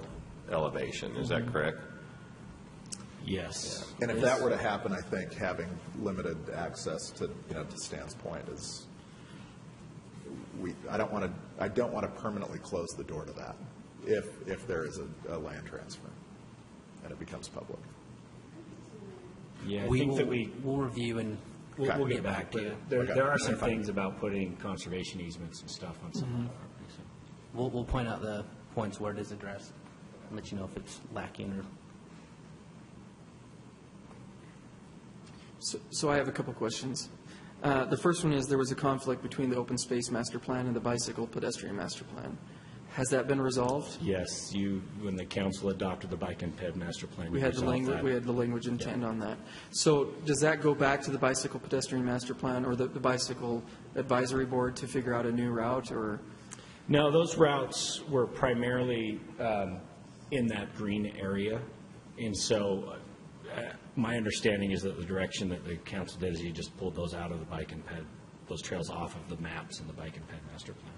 elevation. Is that correct? Yes. And if that were to happen, I think having limited access to Stan's point is, I don't want to permanently close the door to that. if there is a land transfer and it becomes public. Yeah, I think that We'll review and we'll get back to you. There Okay. there are some things about putting conservation easements and stuff on some of the properties. we'll point out the points where it is addressed and let you know if it's lacking or. So I have a couple questions. The first one is, there was a conflict between the open space master plan and the bicycle pedestrian master plan. Has that been resolved? Yes, when the council adopted the bike and ped master plan, We you had the resolved language, that. we had the language intent on that. So does that go back to the bicycle pedestrian master plan or the bicycle advisory board to figure out a new route, or? No, those routes were primarily in that green area, and so my understanding is that the direction that the council did is you just pulled those out of the bike and ped, those trails off of the maps in the bike and ped master plan.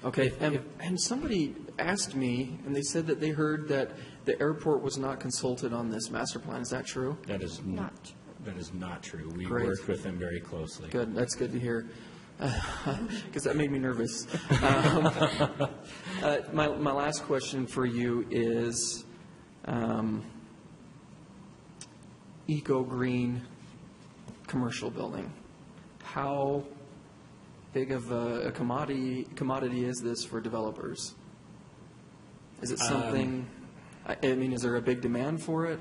Okay, and somebody asked me, and they said that they heard that the airport was not consulted on this master plan. Is that true? That is Not that is not true. We Great. worked with them very closely. Good, that's good to hear, because that made me nervous. My last question for you is, eco-green commercial building. How big of a commodity is this for developers? Is it something, I mean, is there a big demand for it?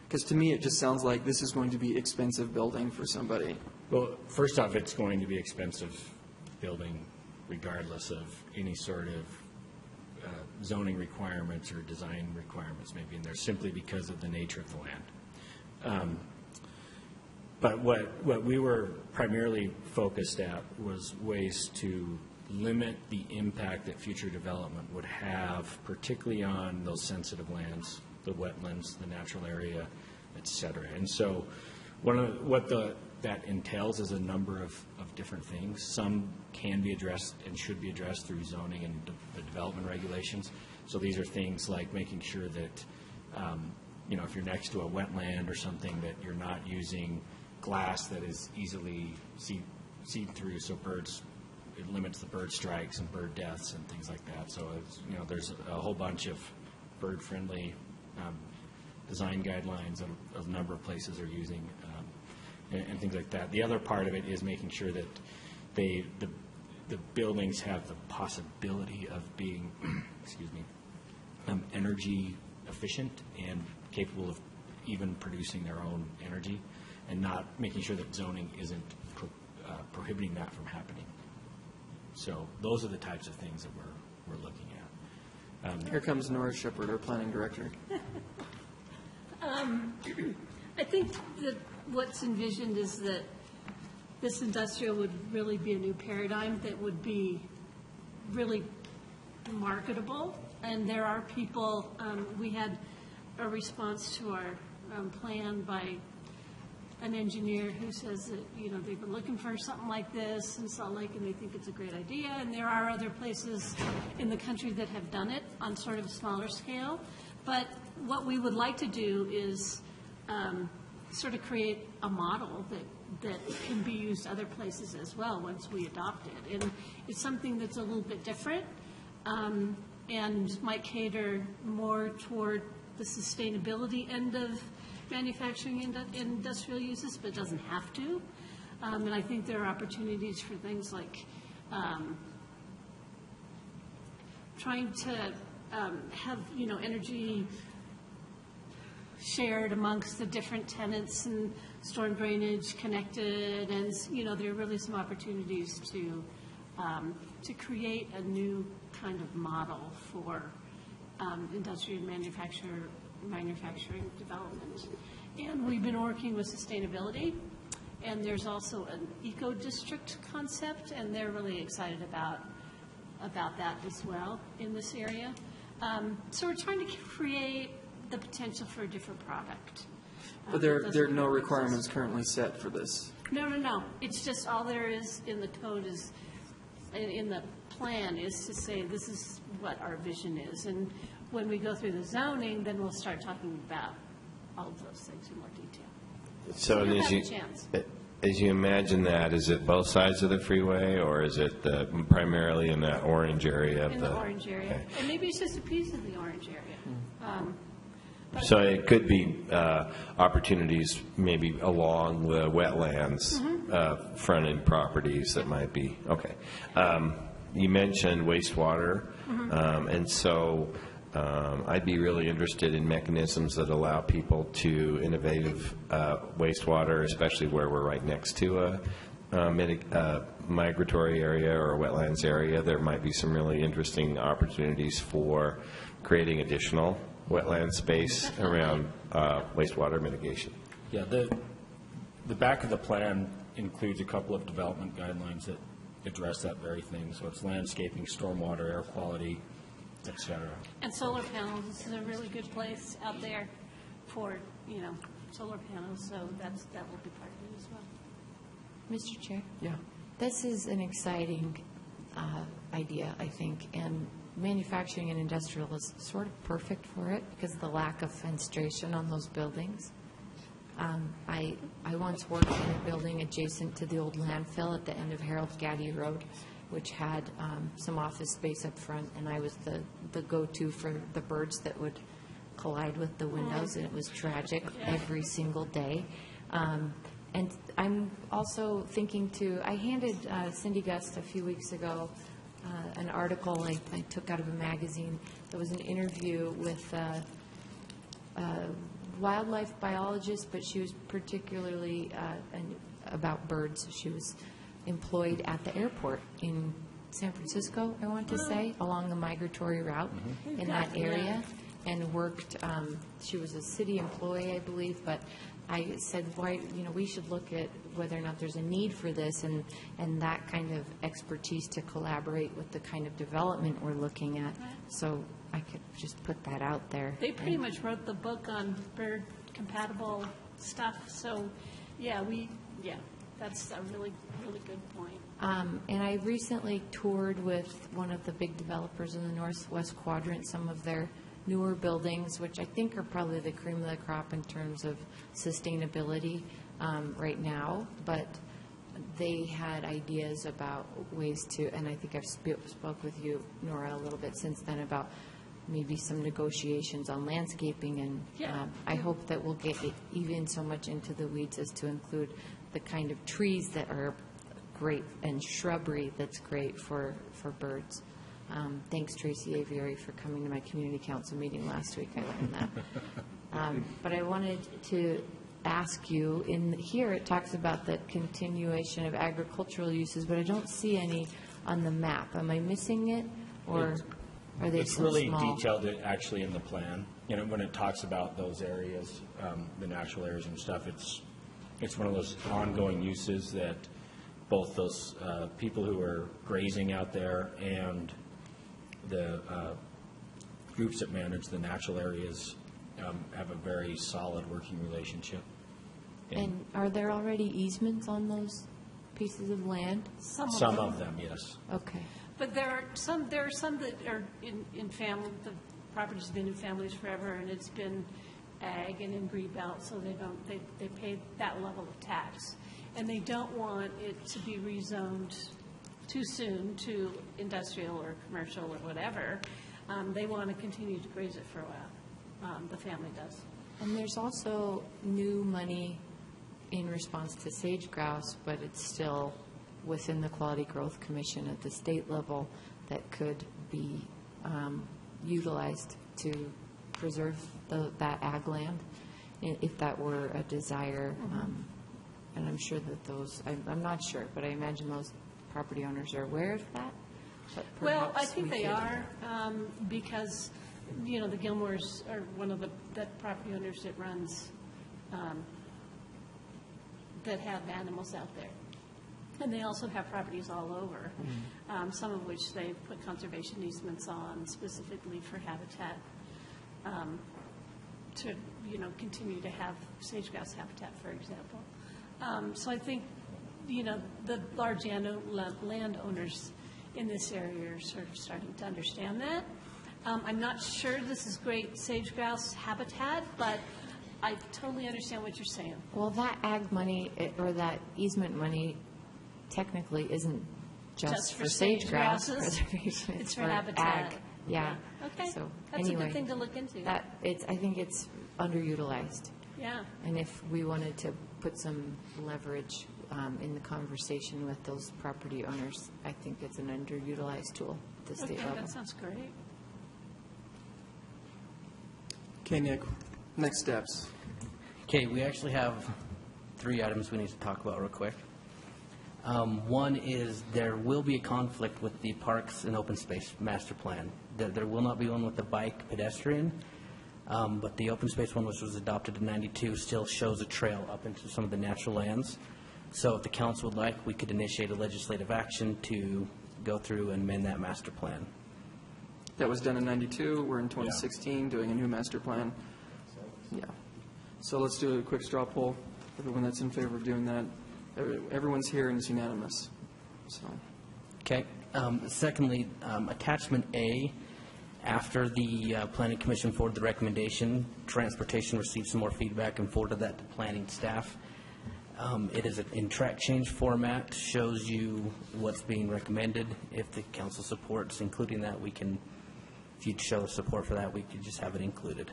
Because to me, it just sounds like this is going to be expensive building for somebody. Well, first off, it's going to be expensive building regardless of any sort of zoning requirements or design requirements maybe in there, simply because of the nature of the land. But what we were primarily focused at was ways to limit the impact that future development would have, particularly on those sensitive lands, the wetlands, the natural area, et cetera. And so that entails is a number of different things. Some can be addressed and should be addressed through zoning and the development regulations. So these are things like making sure that, if you're next to a wetland or something, that you're not using glass that is easily seen through, so it limits the bird strikes and bird deaths and things like that. So there's a whole bunch of bird-friendly design guidelines that a number of places are using, and things like that. The other part of it is making sure that the buildings have the possibility of being, energy efficient and capable of even producing their own energy, and not making sure that zoning isn't prohibiting that from happening. So those are the types of things that we're looking at. Here comes Nora Shepard, our planning director. I think that what's envisioned is that this industrial would really be a new paradigm that would be really marketable. And there are people, we had a response to our plan by an engineer who says that, they've been looking for something like this in Salt Lake and they think it's a great idea. And there are other places in the country that have done it on sort of a smaller scale. But what we would like to do is sort of create a model that can be used other places as well once we adopt it. And it's something that's a little bit different and might cater more toward the sustainability end of manufacturing and industrial uses, but it doesn't have to. And I think there are opportunities for things like trying to have, energy shared amongst the different tenants and storm drainage connected, and, there are really some opportunities to create a new kind of model for industrial manufacturing development. And we've been working with sustainability, and there's also an eco-district concept, and they're really excited about that as well in this area. So we're trying to create the potential for a different product. But there are no requirements currently set for this. No. It's just all there is in the code is, in the plan, is to say this is what our vision is. And when we go through the zoning, then we'll start talking about all of those things in more detail. So you'll as have a chance. as you imagine that, is it both sides of the freeway, or is it primarily in that orange area of In the orange area. Okay. And maybe it's just a piece of the orange area. So it could be opportunities maybe along the wetlands fronted properties that might be, okay. You mentioned wastewater, and so I'd be really interested in mechanisms that allow people to innovative wastewater, especially where we're right next to a migratory area or a wetlands area. There might be some really interesting opportunities for creating additional wetland space around wastewater mitigation. Yeah, the back of the plan includes a couple of development guidelines that address that very thing. So it's landscaping, stormwater, air quality, et cetera. And solar panels, this is a really good place out there for, solar panels, so that will be part of it as well. Mr. Chair? Yeah. This is an exciting idea, I think, and manufacturing and industrial is sort of perfect for it because of the lack of fenestration on those buildings. I once worked in a building adjacent to the old landfill at the end of Harold Gaddy Road, which had some office space up front, and I was the go-to for the birds that would collide with the windows, and it was tragic every single day. And I'm also thinking I handed Cindy Gust a few weeks ago an article I took out of a magazine. There was an interview with a wildlife biologist, but she was particularly about birds. She was employed at the airport in San Francisco, I want to say, along the migratory route in that area, and worked, she was a city employee, I believe, but I said, we should look at whether or not there's a need for this and that kind of expertise to collaborate with the kind of development we're looking at. So I could just put that out there. They pretty much wrote the book on bird-compatible stuff, so, that's a really, really good point. And I recently toured with one of the big developers in the Northwest Quadrant, some of their newer buildings, which I think are probably the cream of the crop in terms of sustainability right now. But they had ideas about ways to, and I think I've spoke with you, Nora, a little bit since then about maybe some negotiations on landscaping. And I hope that we'll get even so much into the weeds as to include the kind of trees that are great and shrubbery that's great for birds. Thanks, Tracy Aviary, for coming to my community council meeting last week. I learned that. But I wanted to ask you, in here it talks about the continuation of agricultural uses, but I don't see any on the map. Am I missing it, or are they so small? It's really detailed actually in the plan. When it talks about those areas, the natural areas and stuff, it's one of those ongoing uses that both those people who are grazing out there and the groups that manage the natural areas have a very solid working relationship. And are there already easements on those pieces of land? Some of them, yes. Okay. But there are some that are in family, the property's been in families forever, and it's been ag and in greenbelt, so they pay that level of tax. And they don't want it to be rezoned too soon to industrial or commercial or whatever. They want to continue to graze it for a while. The family does. And there's also new money in response to sage grouse, but it's still within the Quality Growth Commission at the state level that could be utilized to preserve that ag land, if that were a desire. And I'm sure that I'm not sure, but I imagine those property owners are aware of that. Well, I think they are, because, the Gilmores are one of the property owners that runs, that have animals out there. And they also have properties all over, some of which they've put conservation easements on specifically for habitat, to, continue to have sage-grouse habitat, for example. So I think, the large landowners in this area are sort of starting to understand that. I'm not sure this is great sage-grouse habitat, but I totally understand what you're saying. Well, that ag money, or that easement money, technically isn't just for sage-grouse sage-grasses? preservation. It's for habitat. Ag. Yeah. Okay. So That's a anyway, good thing to look into. I think it's underutilized. Yeah. And if we wanted to put some leverage in the conversation with those property owners, I think it's an underutilized tool at the state Okay, level. that sounds great. Okay, Nick, next steps. Okay, we actually have 3 items we need to talk about real quick. One is there will be a conflict with the Parks and Open Space Master Plan. There will not be one with the bike pedestrian, but the open space one, which was adopted in '92, still shows a trail up into some of the natural lands. So if the council would like, we could initiate a legislative action to go through and amend that master plan. That was done in '92. We're in 2016 doing a new master plan. Yeah. So let's do a quick straw poll. Everyone that's in favor of doing that. Everyone's here and it's unanimous. So. Okay. Secondly, Attachment A, after the Planning Commission forwarded the recommendation, Transportation received some more feedback and forwarded that to planning staff. It is in track change format, shows you what's being recommended. If the council supports including that, we can, if you'd show support for that, we could just have it included.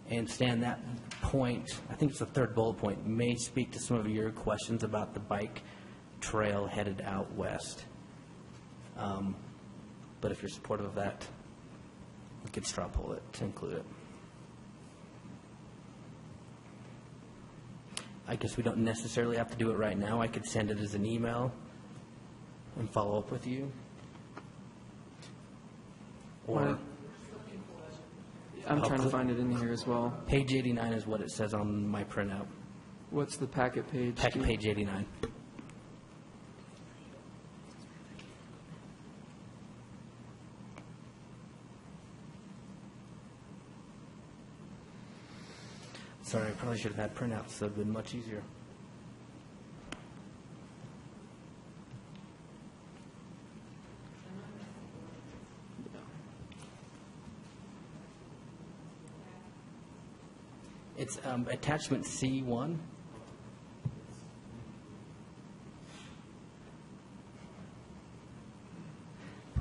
And Stan, that point, I think it's the 3rd bullet point, may speak to some of your questions about the bike trail headed out west. But if you're supportive of that, we could straw poll it to include it. I guess we don't necessarily have to do it right now. I could send it as an email and follow up with you. Or I'm trying to find it in here as well. Page 89 is what it says on my printout. What's the packet page? Packet page 89. Sorry, I probably should have had printouts, so it would have been much easier. It's attachment C1.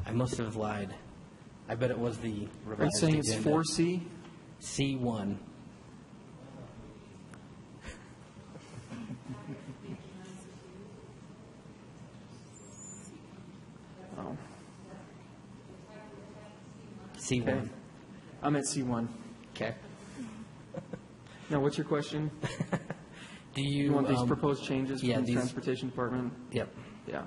I must have lied. I bet it was the Are you revised saying it's agenda. 4C? C1. Oh. C1. Okay. I'm at C1. Okay. Now, what's your question? Do you You want these proposed changes yeah, from the these- Transportation Department? Yep. Yeah.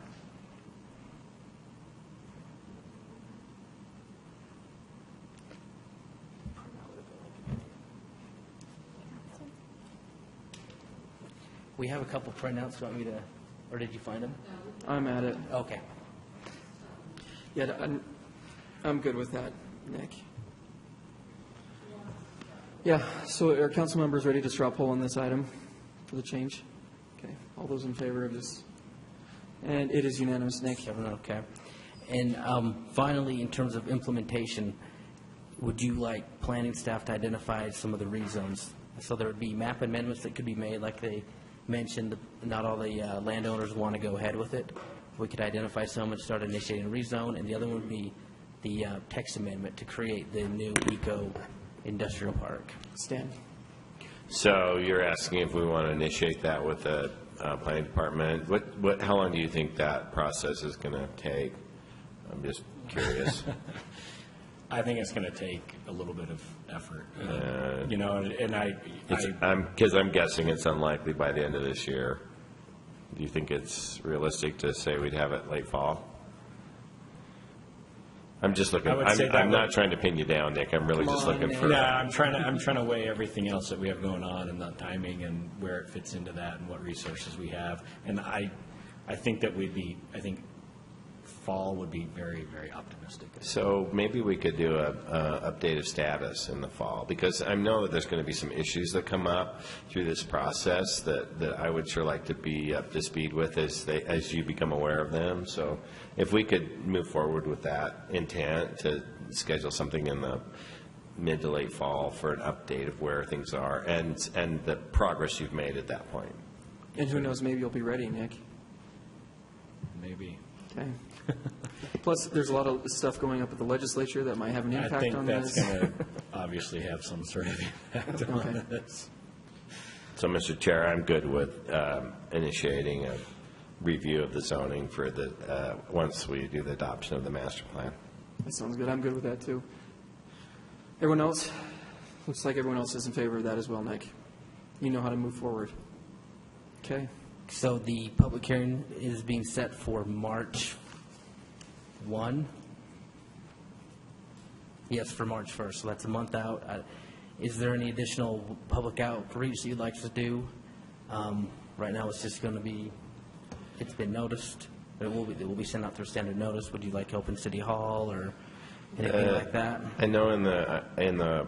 We have a couple printouts. You want me to, or did you find them? I'm at it. Okay. Yeah, I'm good with that, Nick. Yeah, so are council members ready to straw poll on this item for the change? Okay, all those in favor of this? And it is unanimous, Nick. 7, okay. And finally, in terms of implementation, would you like planning staff to identify some of the rezones? So there would be map amendments that could be made, like they mentioned, not all the landowners want to go ahead with it. We could identify some and start initiating a rezone, and the other one would be the text amendment to create the new eco-industrial park. Stan? So you're asking if we want to initiate that with the planning department. How long do you think that process is going to take? I'm just curious. I think it's going to take a little bit of effort, and because I'm guessing it's unlikely by the end of this year. Do you think it's realistic to say we'd have it late fall? I'm just looking. I'm not trying to pin you down, Nick. I'm really just looking for. Yeah, I'm trying to weigh everything else that we have going on and the timing and where it fits into that and what resources we have. And I think that I think fall would be very, very optimistic. So maybe we could do a update of status in the fall, because I know that there's going to be some issues that come up through this process that I would sure like to be up to speed with as you become aware of them. So if we could move forward with that intent to schedule something in the mid to late fall for an update of where things are and the progress you've made at that point. And who knows, maybe you'll be ready, Nick. Maybe. Okay. Plus, there's a lot of stuff going up at the legislature that might have an impact on this. I think that's going to obviously have some sort of impact on this. So, Mr. Chair, I'm good with initiating a review of the zoning for the, once we do the adoption of the master plan. That sounds good. I'm good with that, too. Everyone else? Looks like everyone else is in favor of that as well, Nick. You know how to move forward. Okay. So the public hearing is being set for March 1? Yes, for March 1st, so that's a month out. Is there any additional public outreach that you'd like to do? Right now, it's just going to be, it's been noticed. It will be sent out through standard notice. Would you like open City Hall or anything like that? I know in the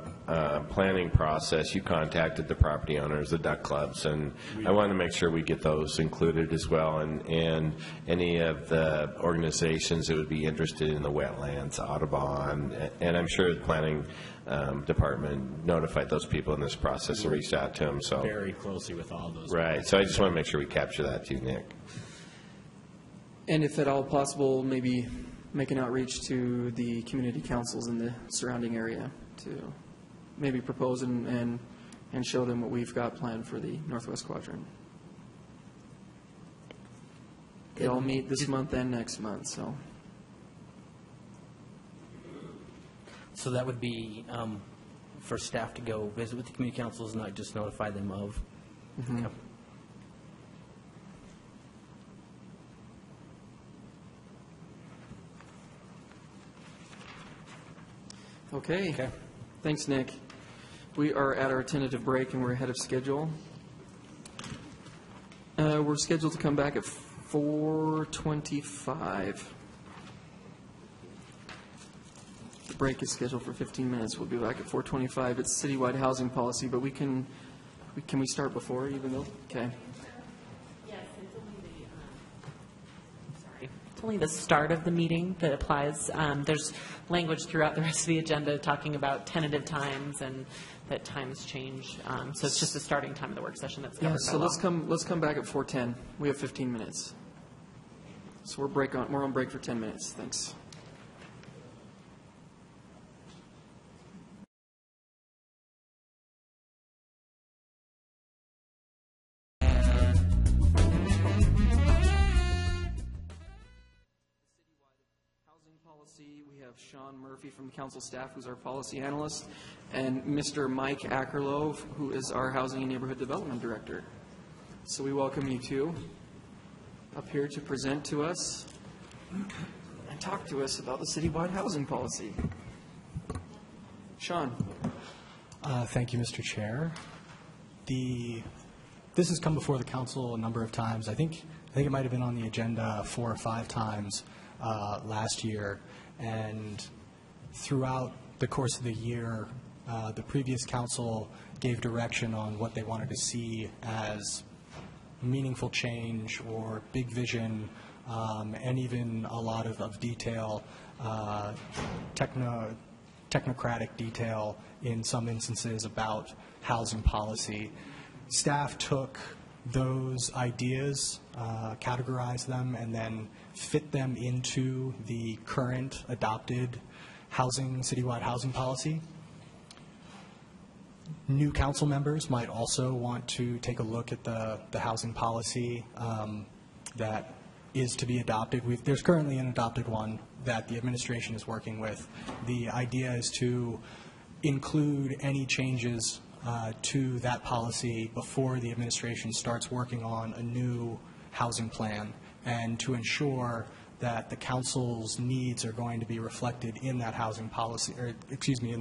planning process, you contacted the property owners, the duck clubs, and I want to make sure we get those included as well, and any of the organizations that would be interested in the wetlands, Audubon, and I'm sure the planning department notified those people in this process and reached out to them. So very closely with all those. Right. So I just want to make sure we capture that too, Nick. And if at all possible, maybe make an outreach to the community councils in the surrounding area to maybe propose and show them what we've got planned for the Northwest Quadrant. They all meet this month and next month, so. So that would be for staff to go visit with the community councils, not just notify them of. Mm-hmm. Okay. Okay. Thanks, Nick. We are at our tentative break, and we're ahead of schedule. We're scheduled to come back at 4:25. The break is scheduled for 15 minutes. We'll be back at 4:25. It's citywide housing policy, but can we start before, even though? Okay. It's only the start of the meeting that applies. There's language throughout the rest of the agenda talking about tentative times and that times change. So it's just the starting time of the work session that's covered by law. Let's come back at 4:10. We have 15 minutes. So we're on break for 10 minutes. Thanks. We have Sean Murphy from council staff, who's our policy analyst, and Mr. Mike Ackerlove, who is our Housing and Neighborhood Development Director. So we welcome you two up here to present to us and talk to us about the citywide housing policy. Sean. Thank you, Mr. Chair. This has come before the council a number of times. I think it might have been on the agenda 4 or 5 times last year. And throughout the course of the year, the previous council gave direction on what they wanted to see as meaningful change or big vision, and even a lot of detail, technocratic detail in some instances about housing policy. Staff took those ideas, categorized them, and then fit them into the current adopted citywide housing policy. New council members might also want to take a look at the housing policy that is to be adopted. There's currently an adopted one that the administration is working with. The idea is to include any changes to that policy before the administration starts working on a new housing plan, and to ensure that the council's needs are going to be reflected in that housing policy, in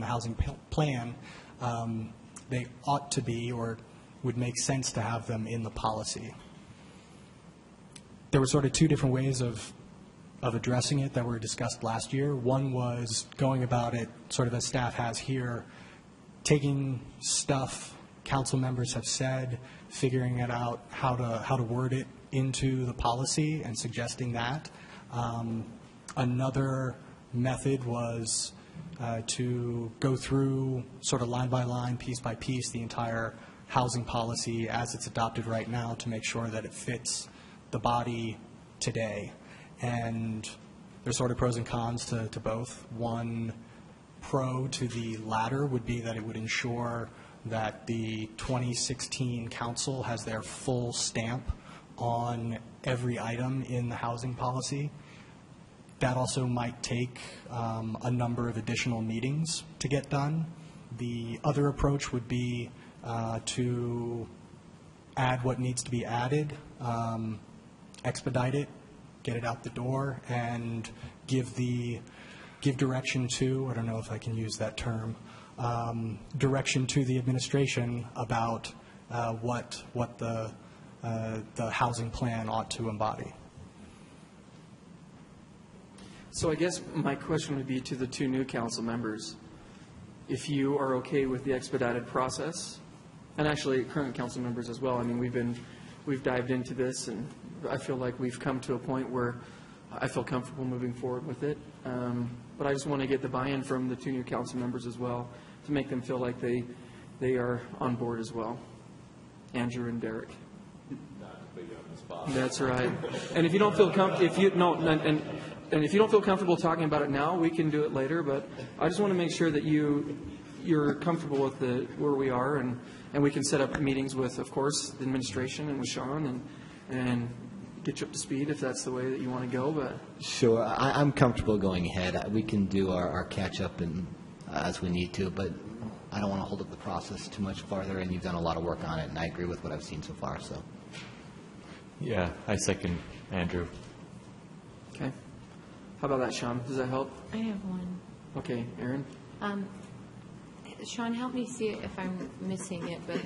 the housing plan. They ought to be, or would make sense to have them in the policy. There were sort of 2 different ways of addressing it that were discussed last year. One was going about it sort of as staff has here, taking stuff council members have said, figuring it out how to word it into the policy and suggesting that. Another method was to go through sort of line by line, piece by piece, the entire housing policy as it's adopted right now to make sure that it fits the body today. And there's sort of pros and cons to both. One pro to the latter would be that it would ensure that the 2016 council has their full stamp on every item in the housing policy. That also might take a number of additional meetings to get done. The other approach would be to add what needs to be added, expedite it, get it out the door, and give direction to, I don't know if I can use that term, direction to the administration about what the housing plan ought to embody. So I guess my question would be to the two new council members. If you are okay with the expedited process, and actually current council members as well. I mean, we've dived into this, and I feel like we've come to a point where I feel comfortable moving forward with it. But I just want to get the buy-in from the two new council members as well to make them feel like they are on board as well. Andrew and Derek. That's right. And if you don't feel and if you don't feel comfortable talking about it now, we can do it later. But I just want to make sure that you're comfortable with where we are, and we can set up meetings with, of course, the administration and with Sean and get you up to speed if that's the way that you want to go. But Sure, I'm comfortable going ahead. We can do our catch-up as we need to, but I don't want to hold up the process too much farther, and you've done a lot of work on it, and I agree with what I've seen so far. So, Yeah, I second Andrew. okay. How about that, Sean? Does that help? I have one. Okay, Aaron? Sean, help me see if I'm missing it, but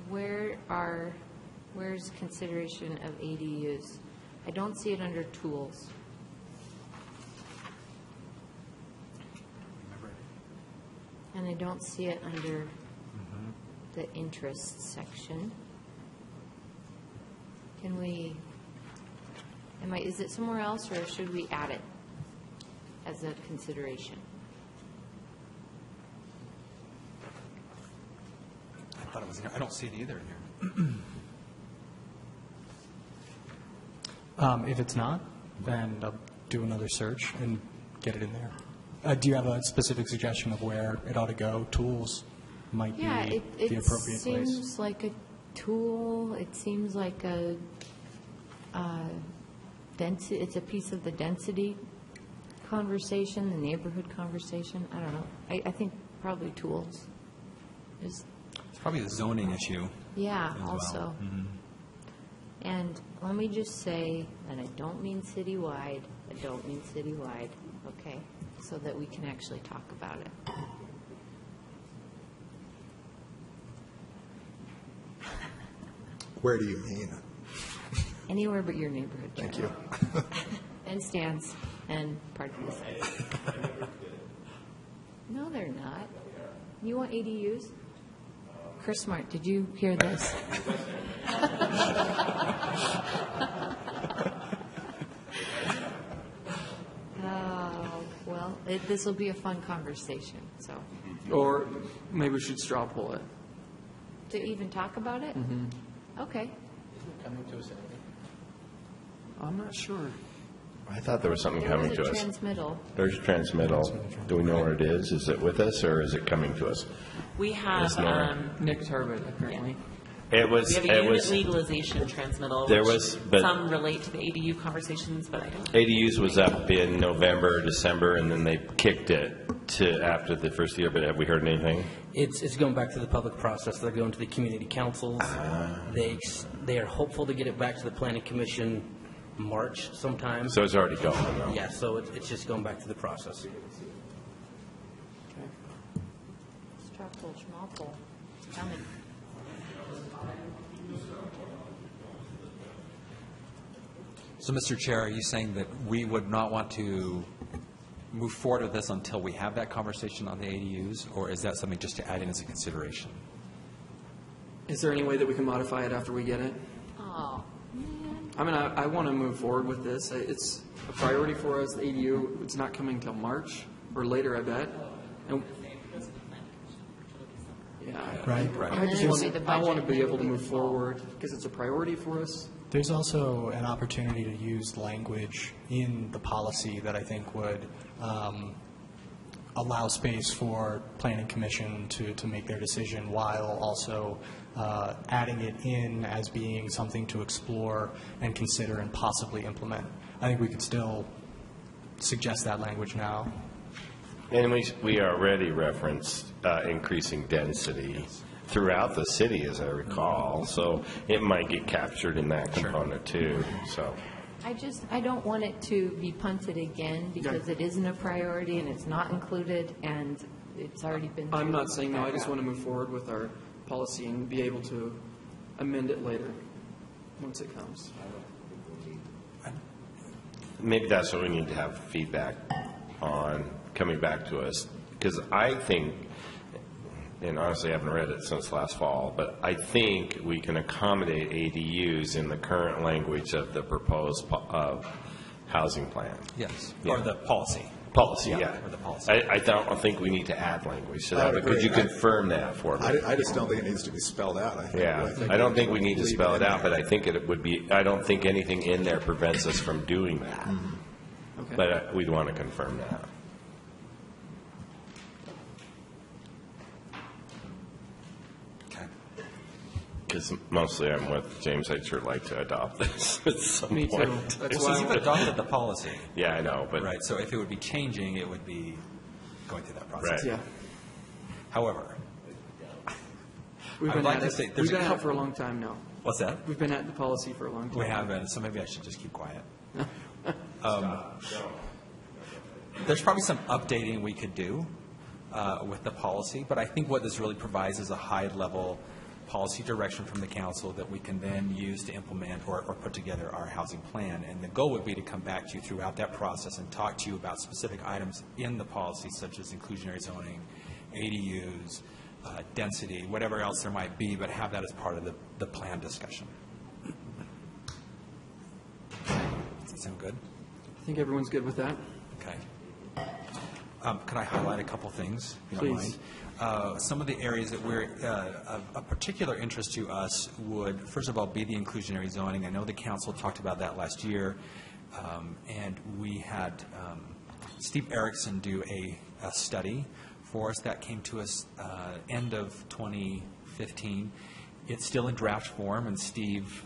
where's consideration of ADUs? I don't see it under tools. And I don't see it under the interest section. Is it somewhere else, or should we add it as a consideration? I thought it was in here. I don't see it either in here. If it's not, then I'll do another search and get it in there. Do you have a specific suggestion of where it ought to go? Tools might be the appropriate place. It seems like a tool. It seems like a density. It's a piece of the density conversation, the neighborhood conversation. I don't know. I think probably tools. It's probably the zoning issue. Yeah, as well. also. And let me just say, and I don't mean citywide, okay, so that we can actually talk about it. Where do you mean? Anywhere but your neighborhood. Thank you. And stands and parking sites. No, they're not. You want ADUs? Chris Smart, did you hear this? Well, this will be a fun conversation, so. Or maybe we should straw poll it. To even talk about it? Okay. Coming to us, I'm not sure. I thought there was something coming to us. There's a transmittal. There's transmittal. Do we know where it is? Is it with us, or is it coming to us? We have, Nick Tarbett, apparently. It was. we have a unit legalization transmittal. There which was, but some relate to the ADU conversations, but I don't. ADUs was up in November, December, and then they kicked it to after the first year. But have we heard anything? It's going back to the public process. They're going to the community councils. They are hopeful to get it back to the planning commission March sometime. So it's already going. Though. Yeah, so it's just going back to the process. Straw poll, schmall poll. It's coming. So, Mr. Chair, are you saying that we would not want to move forward with this until we have that conversation on the ADUs, or is that something just to add in as a consideration? Is there any way that we can modify it after we get it? Oh, man. I mean, I want to move forward with this. It's a priority for us. The ADU, it's not coming till March or later, I bet. And yeah, Right. I want to be able to move forward because it's a priority for us. There's also an opportunity to use language in the policy that I think would allow space for Planning Commission to make their decision while also adding it in as being something to explore and consider and possibly implement. I think we could still suggest that language now. And we already referenced increasing density throughout the city, as I recall, so it might get captured in that component too, so. I don't want it to be punted again because it isn't a priority and it's not included and it's already been. I'm not saying no, I just want to move forward with our policy and be able to amend it later, once it comes. Maybe that's what we need to have feedback on coming back to us, because I think, and honestly I haven't read it since last fall, but I think we can accommodate ADUs in the current language of the proposed housing plan. Yes, Yeah. or the policy. Policy, yeah. Or the policy. I don't think we need to add language to I that, would but could you agree. confirm that for me? I just don't think it needs to be spelled out. I don't think we need to spell it out, but I think it would be, I don't think anything in there prevents us from doing that. Okay. But we'd want to confirm that. Okay. Because mostly I'm with James, I'd sure like to adopt this at some Me too. point. That's So why you've adopted the policy. Yeah, I know, but. Right, so if it would be changing, it would be going through that process. Right. Yeah. However, We've I been would like at to it. say We've there's a been at it couple- for a long time now. what's that? We've been at the policy for a long time. We have, so maybe I should just keep quiet. There's probably some updating we could do with the policy, but I think what this really provides is a high-level policy direction from the council that we can then use to implement or put together our housing plan. And the goal would be to come back to you throughout that process and talk to you about specific items in the policy, such as inclusionary zoning, ADUs, density, whatever else there might be, but have that as part of the plan discussion. Does that sound good? I think everyone's good with that. Okay. Could I highlight a couple things, if you don't Please. mind? Some of the areas that we're, of particular interest to us would, first of all, be the inclusionary zoning. I know the council talked about that last year, and we had Steve Erickson do a study for us that came to us end of 2015. It's still in draft form, and Steve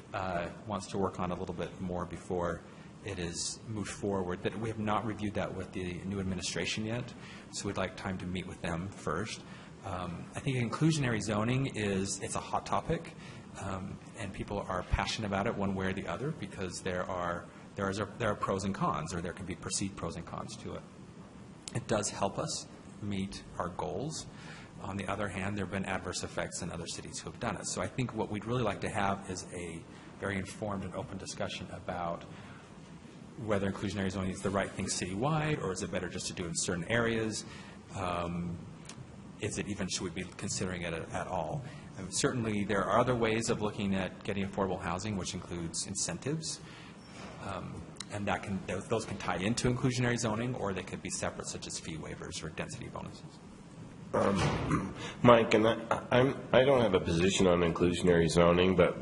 wants to work on it a little bit more before it is moved forward. But we have not reviewed that with the new administration yet, so we'd like time to meet with them first. I think inclusionary zoning it's a hot topic, and people are passionate about it one way or the other because there are pros and cons, or there can be perceived pros and cons to it. It does help us meet our goals. On the other hand, there have been adverse effects in other cities who have done it. So I think what we'd really like to have is a very informed and open discussion about whether inclusionary zoning is the right thing citywide, or is it better just to do it in certain areas? Is it even, should we be considering it at all? Certainly, there are other ways of looking at getting affordable housing, which includes incentives. And those can tie into inclusionary zoning, or they could be separate, such as fee waivers or density bonuses. Mike, and I don't have a position on inclusionary zoning, but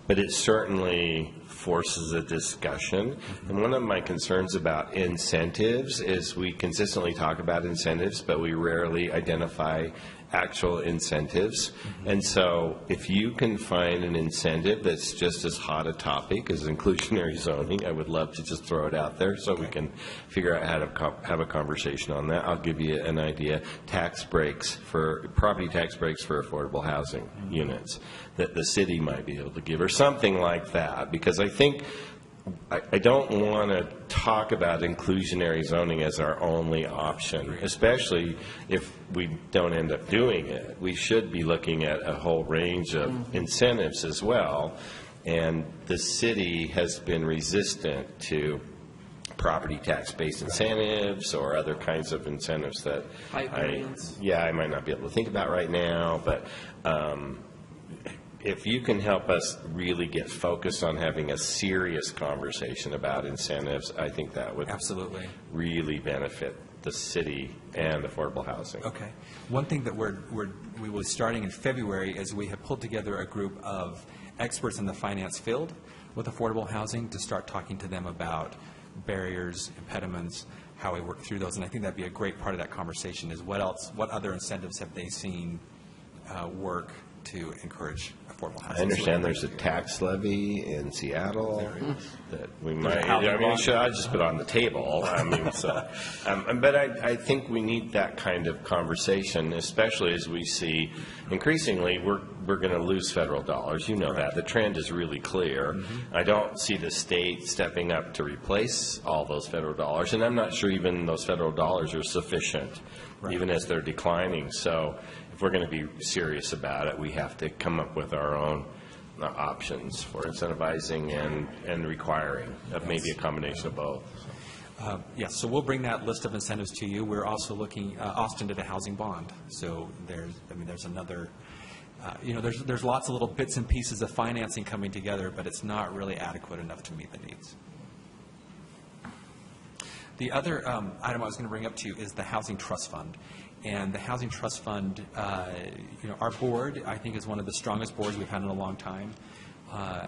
it certainly forces a discussion. And one of my concerns about incentives is we consistently talk about incentives, but we rarely identify actual incentives. And so if you can find an incentive that's just as hot a topic as inclusionary zoning, I would love to just throw it out there so we can figure out how to have a conversation on that. I'll give you an idea. Property tax breaks for affordable housing units that the city might be able to give, or something like that, because I think I don't want to talk about inclusionary zoning as our only option, especially if we don't end up doing it. We should be looking at a whole range of incentives as well, and the city has been resistant to property tax-based incentives or other kinds of incentives that I might not be able to think about right now, but if you can help us really get focused on having a serious conversation about incentives, I think that would Absolutely. really benefit the city and affordable housing. Okay. One thing that we will be starting in February is we have pulled together a group of experts in the finance field with affordable housing to start talking to them about barriers, impediments, how we work through those. And I think that'd be a great part of that conversation is what other incentives have they seen work to encourage affordable housing. I understand there's a tax levy in Seattle that we might, should I just put on the table? But I think we need that kind of conversation, especially as we see increasingly we're going to lose federal dollars. You know that. The trend is really clear. I don't see the state stepping up to replace all those federal dollars, and I'm not sure even those federal dollars are sufficient, even as they're declining. So if we're going to be serious about it, we have to come up with our own options for incentivizing and requiring, maybe a combination of both. Yes, so we'll bring that list of incentives to you. We're also looking, Austin did a housing bond. So there's another, there's lots of little bits and pieces of financing coming together, but it's not really adequate enough to meet the needs. The other item I was going to bring up to you is the Housing Trust Fund. And the Housing Trust Fund, our board, I think, is one of the strongest boards we've had in a long time.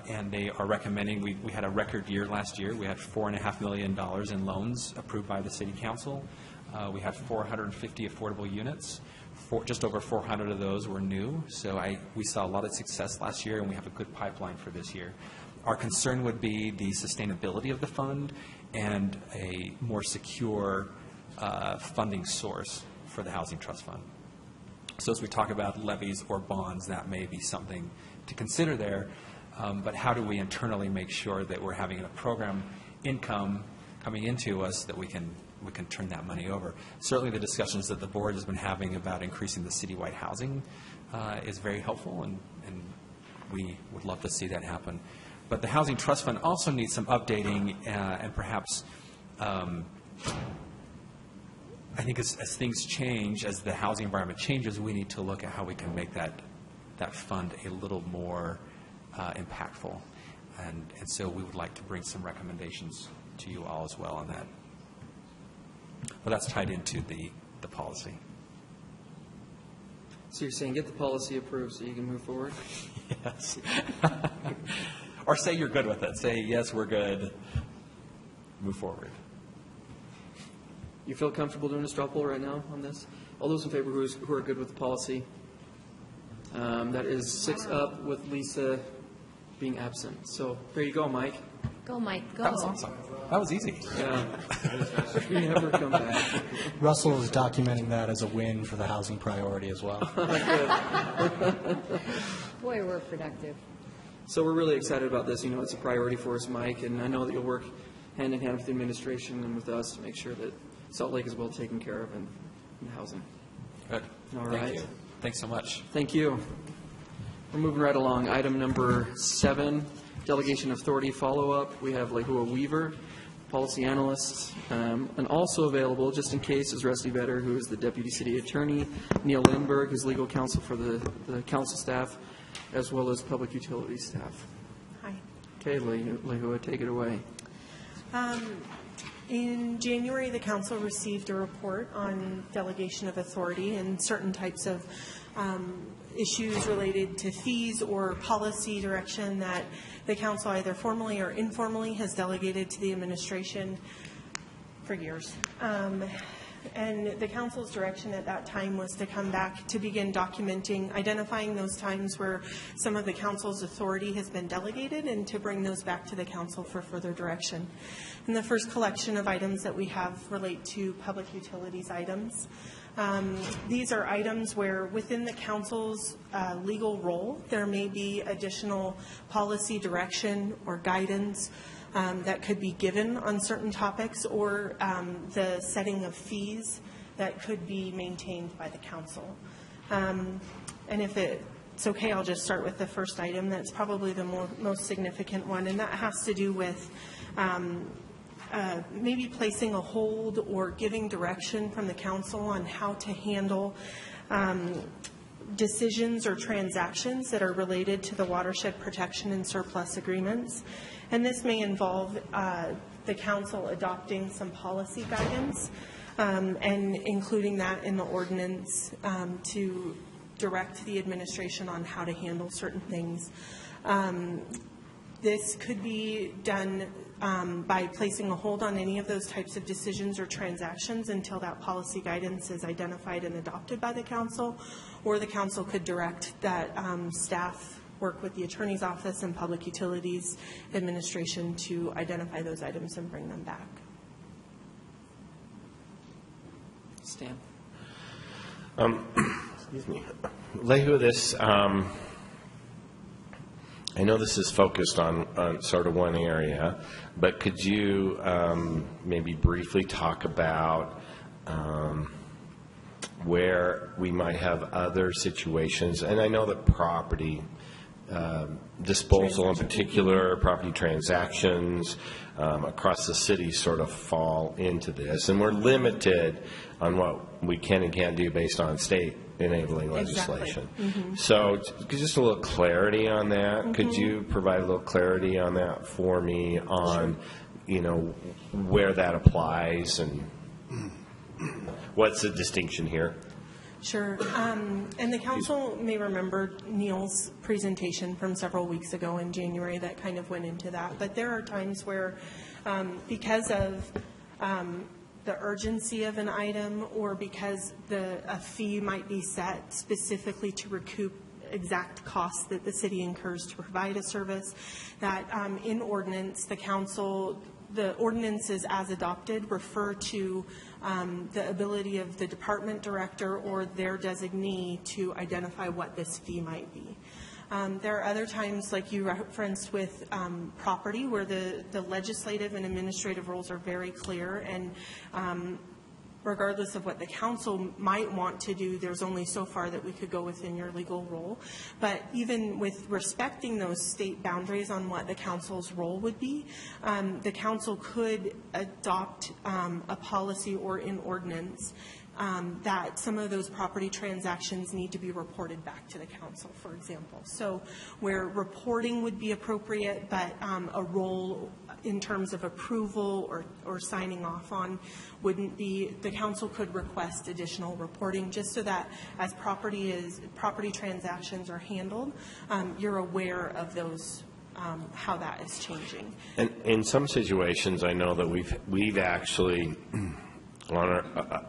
And they are recommending, we had a record year last year. We had $4.5 million in loans approved by the City Council. We had 450 affordable units. Just over 400 of those were new. So we saw a lot of success last year, and we have a good pipeline for this year. Our concern would be the sustainability of the fund and a more secure funding source for the Housing Trust Fund. So as we talk about levies or bonds, that may be something to consider there. But how do we internally make sure that we're having a program income coming into us that we can turn that money over? Certainly the discussions that the board has been having about increasing the citywide housing is very helpful, and we would love to see that happen. But the Housing Trust Fund also needs some updating and perhaps I think as things change, as the housing environment changes, we need to look at how we can make that fund a little more impactful. And so we would like to bring some recommendations to you all as well on that. But that's tied into the policy. So you're saying get the policy approved so you can move forward? Yes. Or say you're good with it. Say, yes, we're good. Move forward. You feel comfortable doing a straw poll right now on this? All those in favor who are good with the policy? That is 6 up with Lisa being absent. So there you go, Mike. Go, Mike, go. That was awesome. That was easy. Yeah. We never come back. Russell is documenting that as a win for the housing priority as well. Boy, we're productive. So we're really excited about this. You know, it's a priority for us, Mike, and I know that you'll work hand in hand with the administration and with us to make sure that Salt Lake is well taken care of in housing. Good. All Thank right. you. Thanks so much. Thank you. We're moving right along. Item number 7, delegation of authority follow-up. We have Lehua Weaver, policy analyst, and also available, just in case, is Rusty Vetter, who is the deputy city attorney, Neil Lindberg, who's legal counsel for the council staff, as well as public utilities staff. Hi. Okay, Lehua, take it away. In January, the council received a report on delegation of authority and certain types of issues related to fees or policy direction that the council either formally or informally has delegated to the administration for years. And the council's direction at that time was to come back to begin documenting, identifying those times where some of the council's authority has been delegated and to bring those back to the council for further direction. And the first collection of items that we have relate to public utilities items. These are items where within the council's legal role, there may be additional policy direction or guidance that could be given on certain topics, or the setting of fees that could be maintained by the council. And if it's okay, I'll just start with the first item. That's probably the most significant one, and that has to do with maybe placing a hold or giving direction from the council on how to handle decisions or transactions that are related to the watershed protection and surplus agreements. And this may involve the council adopting some policy guidance and including that in the ordinance to direct the administration on how to handle certain things. This could be done by placing a hold on any of those types of decisions or transactions until that policy guidance is identified and adopted by the council, or the council could direct that staff work with the Attorney's Office and Public Utilities Administration to identify those items and bring them back. Stan. Excuse me. Lehu, this, I know this is focused on sort of one area, but could you maybe briefly talk about where we might have other situations? And I know that property disposal in particular, property transactions across the city sort of fall into this. And we're limited on what we can and can't do based on state enabling legislation. Exactly. So just a little clarity on that. Could you provide a little clarity on that for me on, you know, where that applies and what's the distinction here? Sure. And the council may remember Neil's presentation from several weeks ago in January that kind of went into that. But there are times where, because of the urgency of an item, or because a fee might be set specifically to recoup exact costs that the city incurs to provide a service, that in ordinance, the ordinances as adopted refer to the ability of the department director or their designee to identify what this fee might be. There are other times, like you referenced with property, where the legislative and administrative rules are very clear, and regardless of what the council might want to do, there's only so far that we could go within your legal role. But even with respecting those state boundaries on what the council's role would be, the council could adopt a policy or an ordinance that some of those property transactions need to be reported back to the council, for example. So where reporting would be appropriate, but a role in terms of approval or signing off on wouldn't be, the council could request additional reporting just so that as property transactions are handled, you're aware of those, how that is changing. And in some situations, I know that we've actually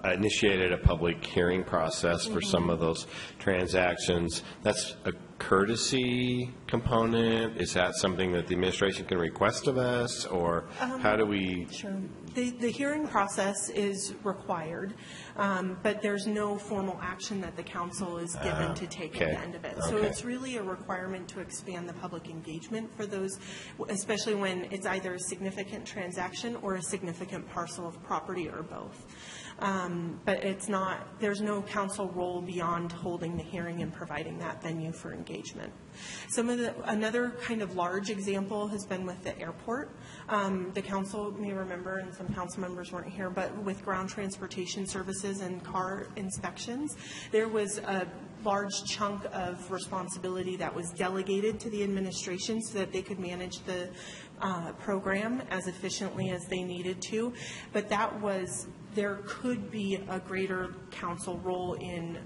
initiated a public hearing process for some of those transactions. That's a courtesy component? Is that something that the administration can request of us, or how do we? Sure. The hearing process is required, but there's no formal action that the council is given to take at the end of it. So it's really a requirement to expand the public engagement for those, especially when it's either a significant transaction or a significant parcel of property or both. But it's not, there's no council role beyond holding the hearing and providing that venue for engagement. Another kind of large example has been with the airport. The council may remember, and some council members weren't here, but with ground transportation services and car inspections, there was a large chunk of responsibility that was delegated to the administration so that they could manage the program as efficiently as they needed to. But there could be a greater council role in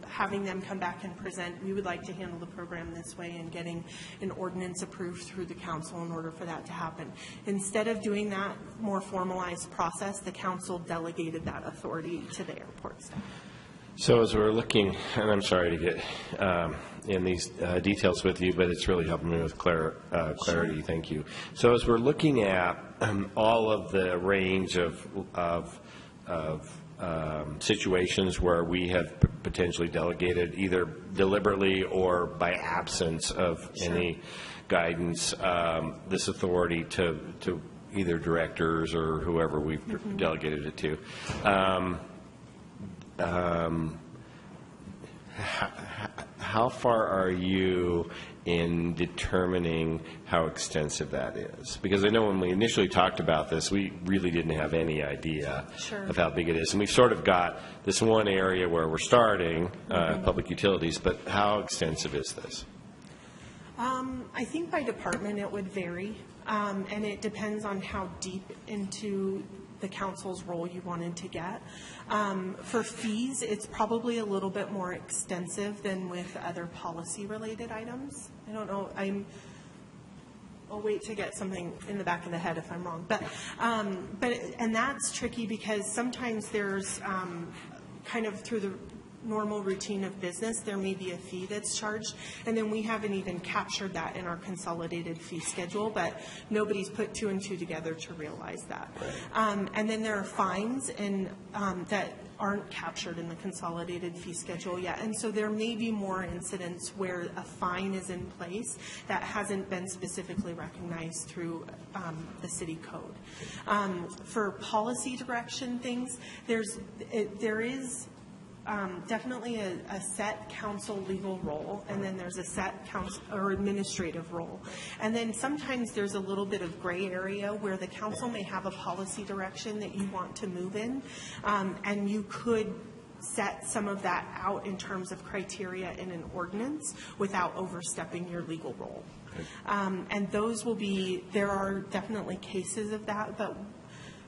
having them come back and present, we would like to handle the program this way, and getting an ordinance approved through the council in order for that to happen. Instead of doing that more formalized process, the council delegated that authority to the airport staff. So as we're looking, and I'm sorry to get in these details with you, but it's really helping me with clarity. Sure. Thank you. So as we're looking at all of the range of situations where we have potentially delegated, either deliberately or by absence of any guidance, this authority to either directors or whoever we've delegated it to. how far are you in determining how extensive that is? Because I know when we initially talked about this, we really didn't have any idea of how big it is. And we've sort of got this one area where we're starting, public utilities, but how extensive is this? I think by department it would vary, and it depends on how deep into the council's role you wanted to get. For fees, it's probably a little bit more extensive than with other policy-related items. I don't know. I'll wait to get something in the back of the head if I'm wrong. And that's tricky because sometimes there's kind of through the normal routine of business, there may be a fee that's charged, and then we haven't even captured that in our consolidated fee schedule, but nobody's put two and two together to realize that. And then there are fines that aren't captured in the consolidated fee schedule yet, and so there may be more incidents where a fine is in place that hasn't been specifically recognized through the city code. For policy direction things, there is definitely a set council legal role, and then there's a set council or administrative role. And then sometimes there's a little bit of gray area where the council may have a policy direction that you want to move in, and you could set some of that out in terms of criteria in an ordinance without overstepping your legal role. And those will be, there are definitely cases of that, but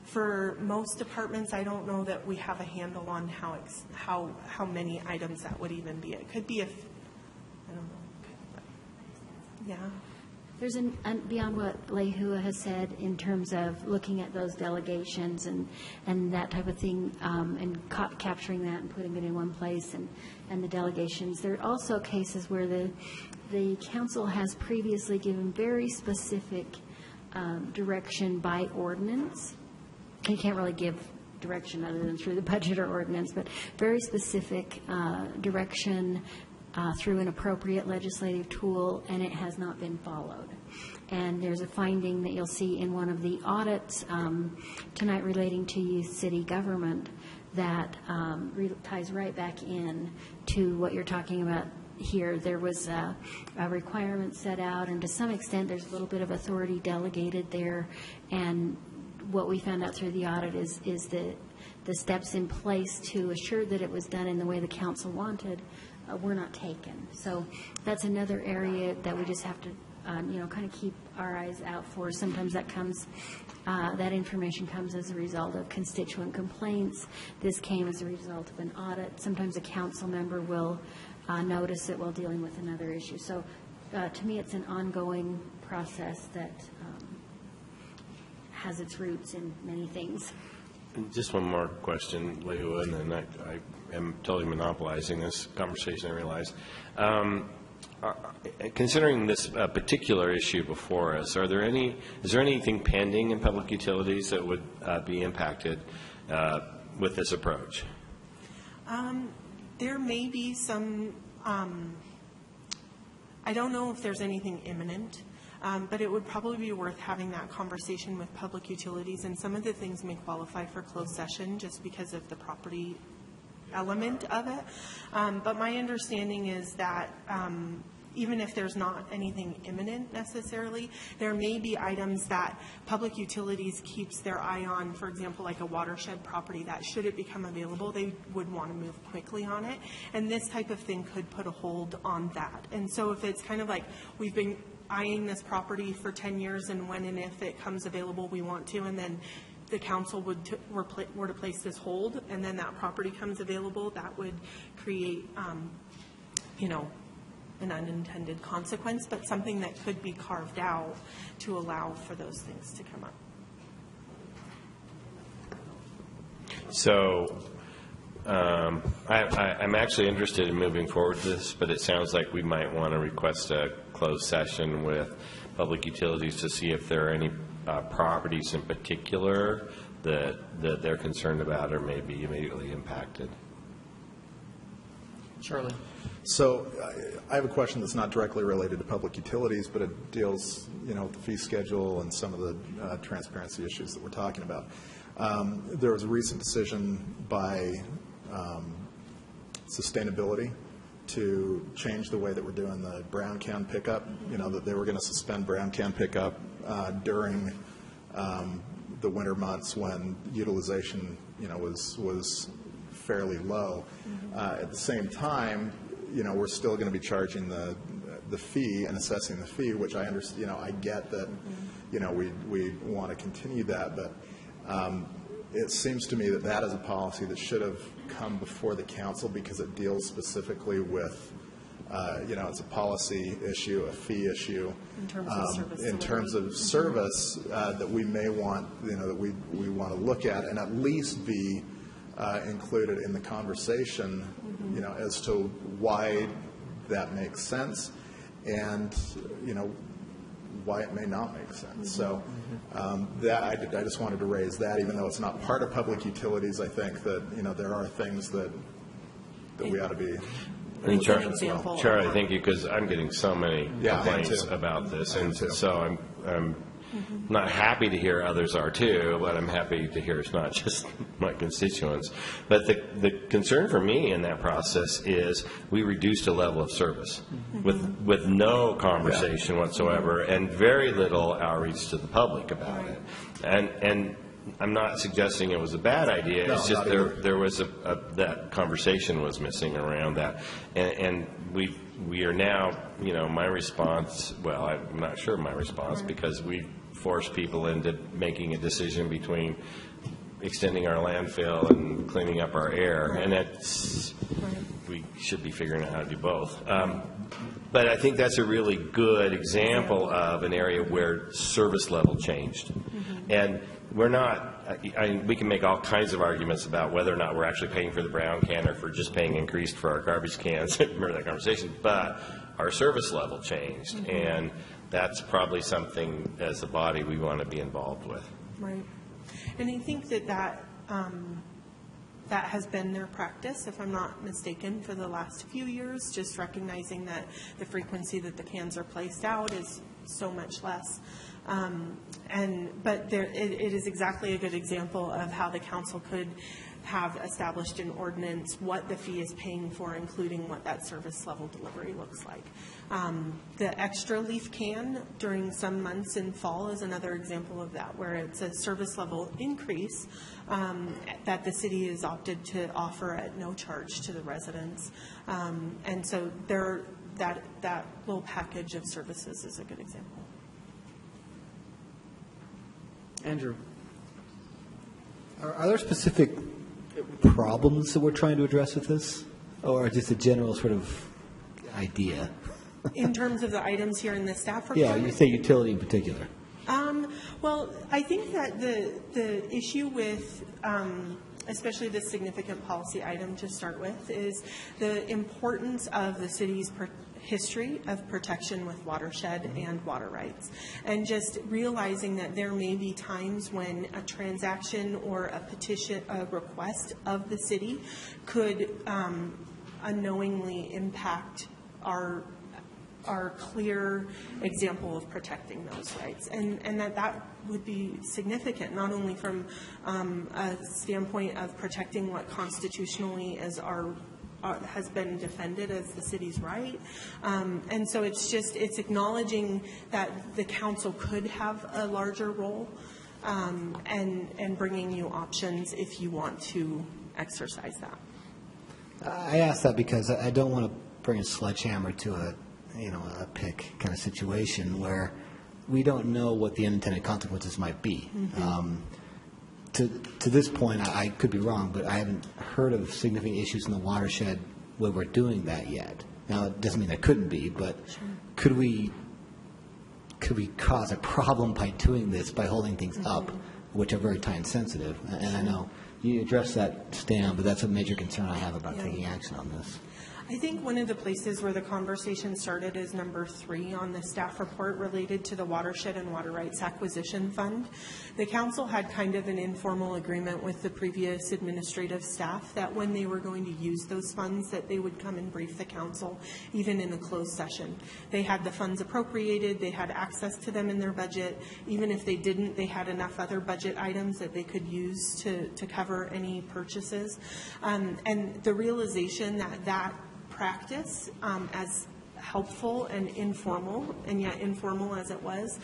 for most departments, I don't know that we have a handle on how many items that would even be. It could be I don't know. Yeah. There's beyond what Lehua has said in terms of looking at those delegations and that type of thing, and capturing that and putting it in one place, and the delegations. There are also cases where the council has previously given very specific direction by ordinance. You can't really give direction other than through the budget or ordinance, but very specific direction through an appropriate legislative tool, and it has not been followed. And there's a finding that you'll see in one of the audits tonight relating to youth city government that ties right back in to what you're talking about here. There was a requirement set out, and to some extent there's a little bit of authority delegated there, and what we found out through the audit is the steps in place to assure that it was done in the way the council wanted were not taken. So that's another area that we just have to kind of keep our eyes out for. Sometimes that comes, that information comes as a result of constituent complaints. This came as a result of an audit. Sometimes a council member will notice it while dealing with another issue. So to me, it's an ongoing process that has its roots in many things. Just one more question, Lehua, and then I am totally monopolizing this conversation, I realize. Considering this particular issue before us, is there anything pending in public utilities that would be impacted with this approach? There may be some, I don't know if there's anything imminent. But it would probably be worth having that conversation with public utilities, and some of the things may qualify for closed session just because of the property element of it. But my understanding is that even if there's not anything imminent necessarily, there may be items that public utilities keeps their eye on, for example, like a watershed property that should it become available, they would want to move quickly on it. And this type of thing could put a hold on that. And so if it's kind of like we've been eyeing this property for 10 years, and when and if it comes available, we want to, and then the council were to place this hold, and then that property comes available, that would create, an unintended consequence, but something that could be carved out to allow for those things to come up. So I'm actually interested in moving forward with this, but it sounds like we might want to request a closed session with public utilities to see if there are any properties in particular that they're concerned about or may be immediately impacted. Charlie. So I have a question that's not directly related to public utilities, but it deals, with the fee schedule and some of the transparency issues that we're talking about. There was a recent decision by Sustainability to change the way that we're doing the brown can pickup, that they were going to suspend brown can pickup during the winter months when utilization, was fairly low. At the same time, we're still going to be charging the fee and assessing the fee, which I understand, I get that, we want to continue that, but it seems to me that that is a policy that should have come before the council because it deals specifically with, it's a policy issue, a fee issue. In terms of service. That we may want, that we want to look at and at least be included in the conversation, as to why that makes sense and, why it may not make sense. So that I just wanted to raise that, even though it's not part of public utilities. I think that there are things that we ought to be. And Charlie, thank you, because I'm getting so many complaints about this, and so I'm not happy to hear others are too, but I'm happy to hear it's not just my constituents. But the concern for me in that process is we reduced a level of service with no conversation whatsoever and very little outreach to the public about it. And I'm not suggesting it was a bad idea. No, it's just there was that conversation was missing around that, and we are now, my response. Well, I'm not sure my response because we force people into making a decision between extending our landfill and cleaning up our air, and that's we should be figuring out how to do both. But I think that's a really good example of an area where service level changed, and we're not. We can make all kinds of arguments about whether or not we're actually paying for the brown can or for just paying increased for our garbage cans. Remember that conversation, but our service level changed, and that's probably something as a body we want to be involved with. Right. And I think that has been their practice, if I'm not mistaken, for the last few years, just recognizing that the frequency that the cans are placed out is so much less. But it is exactly a good example of how the council could have established an ordinance what the fee is paying for, including what that service level delivery looks like. The extra leaf can during some months in fall is another example of that, where it's a service level increase that the city has opted to offer at no charge to the residents. And so that little package of services is a good example. Andrew. Are there specific problems that we're trying to address with this, or just a general sort of idea? In terms of the items here in the staff report? Yeah, you say utility in particular. Well, I think that the issue with especially this significant policy item to start with is the importance of the city's history of protection with watershed and water rights, and just realizing that there may be times when a transaction or a petition, a request of the city could unknowingly impact our clear example of protecting those rights, and that would be significant, not only from a standpoint of protecting what constitutionally is has been defended as the city's right. And so it's acknowledging that the council could have a larger role and bringing you options if you want to exercise that. I ask that because I don't want to bring a sledgehammer to a pick kind of situation where we don't know what the unintended consequences might be. To this point, I could be wrong, but I haven't heard of significant issues in the watershed where we're doing that yet. Now, it doesn't mean there couldn't be, but could we cause a problem by doing this, by holding things up, which are very time sensitive? And I know you addressed that, Stan, but that's a major concern I have about taking action on this. I think one of the places where the conversation started is number 3 on the staff report related to the Watershed and Water Rights Acquisition Fund. The council had kind of an informal agreement with the previous administrative staff that when they were going to use those funds, that they would come and brief the council, even in a closed session. They had the funds appropriated, they had access to them in their budget. Even if they didn't, they had enough other budget items that they could use to cover any purchases. And the realization that practice, as helpful and informal, and yet informal as it was,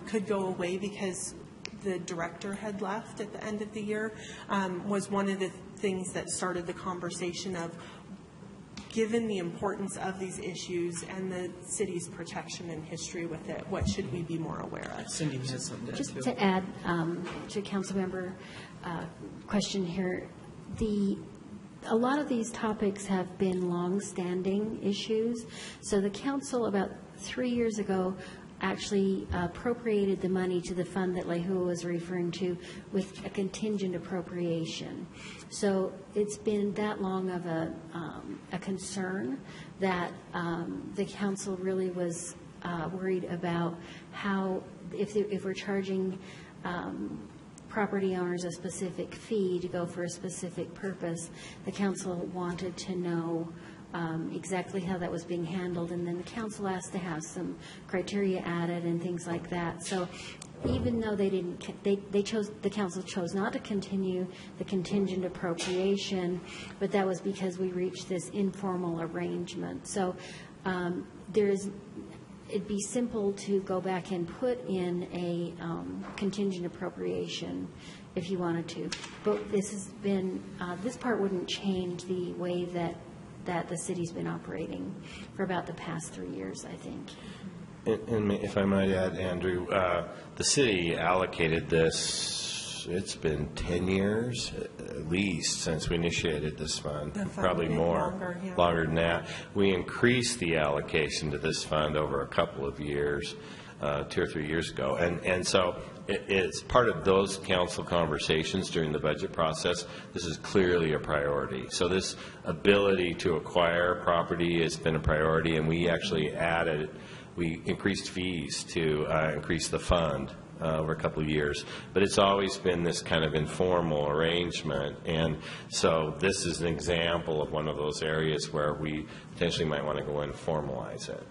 could go away because the director had left at the end of the year, was one of the things that started the conversation of, given the importance of these issues and the city's protection and history with it, what should we be more aware of? Cindy has something to add, Just too. to add to Councilmember question here, a lot of these topics have been long-standing issues. So the council about 3 years ago actually appropriated the money to the fund that Lehua was referring to with a contingent appropriation. So it's been that long of a concern that the council really was worried about how, if we're charging property owners a specific fee to go for a specific purpose, the council wanted to know exactly how that was being handled, and then the council asked to have some criteria added and things like that. So even though the council chose not to continue the contingent appropriation, but that was because we reached this informal arrangement. So it'd be simple to go back and put in a contingent appropriation if you wanted to. But this part wouldn't change the way that the city's been operating for about the past 3 years, I think. And if I might add, Andrew, the city allocated this, it's been 10 years at least since we initiated this fund, probably more, longer than that. We increased the allocation to this fund over a couple of years, 2 or 3 years ago. And so it's part of those council conversations during the budget process. This is clearly a priority. So this ability to acquire property has been a priority, and we actually we increased fees to increase the fund over a couple of years. But it's always been this kind of informal arrangement, and so this is an example of one of those areas where we potentially might want to go and formalize it.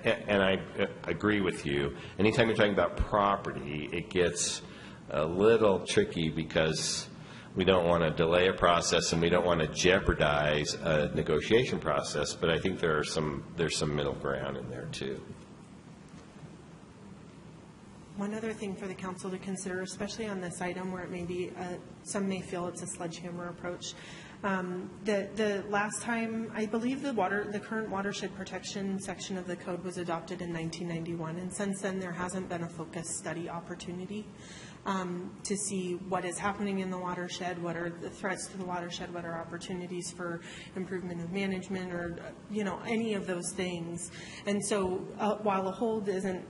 And I agree with you. Anytime you're talking about property, it gets a little tricky because we don't want to delay a process and we don't want to jeopardize a negotiation process. But I think there's some middle ground in there too. One other thing for the council to consider, especially on this item where it may be, some may feel it's a sledgehammer approach. The last time, I believe the current watershed protection section of the code was adopted in 1991, and since then there hasn't been a focused study opportunity to see what is happening in the watershed, what are the threats to the watershed, what are opportunities for improvement of management, or any of those things. And so while a hold isn't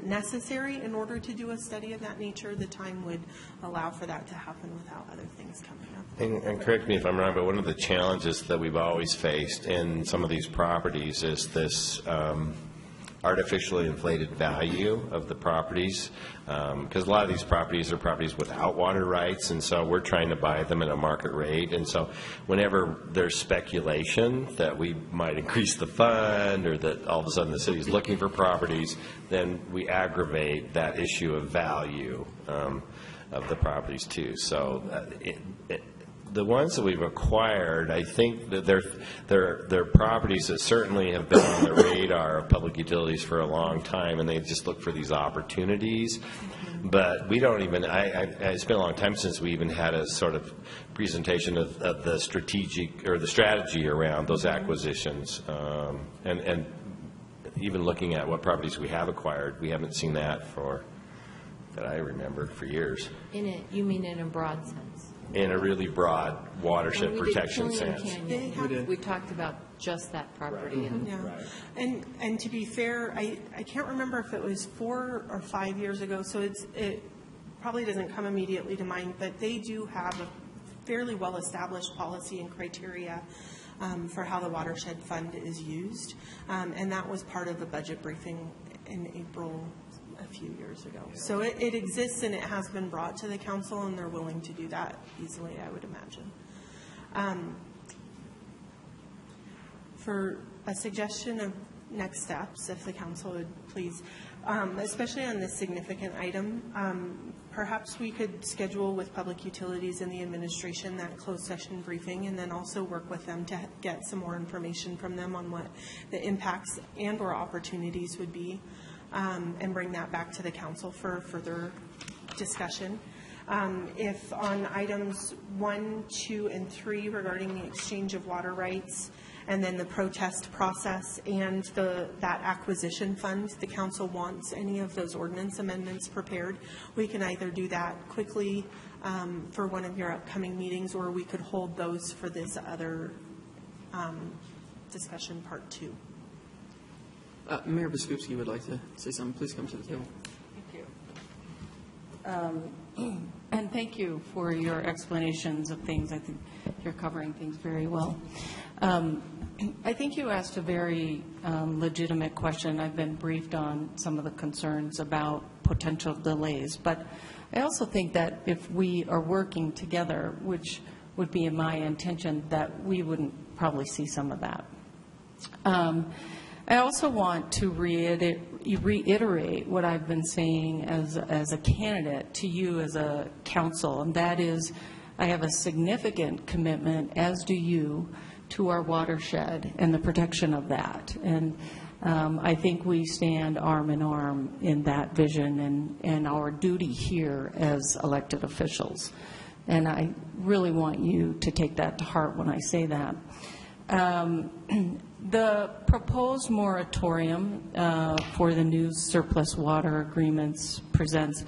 necessary in order to do a study of that nature, the time would allow for that to happen without other things coming up. And correct me if I'm wrong, but one of the challenges that we've always faced in some of these properties is this artificially inflated value of the properties, because a lot of these properties are properties without water rights, and so we're trying to buy them at a market rate. And so whenever there's speculation that we might increase the fund or that all of a sudden the city's looking for properties, then we aggravate that issue of value of the properties too. So the ones that we've acquired, I think that they're properties that certainly have been on the radar of public utilities for a long time, and they just look for these opportunities. But we don't even, it's been a long time since we even had a sort of presentation of the strategic, or the strategy around those acquisitions. And even looking at what properties we have acquired, we haven't seen that that I remember, for years. You mean in a broad sense? In a really broad watershed protection sense. We talked about just that property. And to be fair, I can't remember if it was 4 or 5 years ago, so it probably doesn't come immediately to mind, but they do have a fairly well-established policy and criteria for how the watershed fund is used, and that was part of the budget briefing in April a few years ago. So it exists, and it has been brought to the council, and they're willing to do that easily, I would imagine. For a suggestion of next steps, if the council would please, especially on this significant item, perhaps we could schedule with Public Utilities and the administration that closed session briefing, and then also work with them to get some more information from them on what the impacts and/or opportunities would be, and bring that back to the council for further discussion. If on items 1, 2, and 3 regarding the exchange of water rights and then the protest process and that acquisition fund, the council wants any of those ordinance amendments prepared, we can either do that quickly for one of your upcoming meetings, or we could hold those for this other discussion part 2. Mayor Biskupski would like to say something. Please come to the table. And thank you for your explanations of things. I think you're covering things very well. I think you asked a very legitimate question. I've been briefed on some of the concerns about potential delays, but I also think that if we are working together, which would be in my intention, that we wouldn't probably see some of that. I also want to reiterate what I've been saying as a candidate to you as a council, and that is I have a significant commitment, as do you, to our watershed and the protection of that. And I think we stand arm in arm in that vision and our duty here as elected officials. And I really want you to take that to heart when I say that. The proposed moratorium for the new surplus water agreements presents,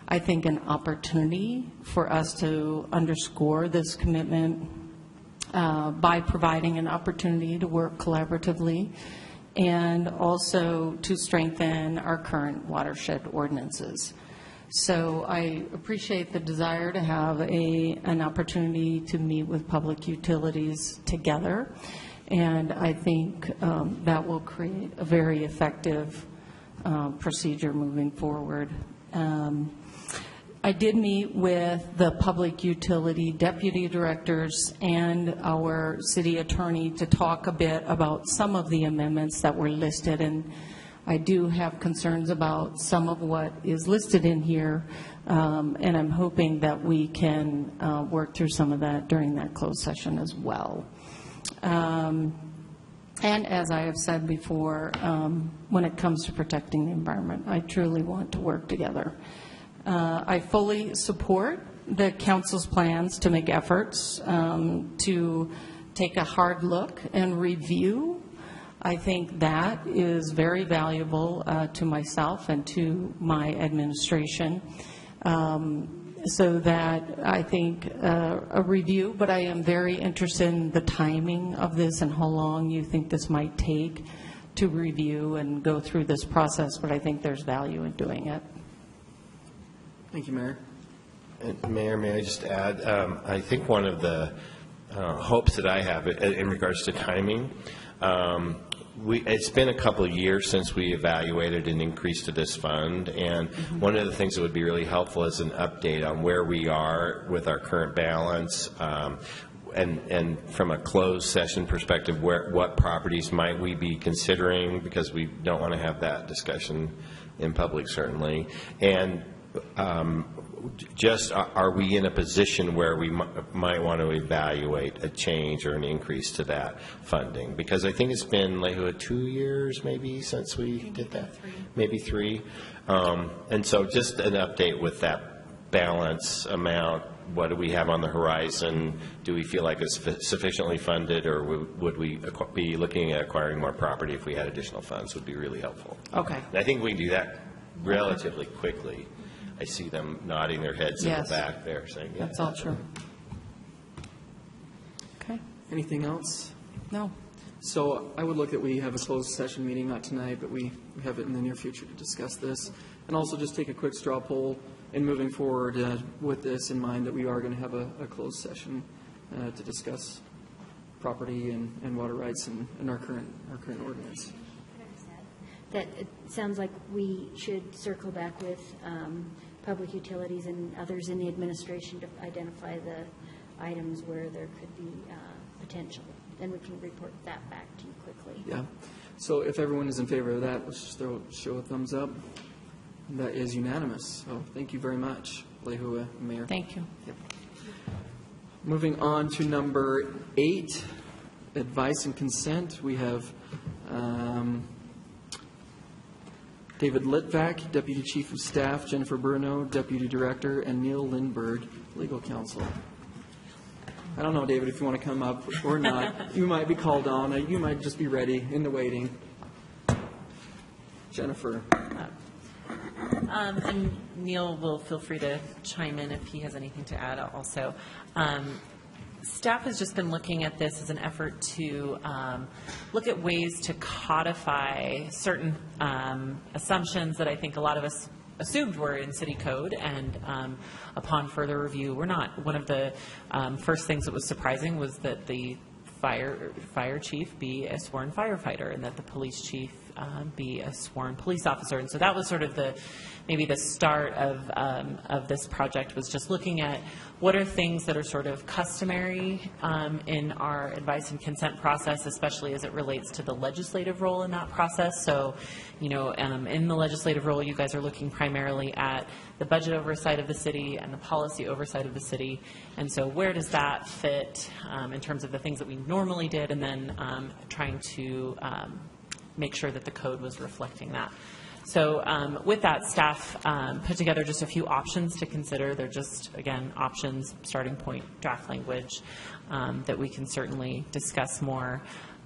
I think, an opportunity for us to underscore this commitment by providing an opportunity to work collaboratively and also to strengthen our current watershed ordinances. So I appreciate the desire to have an opportunity to meet with Public Utilities together, and I think that will create a very effective procedure moving forward. I did meet with the Public Utility Deputy Directors and our City Attorney to talk a bit about some of the amendments that were listed, and I do have concerns about some of what is listed in here, and I'm hoping that we can work through some of that during that closed session as well. And as I have said before, when it comes to protecting the environment, I truly want to work together. I fully support the council's plans to make efforts to take a hard look and review. I think that is very valuable to myself and to my administration. So that I think a review, but I am very interested in the timing of this and how long you think this might take to review and go through this process, but I think there's value in doing it. Thank you, Mayor. And Mayor, may I just add, I think one of the hopes that I have in regards to timing, it's been a couple of years since we evaluated an increase to this fund, and one of the things that would be really helpful is an update on where we are with our current balance, and from a closed session perspective, what properties might we be considering, because we don't want to have that discussion in public, certainly. And just are we in a position where we might want to evaluate a change or an increase to that funding? Because I think it's been like 2 years maybe since we did that, maybe 3. And so just an update with that balance amount. What do we have on the horizon? Do we feel like it's sufficiently funded, or would we be looking at acquiring more property if we had additional funds? Would be really helpful. Okay. And I think we can do that relatively quickly. I see them nodding their heads in the back there saying, yeah. That's all true. Okay. Anything else? No. So I would look at we have a closed session meeting, not tonight, but we have it in the near future to discuss this. And also just take a quick straw poll in moving forward with this in mind that we are going to have a closed session to discuss property and water rights and our current ordinance. That it sounds like we should circle back with Public Utilities and others in the administration to identify the items where there could be potential. Then we can report that back to you quickly. Yeah. So if everyone is in favor of that, let's just show a thumbs up. That is unanimous. So thank you very much. Lehua, Mayor. Thank you. Yep. Moving on to number 8, advice and consent. We have David Litvak, Deputy Chief of Staff, Jennifer Bruno, Deputy Director, and Neil Lindberg, Legal Counsel. I don't know, David, if you want to come up or not. You might be called on. You might just be ready in the waiting. Jennifer. And Neil will feel free to chime in if he has anything to add also. Staff has just been looking at this as an effort to look at ways to codify certain assumptions that I think a lot of us assumed were in city code, and upon further review, were not. One of the first things that was surprising was that the fire chief be a sworn firefighter, and that the police chief be a sworn police officer. And so that was sort of maybe the start of this project, was just looking at what are things that are sort of customary in our advice and consent process, especially as it relates to the legislative role in that process. So, in the legislative role, you guys are looking primarily at the budget oversight of the city and the policy oversight of the city. And so where does that fit in terms of the things that we normally did, and then trying to make sure that the code was reflecting that. So with that, staff put together just a few options to consider. They're just, again, options, starting point, draft language that we can certainly discuss more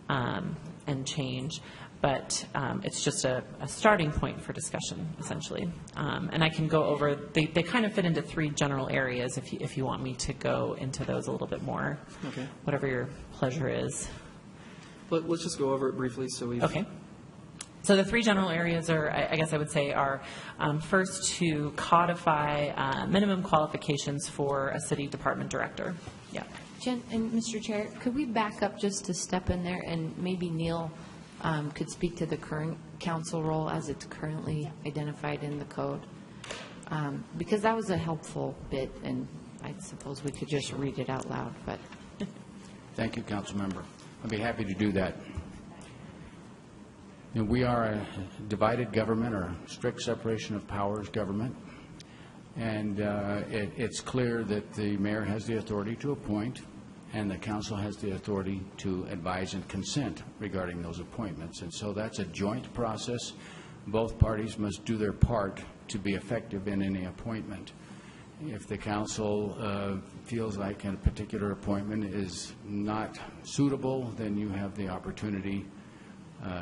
and change. But it's just a starting point for discussion, essentially. And I can go over, they kind of fit into 3 general areas if you want me to go into those a little bit more. Okay. Whatever your pleasure is. Let's just go over it briefly so we. Okay. So the 3 general areas are, I guess I would say, are first to codify minimum qualifications for a city department director. Yeah. Jen and Mr. Chair, could we back up just a step in there, and maybe Neil could speak to the current council role as it's currently identified in the code? Because that was a helpful bit, and I suppose we could just read it out loud. But Thank you, council member. I'd be happy to do that. We are a divided government, or strict separation of powers government, and it's clear that the mayor has the authority to appoint, and the council has the authority to advise and consent regarding those appointments. And so that's a joint process. Both parties must do their part to be effective in any appointment. If the council feels like a particular appointment is not suitable, then you have the opportunity,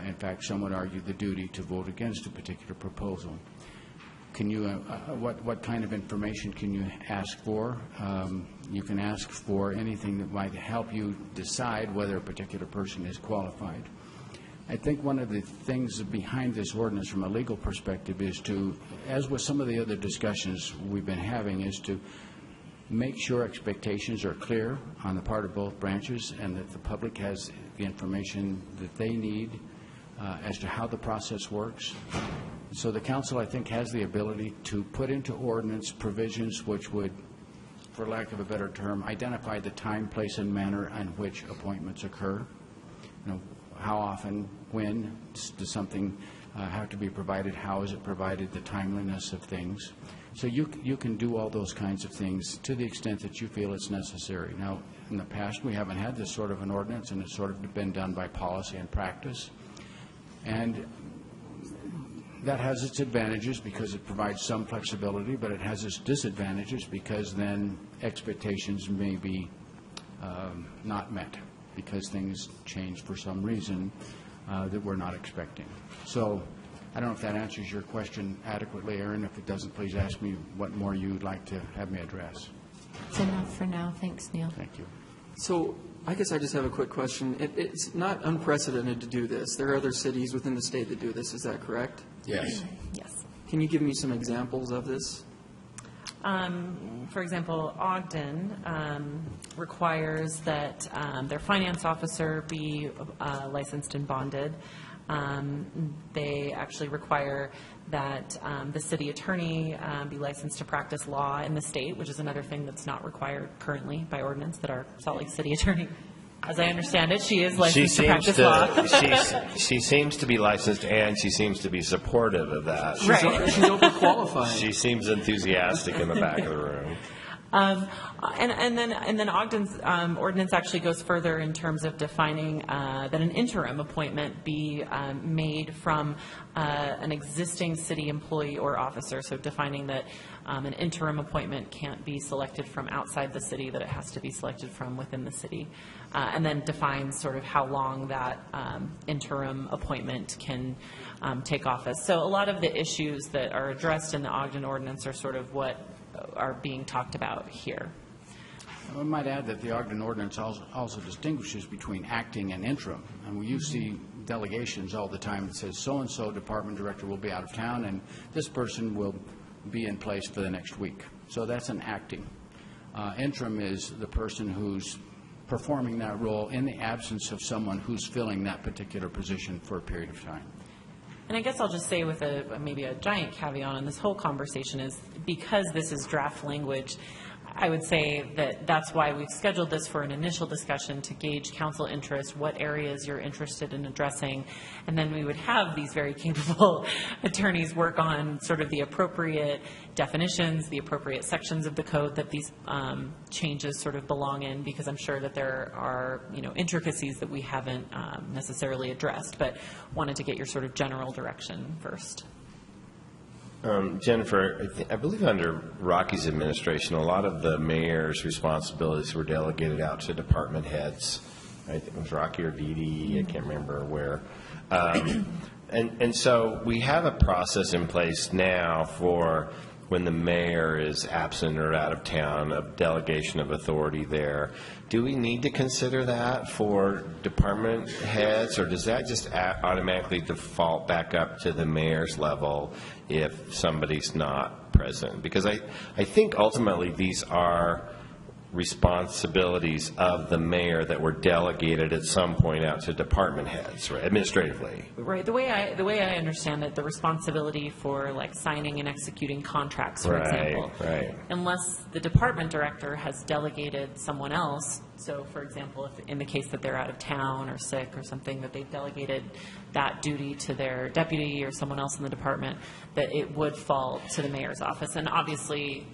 in fact, some would argue the duty, to vote against a particular proposal. Can you, what kind of information can you ask for? You can ask for anything that might help you decide whether a particular person is qualified. I think one of the things behind this ordinance from a legal perspective is to, as with some of the other discussions we've been having, is to make sure expectations are clear on the part of both branches, and that the public has the information that they need as to how the process works. So the council, I think, has the ability to put into ordinance provisions which would, for lack of a better term, identify the time, place, and manner in which appointments occur. How often, when does something have to be provided, how is it provided, the timeliness of things. So you can do all those kinds of things to the extent that you feel it's necessary. Now, in the past, we haven't had this sort of an ordinance, and it's sort of been done by policy and practice. And that has its advantages because it provides some flexibility, but it has its disadvantages because then expectations may be not met because things change for some reason that we're not expecting. So I don't know if that answers your question adequately, Aaron. If it doesn't, please ask me what more you'd like to have me address. it's enough for now. Thanks, Neil. Thank you. So I guess I just have a quick question. It's not unprecedented to do this. There are other cities within the state that do this. Is that correct? Yes. Yes. Can you give me some examples of this? For example, Ogden requires that their finance officer be licensed and bonded. They actually require that the city attorney be licensed to practice law in the state, which is another thing that's not required currently by ordinance, that our Salt Lake City attorney As I understand it, she is licensed to practice law. She seems to be licensed, and she seems to be supportive of that. She's overqualified. She seems enthusiastic in the back of the room. And then Ogden's ordinance actually goes further in terms of defining that an interim appointment be made from an existing city employee or officer, so defining that an interim appointment can't be selected from outside the city, that it has to be selected from within the city, and then defines sort of how long that interim appointment can take office. So a lot of the issues that are addressed in the Ogden ordinance are sort of what are being talked about here. I might add that the Ogden ordinance also distinguishes between acting and interim. And you see delegations all the time that says so-and-so department director will be out of town and this person will be in place for the next week. So that's an acting. Interim is the person who's performing that role in the absence of someone who's filling that particular position for a period of time. And I guess I'll just say with maybe a giant caveat on this whole conversation is because this is draft language, I would say that that's why we've scheduled this for an initial discussion to gauge council interest, what areas you're interested in addressing, and then we would have these very capable attorneys work on sort of the appropriate definitions, the appropriate sections of the code that these changes sort of belong in, because I'm sure that there are, intricacies that we haven't necessarily addressed, but wanted to get your sort of general direction first. Jennifer, I believe under Rocky's administration, a lot of the mayor's responsibilities were delegated out to department heads. I think it was Rocky or Dee Dee, I can't remember where. And so we have a process in place now for when the mayor is absent or out of town, of delegation of authority there. Do we need to consider that for department heads, or does that just automatically default back up to the mayor's level if somebody's not present? Because I think ultimately these are responsibilities of the mayor that were delegated at some point out to department heads, right, administratively. Right. The way I understand it, the responsibility for like signing and executing contracts, for example, right. Unless the department director has delegated someone else. So, for example, if in the case that they're out of town or sick or something, that they've delegated that duty to their deputy or someone else in the department, that it would fall to the mayor's office. And obviously,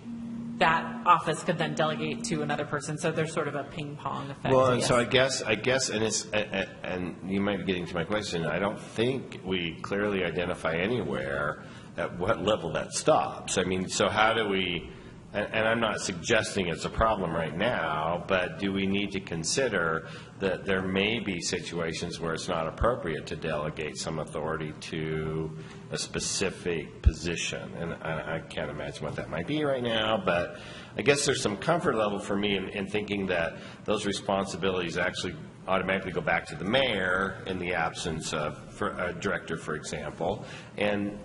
that office could then delegate to another person. So there's sort of a ping pong effect. Well, and so I guess, and it's, and you might be getting to my question. I don't think we clearly identify anywhere at what level that stops. I mean, so how do we? And I'm not suggesting it's a problem right now, but do we need to consider that there may be situations where it's not appropriate to delegate some authority to a specific position? And I can't imagine what that might be right now, but I guess there's some comfort level for me in thinking that those responsibilities actually automatically go back to the mayor in the absence of a director, for example. And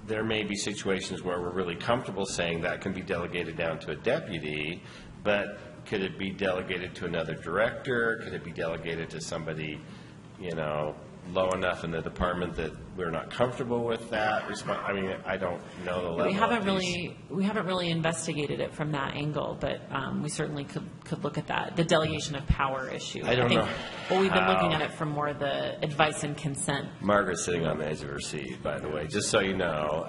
there may be situations where we're really comfortable saying that can be delegated down to a deputy, but could it be delegated to another director? Could it be delegated to somebody, low enough in the department that we're not comfortable with that? I mean, I don't know the level. We haven't really investigated it from that angle, but we certainly could look at that. The delegation of power issue. I think know. Well, we've been looking at it from more the advice and consent. Margaret's sitting on the edge of her seat, by the way, just so you know.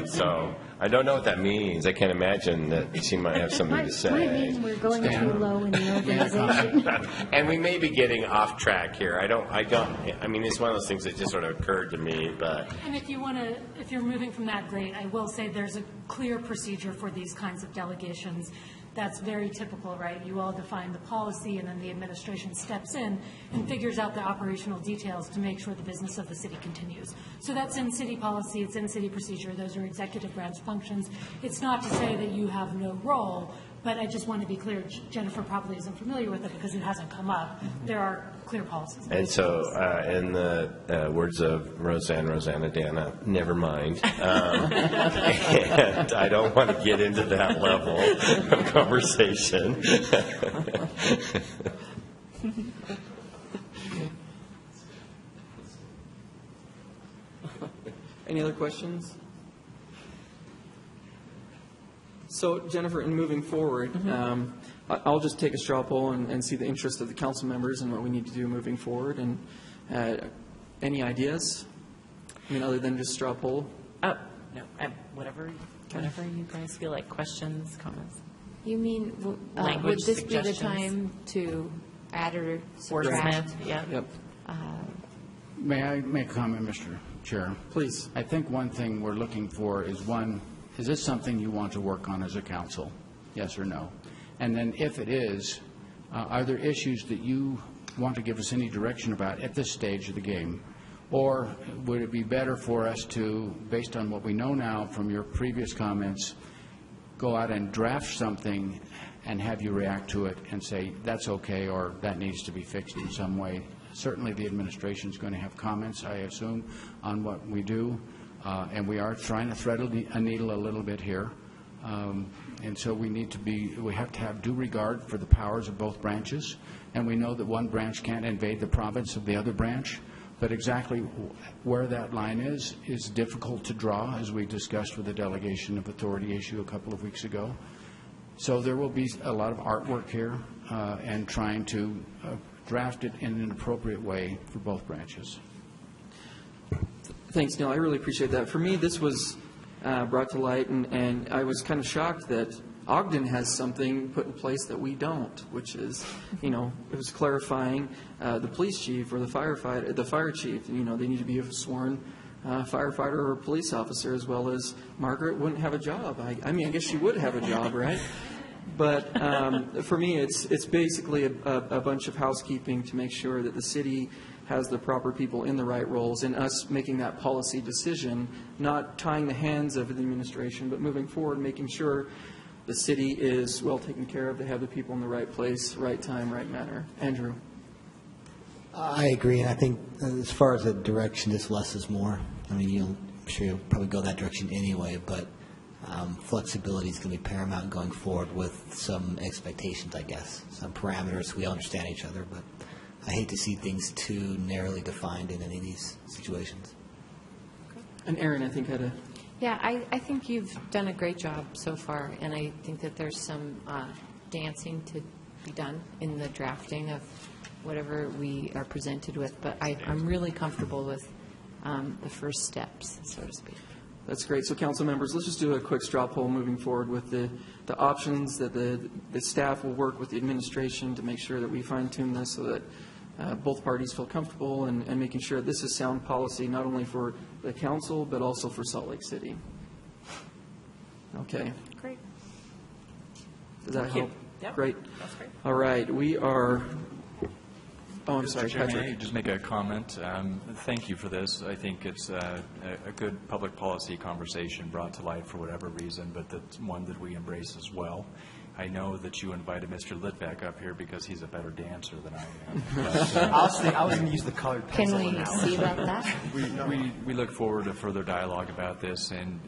So I don't know what that means. I can't imagine that she might have something to say. Might mean we're going too low in the organization. And we may be getting off track here. I mean, it's one of those things that just sort of occurred to me, but. And if you're moving from that, great. I will say there's a clear procedure for these kinds of delegations. That's very typical, right? You all define the policy, and then the administration steps in and figures out the operational details to make sure the business of the city continues. So that's in city policy, it's in city procedure. Those are executive branch functions. It's not to say that you have no role, but I just want to be clear, Jennifer probably isn't familiar with it because it hasn't come up. There are clear policies. And so, in the words of Rosanna Dana, never mind. And I don't want to get into that level of conversation. Any other questions? So Jennifer, in moving forward, I'll just take a straw poll and see the interest of the council members and what we need to do moving forward. And any ideas? I mean, other than just straw poll? No, whatever you guys feel like. Questions, comments? You mean, Language would this be the suggestions? time to add or Wordsmith, subtract? yeah. Yep. May I make a comment, Mr. Chair? Please. I think one thing we're looking for is, one, is this something you want to work on as a council? Yes or no? And then if it is, are there issues that you want to give us any direction about at this stage of the game? Or would it be better for us to, based on what we know now from your previous comments, go out and draft something and have you react to it and say, that's okay, or that needs to be fixed in some way? Certainly the administration is going to have comments, I assume, on what we do, and we are trying to thread a needle a little bit here. And so we have to have due regard for the powers of both branches, and we know that one branch can't invade the province of the other branch, but exactly where that line is difficult to draw, as we discussed with the delegation of authority issue a couple of weeks ago. So there will be a lot of artwork here, and trying to draft it in an appropriate way for both branches. Thanks, Neil. I really appreciate that. For me, this was brought to light, and I was kind of shocked that Ogden has something put in place that we don't, which is, it was clarifying the police chief or the fire chief. They need to be a sworn firefighter or police officer, as well as Margaret wouldn't have a job. I mean, I guess she would have a job, right? But for me, it's basically a bunch of housekeeping to make sure that the city has the proper people in the right roles, and us making that policy decision, not tying the hands of the administration, but moving forward, making sure the city is well taken care of, they have the people in the right place, right time, right manner. Andrew? I agree, and I think as far as the direction, it's less is more. I mean, I'm sure you'll probably go that direction anyway, but flexibility is going to be paramount going forward with some expectations, I guess, some parameters. We understand each other, but I hate to see things too narrowly defined in any of these situations. And Aaron, I think, had a... Yeah, I think you've done a great job so far, and I think that there's some dancing to be done in the drafting of whatever we are presented with, but I'm really comfortable with the first steps, so to speak. That's great. So, council members, let's just do a quick straw poll moving forward with the options that the staff will work with the administration to make sure that we fine-tune this so that both parties feel comfortable and making sure this is sound policy not only for the council but also for Salt Lake City. Okay. Great. Does that Thank you. help? Yep. Great. That's great. All right. We are... Oh, I'm Mr. sorry, Chair, may Patrick. I just make a comment? Thank you for this. I think it's a good public policy conversation brought to light for whatever reason, but that's one that we embrace as well. I know that you invited Mr. Litvak up here because he's a better dancer than I am. But, I was going to use the colored pencil. Can we see about that? we look forward to further dialogue about this, and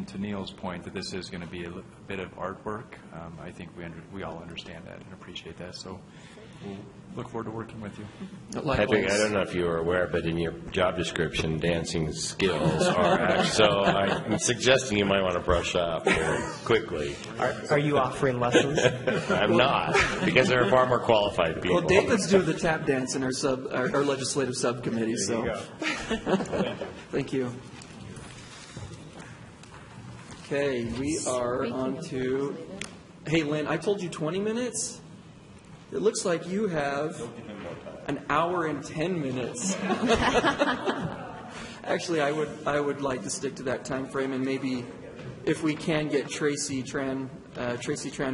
to Neil's point that this is going to be a bit of artwork. I think we all understand that and appreciate that. So we'll look forward to working with you. Patrick, I don't know if you were aware, but in your job description, dancing skills are so I'm suggesting you might want to brush up here quickly. Are you offering lessons? I'm not, because there are far more qualified people. Well, David's doing the tap dance in our legislative subcommittee, so. Thank you. Okay, we are on to, hey, Lynn, I told you 20 minutes? It looks like you have an hour and 10 minutes. Actually, I would like to stick to that time frame, and maybe if we can get Tracy Tran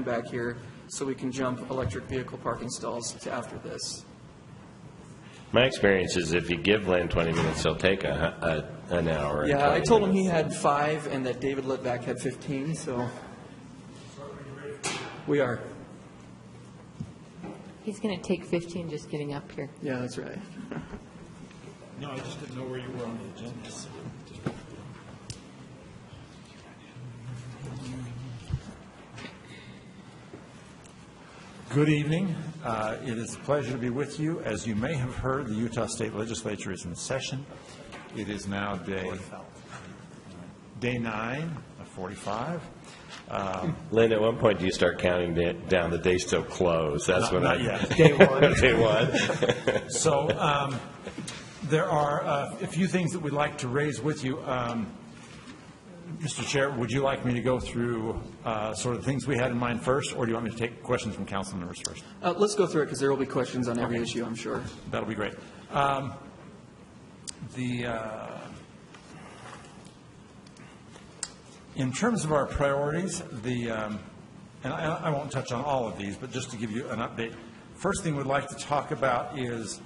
back here so we can jump electric vehicle parking stalls to after this. My experience is if you give Lynn 20 minutes, he'll take an hour. And Yeah, I 20 told him he minutes. had 5 and that David Litvak had 15, so we are. He's going to take 15 just getting up here. Yeah, that's right. No, I just didn't know where you were on the agenda. Good evening. It is a pleasure to be with you. As you may have heard, the Utah State Legislature is in session. It is now day 9 of 6:45. Lynn, at one point, do you start counting down the days till close? That's when Not yet. Day one. Day one. So there are a few things that we'd like to raise with you. Mr. Chair, would you like me to go through sort of the things we had in mind first, or do you want me to take questions from council members first? Let's go through it because there will be questions on every issue, I'm sure. That'll be great. In terms of our priorities, and I won't touch on all of these, but just to give you an update, first thing we'd like to talk about is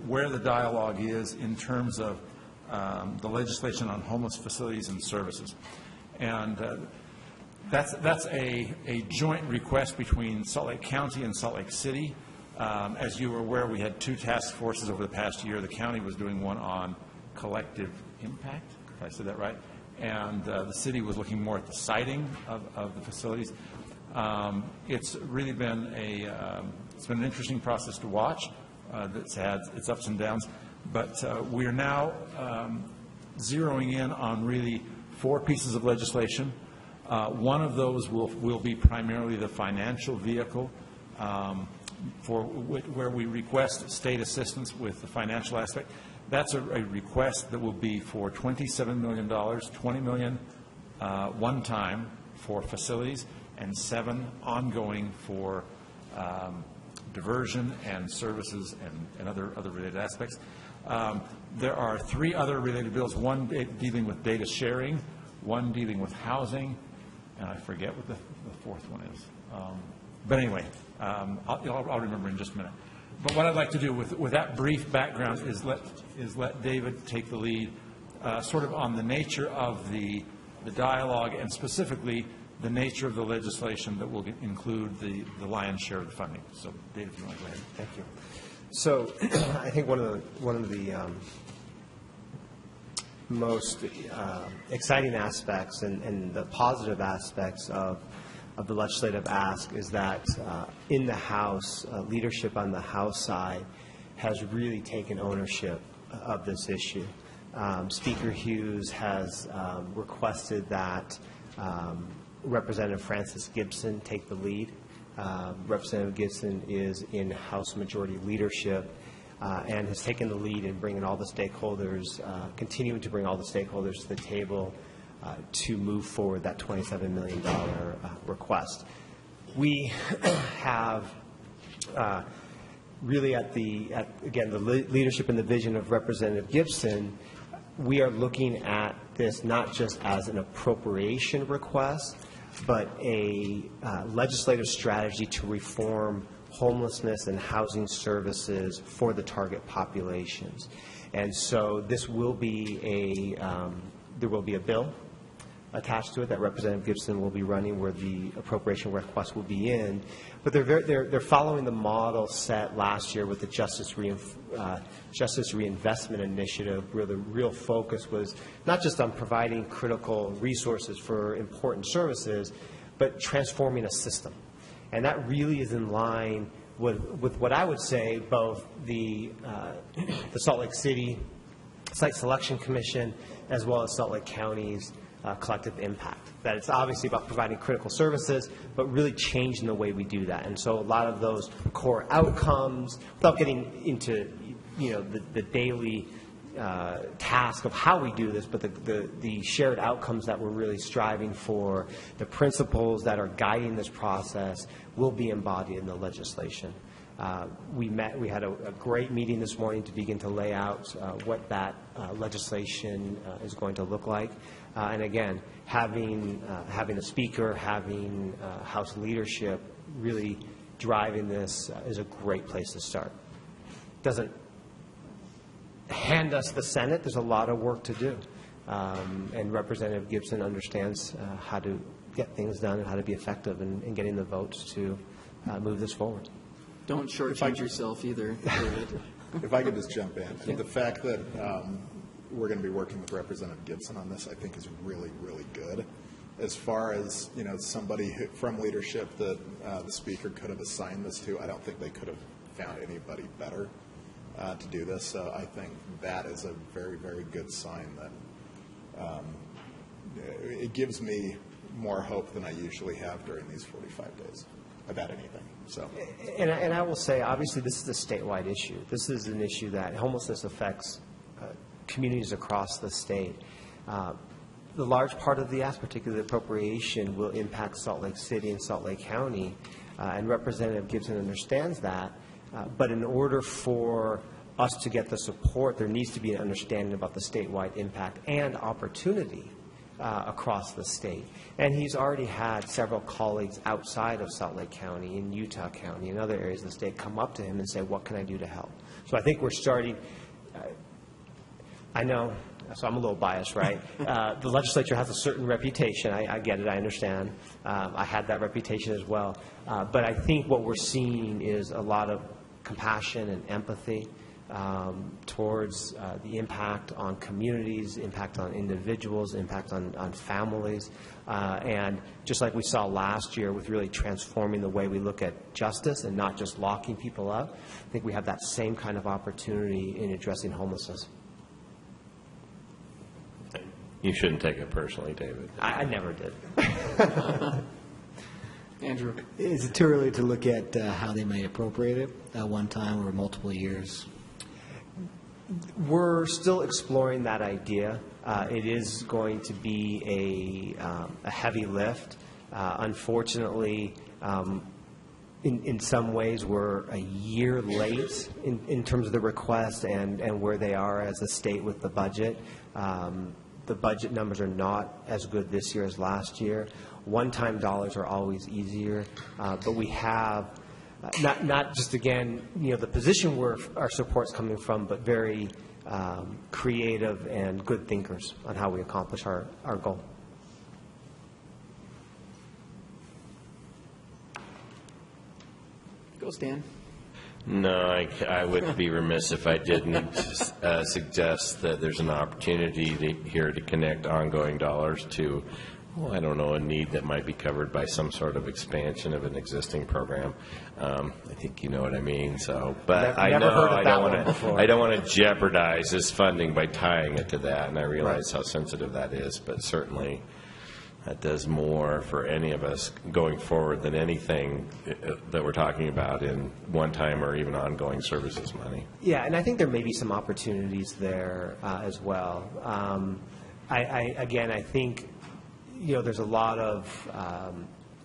where the dialogue is in terms of the legislation on homeless facilities and services. And that's a joint request between Salt Lake County and Salt Lake City. As you were aware, we had 2 task forces over the past year. The county was doing one on collective impact, if I said that right, and the city was looking more at the siting of the facilities. It's really been it's been an interesting process to watch. That's had its ups and downs, but we are now zeroing in on really 4 pieces of legislation. One of those will be primarily the financial vehicle where we request state assistance with the financial aspect. That's a request that will be for $27 million, $20 million one time for facilities, and 7 ongoing for diversion and services and other related aspects. There are 3 other related bills, one dealing with data sharing, one dealing with housing, and I forget what the 4th one is. But anyway, I'll remember in just a minute. But what I'd like to do with that brief background is let David take the lead sort of on the nature of the dialogue and specifically the nature of the legislation that will include the lion's share of the funding. So, Dave, if you want to go ahead. Thank you. So, I think one of the most exciting aspects and the positive aspects of the legislative ask is that in the House, leadership on the House side has really taken ownership of this issue. Speaker Hughes has requested that Representative Francis Gibson take the lead. Representative Gibson is in House Majority Leadership and has taken the lead in bringing all the stakeholders, continuing to bring all the stakeholders to the table to move forward that $27 million request. We have really again, the leadership and the vision of Representative Gibson, we are looking at this not just as an appropriation request, but a legislative strategy to reform homelessness and housing services for the target populations. And so this will be there will be a bill attached to it that Representative Gibson will be running where the appropriation request will be in. But they're following the model set last year with the Justice Reinvestment Initiative, where the real focus was not just on providing critical resources for important services, but transforming a system. And that really is in line with what I would say both the Salt Lake City Site Selection Commission as well as Salt Lake County's collective impact. That it's obviously about providing critical services, but really changing the way we do that. And so a lot of those core outcomes, without getting into the daily task of how we do this, but the shared outcomes that we're really striving for, the principles that are guiding this process will be embodied in the legislation. We had a great meeting this morning to begin to lay out what that legislation is going to look like. And again, having a speaker, having House leadership really driving this is a great place to start. Doesn't hand us the Senate. There's a lot of work to do. And Representative Gibson understands how to get things done and how to be effective in getting the votes to move this forward. Don't shortchange yourself either, David. If I could just jump in. Yeah. The fact that we're going to be working with Representative Gibson on this, I think, is really, really good. As far as, somebody from leadership that the Speaker could have assigned this to, I don't think they could have found anybody better. to do this. So I think that is a very, very good sign that it gives me more hope than I usually have during these 45 days about anything. So, and I will say, obviously, this is a statewide issue. This is an issue that homelessness affects communities across the state. The large part of the ask, particularly the appropriation, will impact Salt Lake City and Salt Lake County, and Representative Gibson understands that. But in order for us to get the support, there needs to be an understanding about the statewide impact and opportunity across the state. And he's already had several colleagues outside of Salt Lake County, in Utah County, and other areas of the state come up to him and say, what can I do to help? So I think we're starting, I know, so I'm a little biased, right? The legislature has a certain reputation. I get it. I understand. I had that reputation as well. But I think what we're seeing is a lot of compassion and empathy towards the impact on communities, impact on individuals, impact on families. And just like we saw last year with really transforming the way we look at justice and not just locking people up, I think we have that same kind of opportunity in addressing homelessness. You shouldn't take it personally, David. I never did. Andrew? Is it too early to look at how they may appropriate it at one time or multiple years? We're still exploring that idea. It is going to be a heavy lift. Unfortunately, in some ways, we're a year late in terms of the request and where they are as a state with the budget. The budget numbers are not as good this year as last year. One-time dollars are always easier, but we have not just, again, the position where our support's coming from, but very creative and good thinkers on how we accomplish our goal. Go, Stan. No, I would be remiss if I didn't suggest that there's an opportunity here to connect ongoing dollars to, well, I don't know, a need that might be covered by some sort of expansion of an existing program. I think you know what I mean. So, but I know I don't want to jeopardize this funding by tying it to that, and I realize how sensitive that is. But certainly, that does more for any of us going forward than anything that we're talking about in one-time or even ongoing services money. Yeah, and I think there may be some opportunities there as well. I think, there's a lot of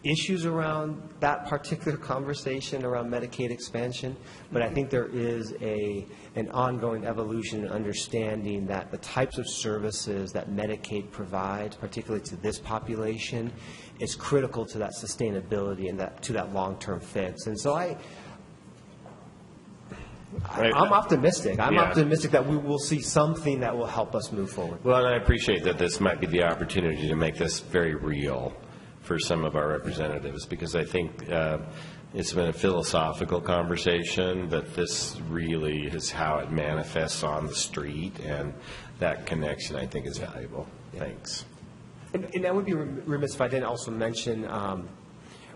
issues around that particular conversation around Medicaid expansion, but I think there is an ongoing evolution and understanding that the types of services that Medicaid provides, particularly to this population, is critical to that sustainability and to that long-term fix. And so I'm optimistic. I'm optimistic that we will see something that will help us move forward. Well, and I appreciate that this might be the opportunity to make this very real for some of our representatives, because I think it's been a philosophical conversation, but this really is how it manifests on the street, and that connection, I think, is valuable. Yeah. Thanks. And I would be remiss if I didn't also mention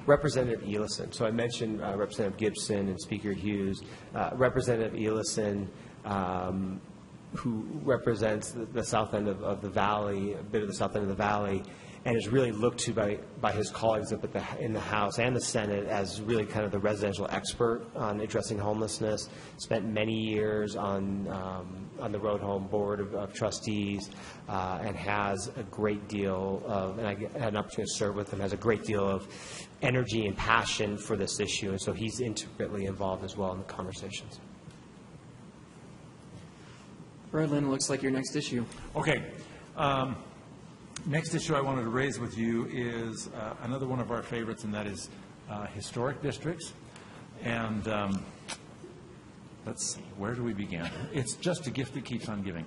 Representative Elison. So I mentioned Representative Gibson and Speaker Hughes. Representative Elison, who represents the south end of the valley, a bit of the south end of the valley, and is really looked to by his colleagues up in the House and the Senate as really kind of the residential expert on addressing homelessness. Spent many years on the Road Home Board of Trustees, and has a great deal of, and I had an opportunity to serve with him, has a great deal of energy and passion for this issue, and so he's intimately involved as well in the conversations. Redlin, looks like your next issue. Okay. Next issue I wanted to raise with you is another one of our favorites, and that is historic districts. And let's see, where do we begin? It's just a gift that keeps on giving.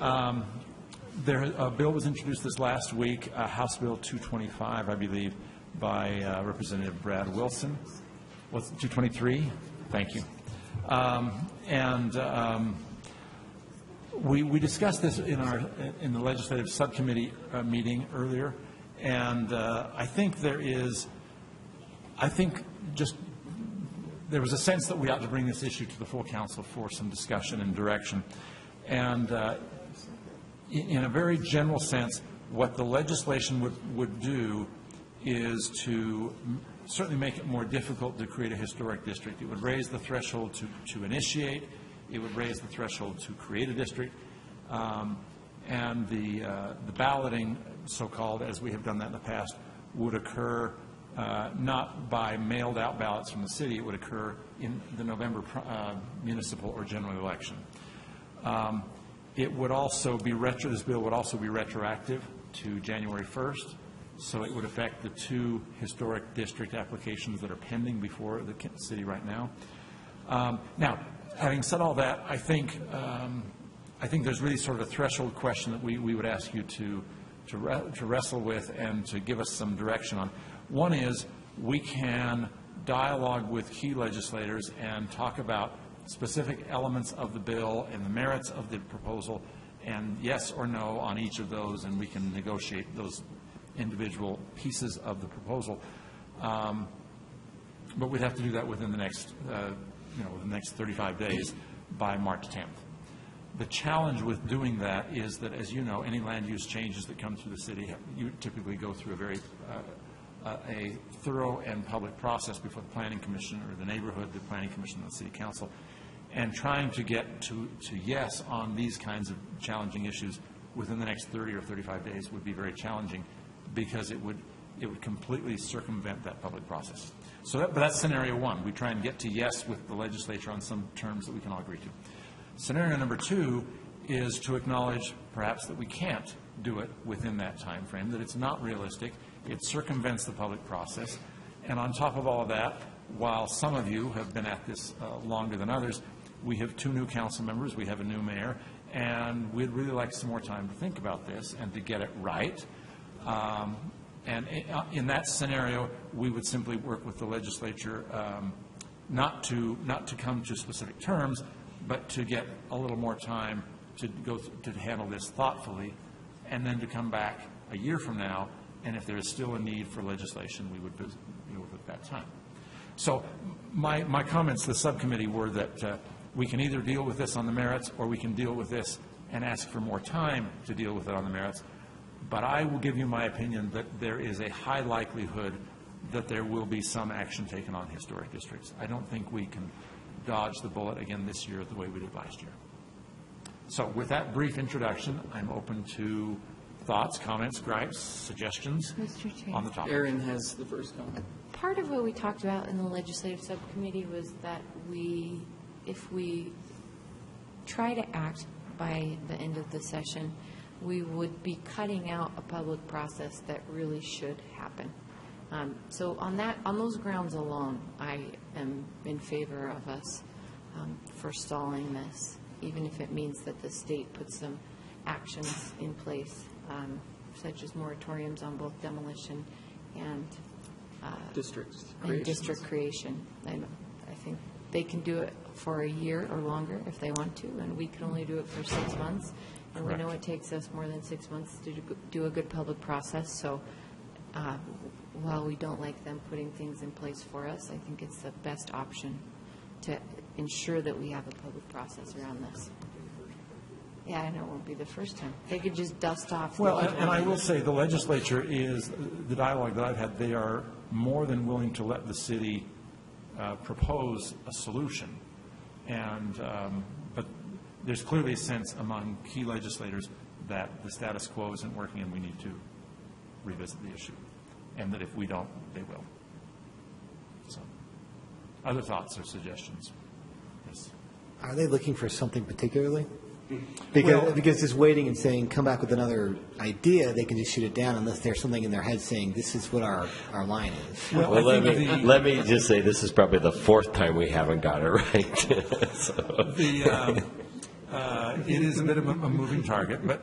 A bill was introduced this last week, House Bill 225, I believe, by Representative Brad Wilson. What's 223? Thank you. We discussed this in the legislative subcommittee meeting earlier, and I think just there was a sense that we ought to bring this issue to the full council for some discussion and direction. And in a very general sense, what the legislation would do is to certainly make it more difficult to create a historic district. It would raise the threshold to initiate. It would raise the threshold to create a district. And the balloting, so-called, as we have done that in the past, would occur not by mailed-out ballots from the city. It would occur in the November municipal or general election. It would also be this bill would also be retroactive to January 1st, so it would affect the 2 historic district applications that are pending before the city right now. Now, having said all that, I think there's really sort of a threshold question that we would ask you to wrestle with and to give us some direction on. One is we can dialogue with key legislators and talk about specific elements of the bill and the merits of the proposal, and yes or no on each of those, and we can negotiate those individual pieces of the proposal. But we'd have to do that within the next, within the next 35 days by March 10th. The challenge with doing that is that, as you know, any land use changes that come through the city, you typically go through a very a thorough and public process before the Planning Commission or the neighborhood, the Planning Commission, and the City Council. And trying to get to yes on these kinds of challenging issues within the next 30 or 35 days would be very challenging, because it would completely circumvent that public process. So but that's scenario one. We try and get to yes with the legislature on some terms that we can all agree to. Scenario number 2 is to acknowledge perhaps that we can't do it within that time frame, that it's not realistic, it circumvents the public process, and on top of all of that, while some of you have been at this longer than others, we have 2 new council members, we have a new mayor, and we'd really like some more time to think about this and to get it right. And in that scenario, we would simply work with the legislature not to come to specific terms, but to get a little more time to to handle this thoughtfully, and then to come back a year from now, and if there is still a need for legislation, we would deal with it at that time. So my comments to the subcommittee were that we can either deal with this on the merits, or we can deal with this and ask for more time to deal with it on the merits. But I will give you my opinion that there is a high likelihood that there will be some action taken on historic districts. I don't think we can dodge the bullet again this year the way we did last year. So with that brief introduction, I'm open to thoughts, comments, gripes, suggestions on the topic. Aaron has the first comment. Part of what we talked about in the legislative subcommittee was that if we try to act by the end of the session, we would be cutting out a public process that really should happen. So on those grounds alone, I am in favor of us forestalling this, even if it means that the state puts some actions in place, such as moratoriums on both demolition and district creation. And I think they can do it for a year or longer if they want to, and we can only do it for 6 months. And Correct. We know it takes us more than 6 months to do a good public process. So while we don't like them putting things in place for us, I think it's the best option to ensure that we have a public process around this. Yeah, I know it won't be the first time. They could just dust off. Well, and I will say the legislature is, the dialogue that I've had, they are more than willing to let the city propose a solution. And but there's clearly a sense among key legislators that the status quo isn't working and we need to revisit the issue. And that if we don't, they will. So, other thoughts or suggestions? Yes. Are they looking for something particularly? Because just waiting and saying, come back with another idea, they can just shoot it down unless there's something in their head saying, this is what our line is. Well, let me just say, this is probably the 4th time we haven't got it right. So. It is a bit of a moving target, but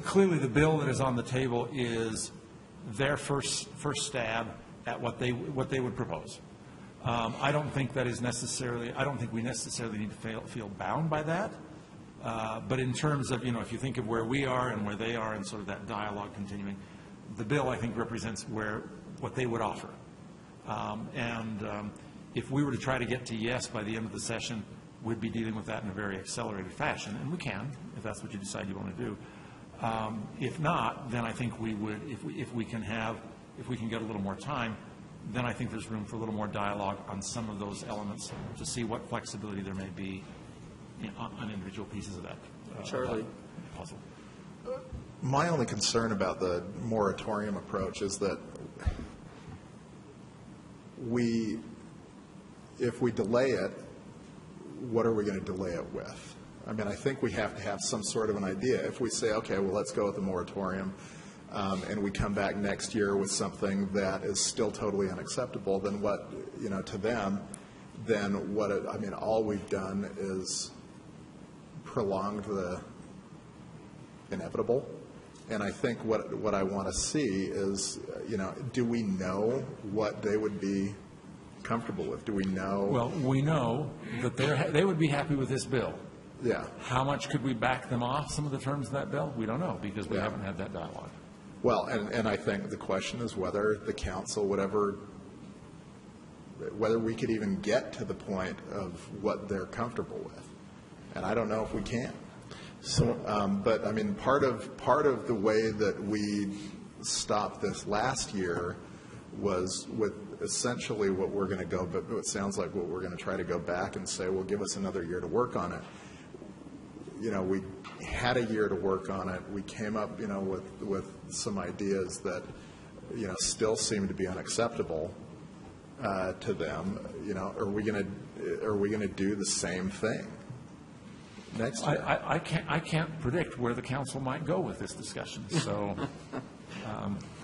clearly the bill that is on the table is their first stab at what they would propose. I don't think that is necessarily, I don't think we necessarily need to feel bound by that. But in terms of, if you think of where we are and where they are and sort of that dialogue continuing, the bill, I think, represents what they would offer. if we were to try to get to yes by the end of the session, we'd be dealing with that in a very accelerated fashion, and we can, if that's what you decide you want to do. If not, then I think we would, if we can get a little more time, then I think there's room for a little more dialogue on some of those elements to see what flexibility there may be on individual pieces of that Charlie. puzzle. My only concern about the moratorium approach is that if we delay it, what are we going to delay it with? I mean, I think we have to have some sort of an idea. If we say, okay, well, let's go with the moratorium, and we come back next year with something that is still totally unacceptable, then what, to them, then what, all we've done is prolonged the inevitable. And I think what I want to see is, do we know what they would be comfortable with? Do we know? Well, we know that they would be happy with this bill. Yeah. How much could we back them off some of the terms of that bill? We don't know, because we haven't had that dialogue. Well, and I think the question is whether the council would ever, whether we could even get to the point of what they're comfortable with. And I don't know if we can. So, but I mean, part of the way that we stopped this last year was with essentially what we're going to go, but it sounds like what we're going to try to go back and say, well, give us another year to work on it. We had a year to work on it. We came up, with some ideas that, still seem to be unacceptable to them. Are we going to do the same thing next year? I can't predict where the council might go with this discussion. So,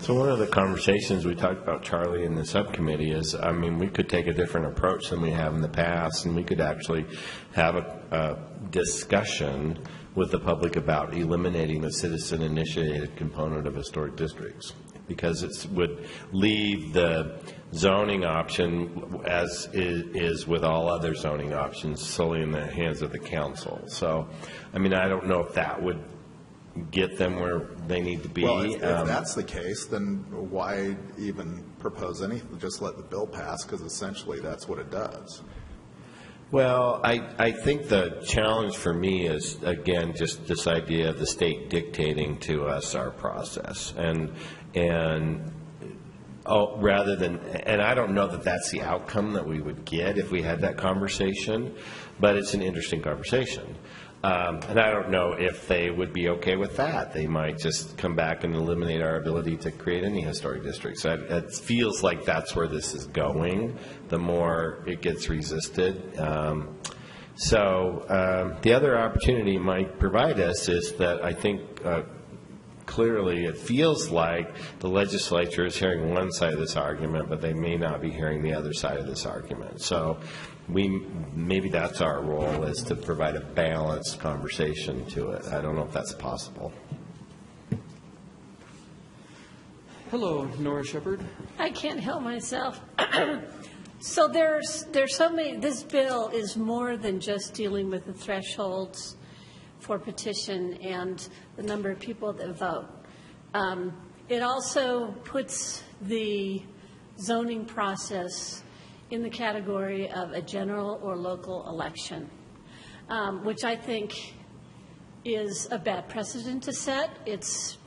So one of the conversations we talked about, Charlie, in the subcommittee is, we could take a different approach than we have in the past, and we could actually have a discussion with the public about eliminating the citizen-initiated component of historic districts, because it would leave the zoning option, as is with all other zoning options, solely in the hands of the council. So, I don't know if that would get them where they need to be. Well, if that's the case, then why even propose anything? Just let the bill pass, because essentially that's what it does. Well, I think the challenge for me is, again, just this idea of the state dictating to us our process. And rather than, and I don't know that that's the outcome that we would get if we had that conversation, but it's an interesting conversation. And I don't know if they would be okay with that. They might just come back and eliminate our ability to create any historic districts. It feels like that's where this is going, the more it gets resisted. So the other opportunity it might provide us is that I think clearly it feels like the legislature is hearing one side of this argument, but they may not be hearing the other side of this argument. So maybe that's our role, is to provide a balanced conversation to it. I don't know if that's possible. Hello, Nora Shepard. I can't help myself. So there's so many, this bill is more than just dealing with the thresholds for petition and the number of people that vote. It also puts the zoning process in the category of a general or local election, which I think is a bad precedent to set. It's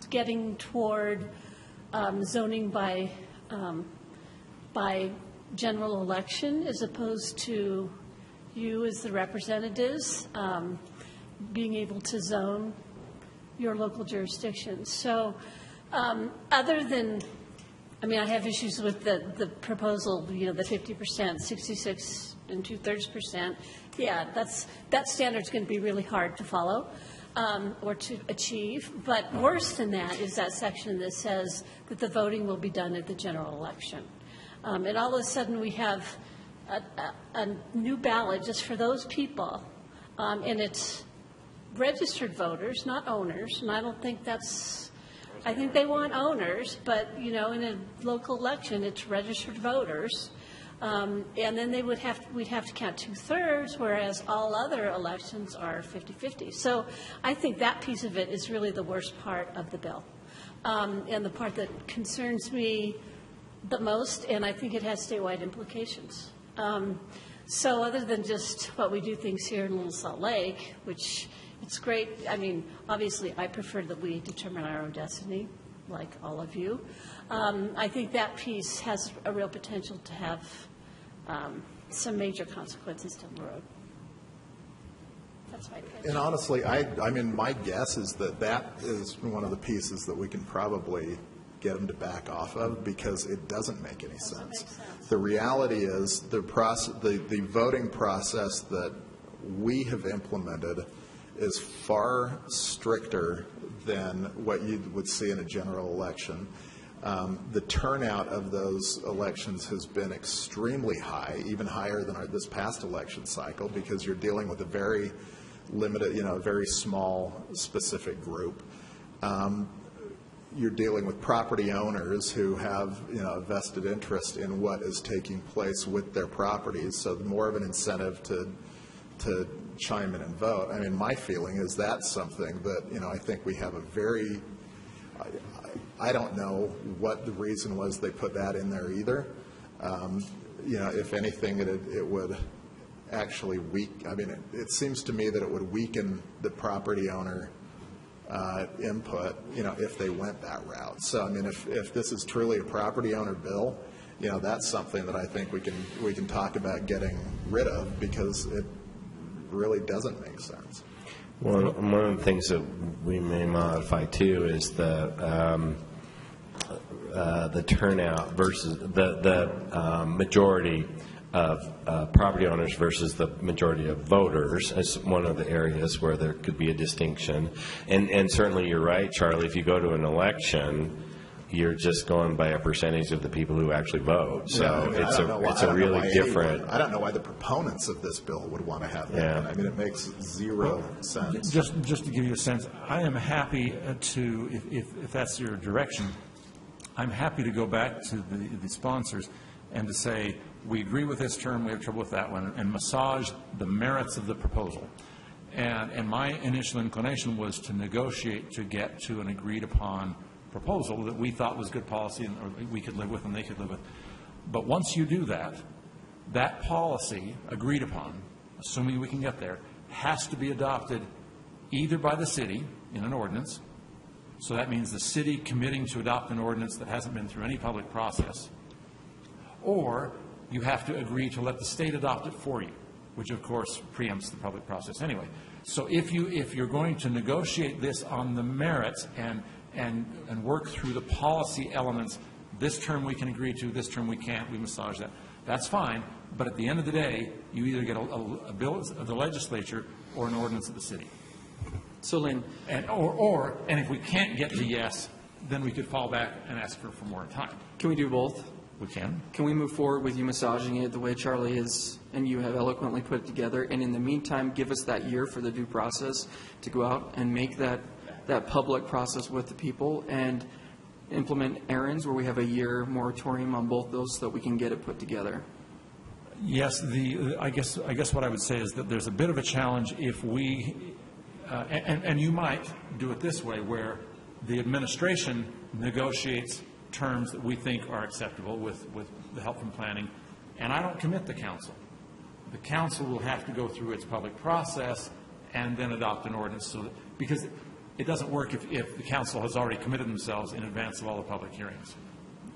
getting toward zoning by general election, as opposed to you as the representatives being able to zone your local jurisdictions. So other than, I have issues with the proposal, the 50%, 66 and 2/3%. Yeah, that standard's going to be really hard to follow or to achieve. But worse than that is that section that says that the voting will be done at the general election. And all of a sudden we have a new ballot just for those people, and it's registered voters, not owners. And I don't think that's, I think they want owners, but, in a local election, it's registered voters. And then we'd have to count 2/3, whereas all other elections are 50-50. So I think that piece of it is really the worst part of the bill. And the part that concerns me the most, and I think it has statewide implications. So other than just what we do things here in Little Salt Lake, which it's great, I mean, obviously, I prefer that we determine our own destiny, like all of you. I think that piece has a real potential to have some major consequences down the road. That's my pitch. And honestly, I mean, my guess is that that is one of the pieces that we can probably get them to back off of, because it doesn't make any sense. The reality is the voting process that we have implemented is far stricter than what you would see in a general election. The turnout of those elections has been extremely high, even higher than this past election cycle, because you're dealing with a very limited, a very small specific group. You're dealing with property owners who have, a vested interest in what is taking place with their properties, so more of an incentive to chime in and vote. I mean, my feeling is that's something that, I think we have a very, I don't know what the reason was they put that in there either. If anything, it would actually it seems to me that it would weaken the property owner input, if they went that route. So, I mean, if this is truly a property owner bill, that's something that I think we can talk about getting rid of, because it really doesn't make sense. Well, one of the things that we may modify too is the turnout versus the majority of property owners versus the majority of voters as one of the areas where there could be a distinction. And certainly you're right, Charlie, if you go to an election, you're just going by a percentage of the people who actually vote. So it's a really different. I don't know why the proponents of this bill would want to have that. Yeah. I mean, it makes zero sense. Just to give you a sense, I am happy to, if that's your direction, I'm happy to go back to the sponsors and to say, we agree with this term, we have trouble with that one, and massage the merits of the proposal. And my initial inclination was to negotiate to get to an agreed-upon proposal that we thought was good policy and we could live with and they could live with. But once you do that, that policy agreed upon, assuming we can get there, has to be adopted either by the city in an ordinance. So that means the city committing to adopt an ordinance that hasn't been through any public process, or you have to agree to let the state adopt it for you, which of course preempts the public process anyway. So if you're going to negotiate this on the merits and work through the policy elements, this term we can agree to, this term we can't, we massage that, that's fine. But at the end of the day, you either get a bill of the legislature or an ordinance of the city. So, Lynn. And if we can't get to yes, then we could fall back and ask for more time. Can we do both? We can. Can we move forward with you massaging it the way Charlie is and you have eloquently put it together, and in the meantime give us that year for the due process to go out and make that public process with the people and implement errands where we have a year moratorium on both those so that we can get it put together? Yes, I guess what I would say is that there's a bit of a challenge if we and you might do it this way, where the administration negotiates terms that we think are acceptable with the help from planning, and I don't commit the council. The council will have to go through its public process and then adopt an ordinance, because it doesn't work if the council has already committed themselves in advance of all the public hearings,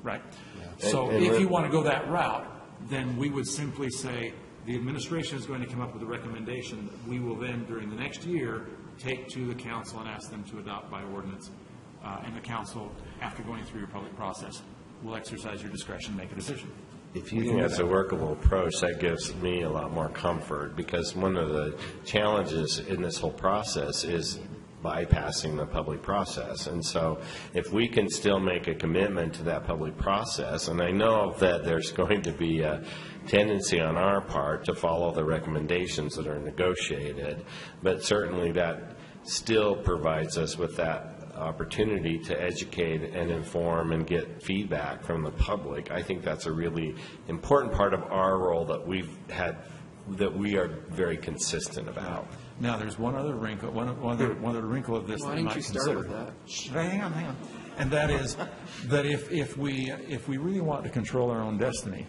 right? Yeah. So if you want to go that route, then we would simply say the administration is going to come up with a recommendation that we will then, during the next year, take to the council and ask them to adopt by ordinance. And the council, after going through your public process, will exercise your discretion and make a decision. If you think that's a workable approach, that gives me a lot more comfort, because one of the challenges in this whole process is bypassing the public process. And so if we can still make a commitment to that public process, and I know that there's going to be a tendency on our part to follow the recommendations that are negotiated, but certainly that still provides us with that opportunity to educate and inform and get feedback from the public. I think that's a really important part of our role that we've had, that we are very consistent about. Now, there's one other wrinkle, one other wrinkle of this. Why didn't you start with that? Hang on. And that is that if we really want to control our own destiny,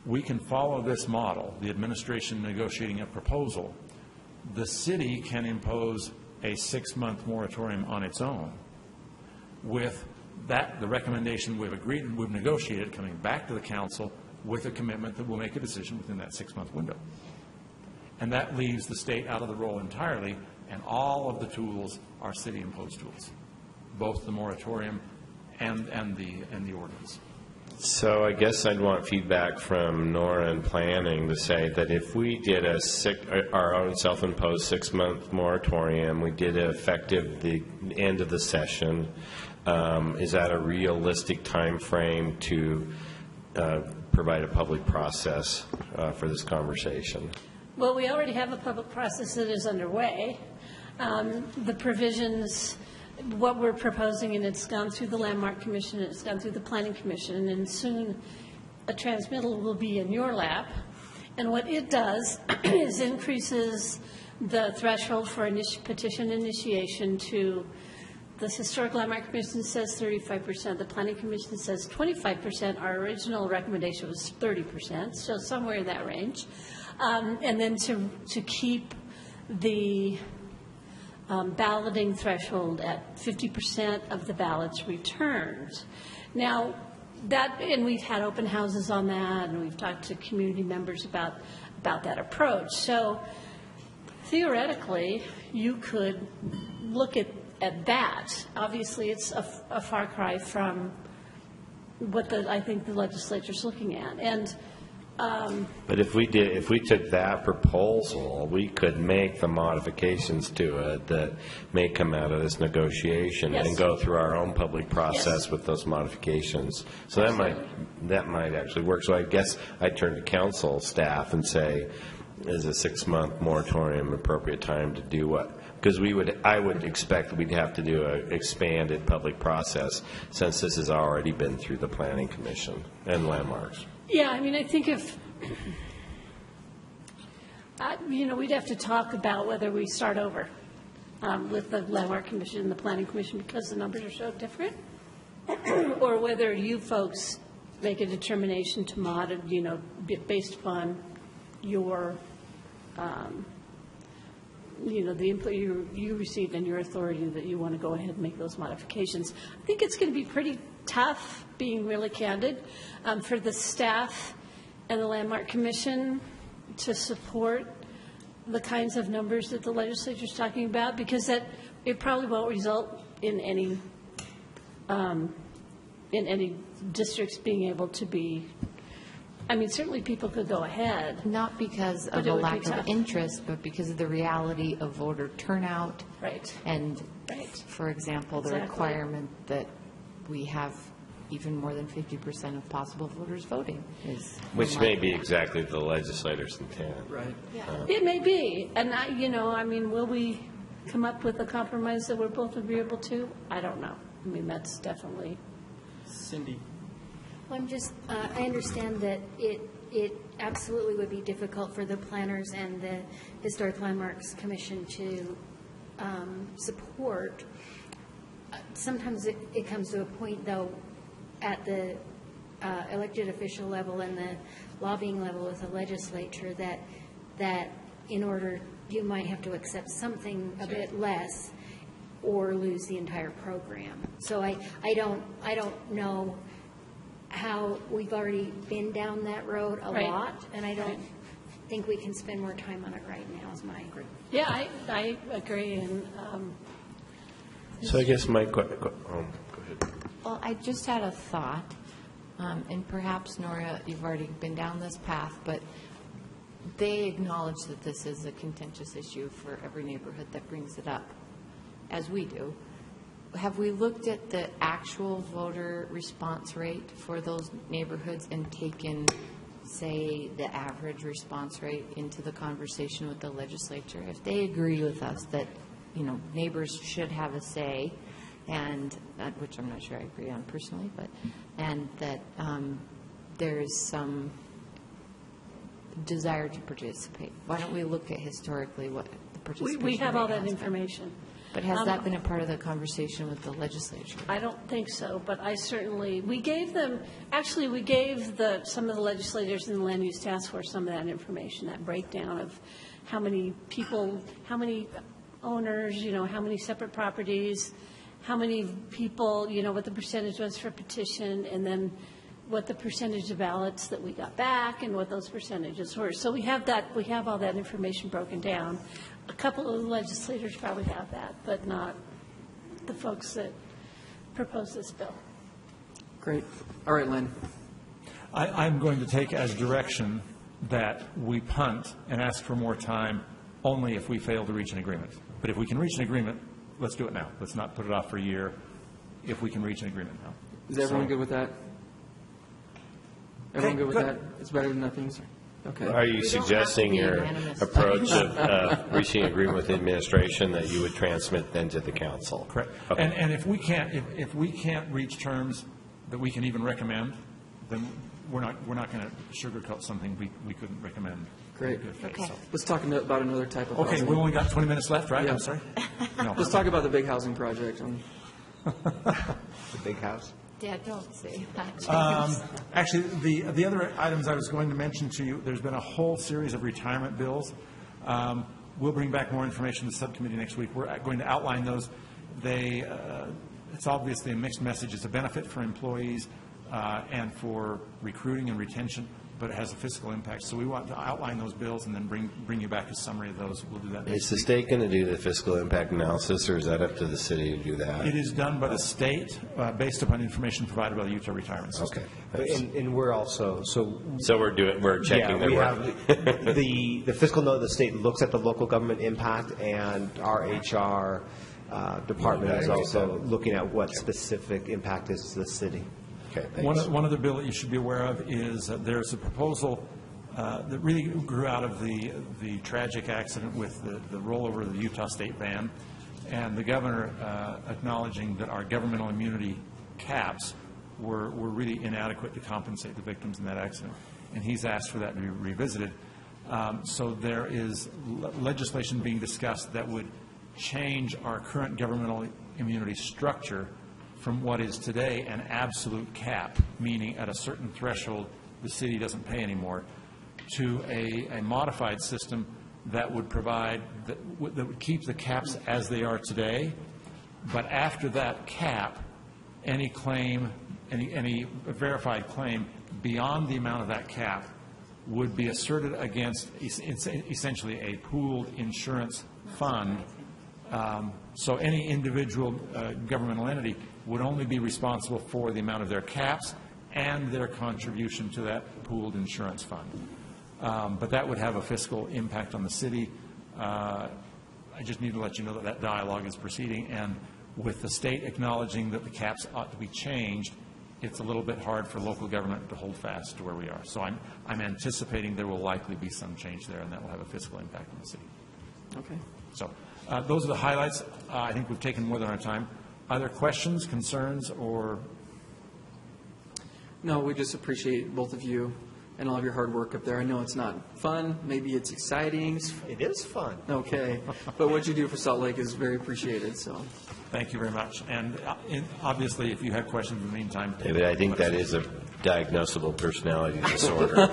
we can follow this model, the administration negotiating a proposal. The city can impose a 6-month moratorium on its own with that, the recommendation we've agreed, we've negotiated, coming back to the council with a commitment that we'll make a decision within that 6-month window. And that leaves the state out of the role entirely, and all of the tools are city-imposed tools, both the moratorium and the ordinance. So I guess I'd want feedback from Nora and planning to say that if we did our own self-imposed 6-month moratorium, we did it effective the end of the session, is that a realistic time frame to provide a public process for this conversation? Well, we already have a public process that is underway. The provisions, what we're proposing, and it's gone through the Landmark Commission, and it's gone through the Planning Commission, and soon a transmittal will be in your lap. And what it does is increases the threshold for petition initiation to, the Historic Landmark Commission says 35%, the Planning Commission says 25%. Our original recommendation was 30%, so somewhere in that range. And then to keep the balloting threshold at 50% of the ballots returned. Now, and we've had open houses on that, and we've talked to community members about that approach. So theoretically, you could look at that. Obviously, it's a far cry from what I think the legislature's looking at. And but if we took that proposal, we could make the modifications to it that may come out of this negotiation and go through our own public process with those modifications. So that might actually work. So I guess I'd turn to council staff and say, is a 6-month moratorium appropriate time to do what? Because I would expect that we'd have to do an expanded public process since this has already been through the Planning Commission and Landmarks. Yeah, I mean, I think we'd have to talk about whether we start over with the Landmark Commission and the Planning Commission because the numbers are so different, or whether you folks make a determination to based upon your, the input you received and your authority that you want to go ahead and make those modifications. I think it's going to be pretty tough, being really candid, for the staff and the Landmark Commission to support the kinds of numbers that the legislature is talking about, because it probably won't result in any districts being able to be. I mean, certainly people could go ahead. Not because of a lack of interest, but because of the reality of voter turnout. Right. And, for example, the requirement that we have even more than 50% of possible voters voting is. Which may be exactly the legislator's intent. Right. It may be. And, will we come up with a compromise that we're both agreeable to? I don't know. I mean, that's definitely. Cindy. Well, I understand that it absolutely would be difficult for the planners and the Historic Landmarks Commission to support. Sometimes it comes to a point, though, at the elected official level and the lobbying level with the legislature that in order you might have to accept something a bit less or lose the entire program. So I don't know how we've already been down that road a lot, and I don't think we can spend more time on it right now, is my agree. Yeah, I agree. And so I guess my go ahead. Well, I just had a thought, and perhaps, Nora, you've already been down this path, but they acknowledge that this is a contentious issue for every neighborhood that brings it up, as we do. Have we looked at the actual voter response rate for those neighborhoods and taken, say, the average response rate into the conversation with the legislature? If they agree with us that, neighbors should have a say, and which I'm not sure I agree on personally, and that there is some desire to participate, why don't we look at historically what the participation we have all rate that has been? information. But has that been a part of the conversation with the legislature? I don't think so, but I certainly, we gave them, actually, we gave some of the legislators in the Land Use Task Force some of that information, that breakdown of how many people, how many owners, how many separate properties, how many people, what the percentage was for petition, and then what the percentage of ballots that we got back and what those percentages were. So we have all that information broken down. A couple of the legislators probably have that, but not the folks that propose this bill. Great. All right, Lynn. I'm going to take as direction that we punt and ask for more time only if we fail to reach an agreement. But if we can reach an agreement, let's do it now. Let's not put it off for a year if we can reach an agreement now. Is everyone good with that? Everyone good with that? It's better than nothing? Okay. Are you suggesting your approach of reaching agreement with the administration that you would transmit then to the council? Correct. Okay. And if we can't reach terms that we can even recommend, then we're not going to sugarcoat something we couldn't recommend. Great. Okay. Let's talk about another type of Okay, housing. we only got 20 minutes left, right? Yeah. I'm sorry. No. Let's talk about the big housing project. The big house? Dad, don't say that. Actually, the other items I was going to mention to you, there's been a whole series of retirement bills. We'll bring back more information to the subcommittee next week. We're going to outline those. It's obviously a mixed message. It's a benefit for employees and for recruiting and retention, but it has a fiscal impact. So we want to outline those bills and then bring you back a summary of those. We'll do that next Is the state going to do the fiscal impact analysis, or is that up to the city to do that? It is done by the state based upon information provided by the Utah Retirement System. Okay. And we're also, So we're checking their we work. have, the fiscal note of the state looks at the local government impact, and our HR department is also looking at what specific impact is to the city. Okay, thanks. One other bill that you should be aware of is that there's a proposal that really grew out of the tragic accident with the rollover of the Utah State ban, and the governor acknowledging that our governmental immunity caps were really inadequate to compensate the victims in that accident. And he's asked for that to be revisited. So there is legislation being discussed that would change our current governmental immunity structure from what is today an absolute cap, meaning at a certain threshold the city doesn't pay anymore, to a modified system that would provide, that would keep the caps as they are today, but after that cap, any claim, any verified claim beyond the amount of that cap would be asserted against essentially a pooled insurance fund. So any individual governmental entity would only be responsible for the amount of their caps and their contribution to that pooled insurance fund. But that would have a fiscal impact on the city. I just need to let you know that that dialogue is proceeding, and with the state acknowledging that the caps ought to be changed, it's a little bit hard for local government to hold fast to where we are. So I'm anticipating there will likely be some change there, and that will have a fiscal impact on the city. Okay. So those are the highlights. I think we've taken more than our time. Other questions, concerns, or? No, we just appreciate both of you and all of your hard work up there. I know it's not fun. Maybe it's exciting. It is fun. Okay. But what you do for Salt Lake is very appreciated. So, thank you very much. And obviously, if you have questions in the meantime. David, I think that is a diagnosable personality disorder.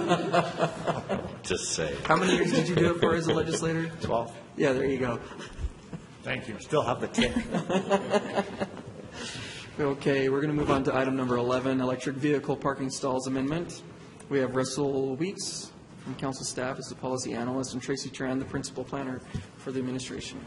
Just say. How many years did you do it for as a legislator? 12. Yeah, there you go. Thank you. Still have the tick. Okay, we're going to move on to item number 11, electric vehicle parking stalls amendment. We have Russell Weeks from council staff as the policy analyst, and Tracy Tran, the principal planner for the administration.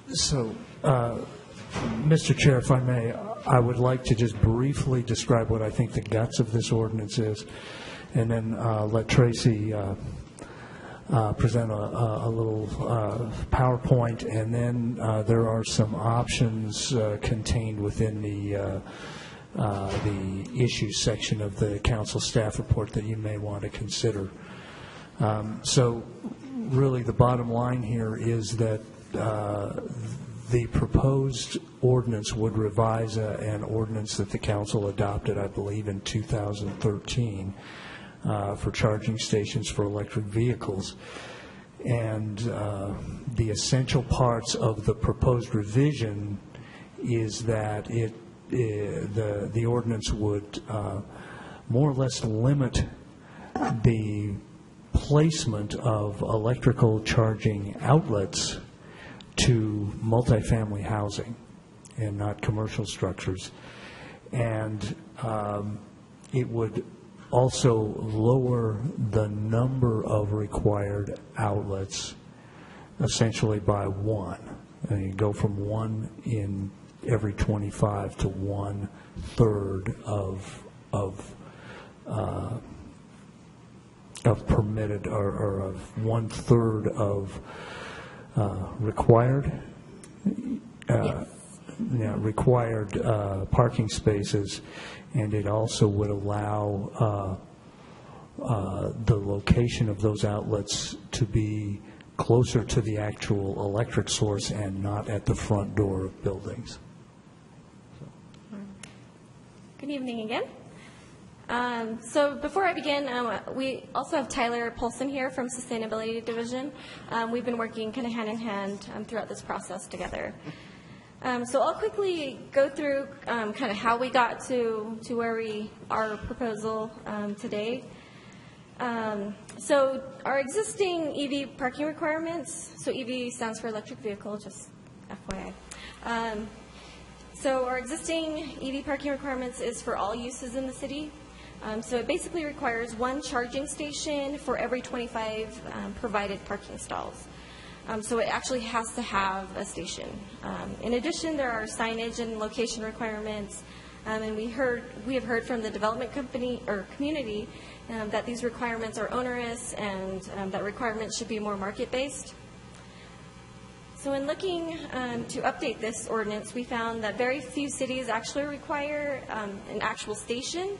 So, Mr. Chair, if I may, I would like to just briefly describe what I think the guts of this ordinance is, and then let Tracy present a little PowerPoint, and then there are some options contained within the issues section of the council staff report that you may want to consider. So really the bottom line here is that the proposed ordinance would revise an ordinance that the council adopted, I believe, in 2013 for charging stations for electric vehicles. And the essential parts of the proposed revision is that the ordinance would more or less limit the placement of electrical charging outlets to multifamily housing and not commercial structures. And it would also lower the number of required outlets essentially by one. And you go from one in every 25 to 1/3 of permitted, or of 1/3 of required required parking spaces, and it also would allow the location of those outlets to be closer to the actual electric source and not at the front door of buildings. Good evening again. So before I begin, we also have Tyler Polson here from Sustainability Division. We've been working kind of hand in hand throughout this process together. So I'll quickly go through kind of how we got to where we are proposal today. So our existing EV parking requirements, so EV stands for electric vehicle, just FYI. So our existing EV parking requirements is for all uses in the city. So it basically requires one charging station for every 25 provided parking stalls. So it actually has to have a station. In addition, there are signage and location requirements, and we have heard from the development company or community that these requirements are onerous and that requirements should be more market-based. So in looking to update this ordinance, we found that very few cities actually require an actual station,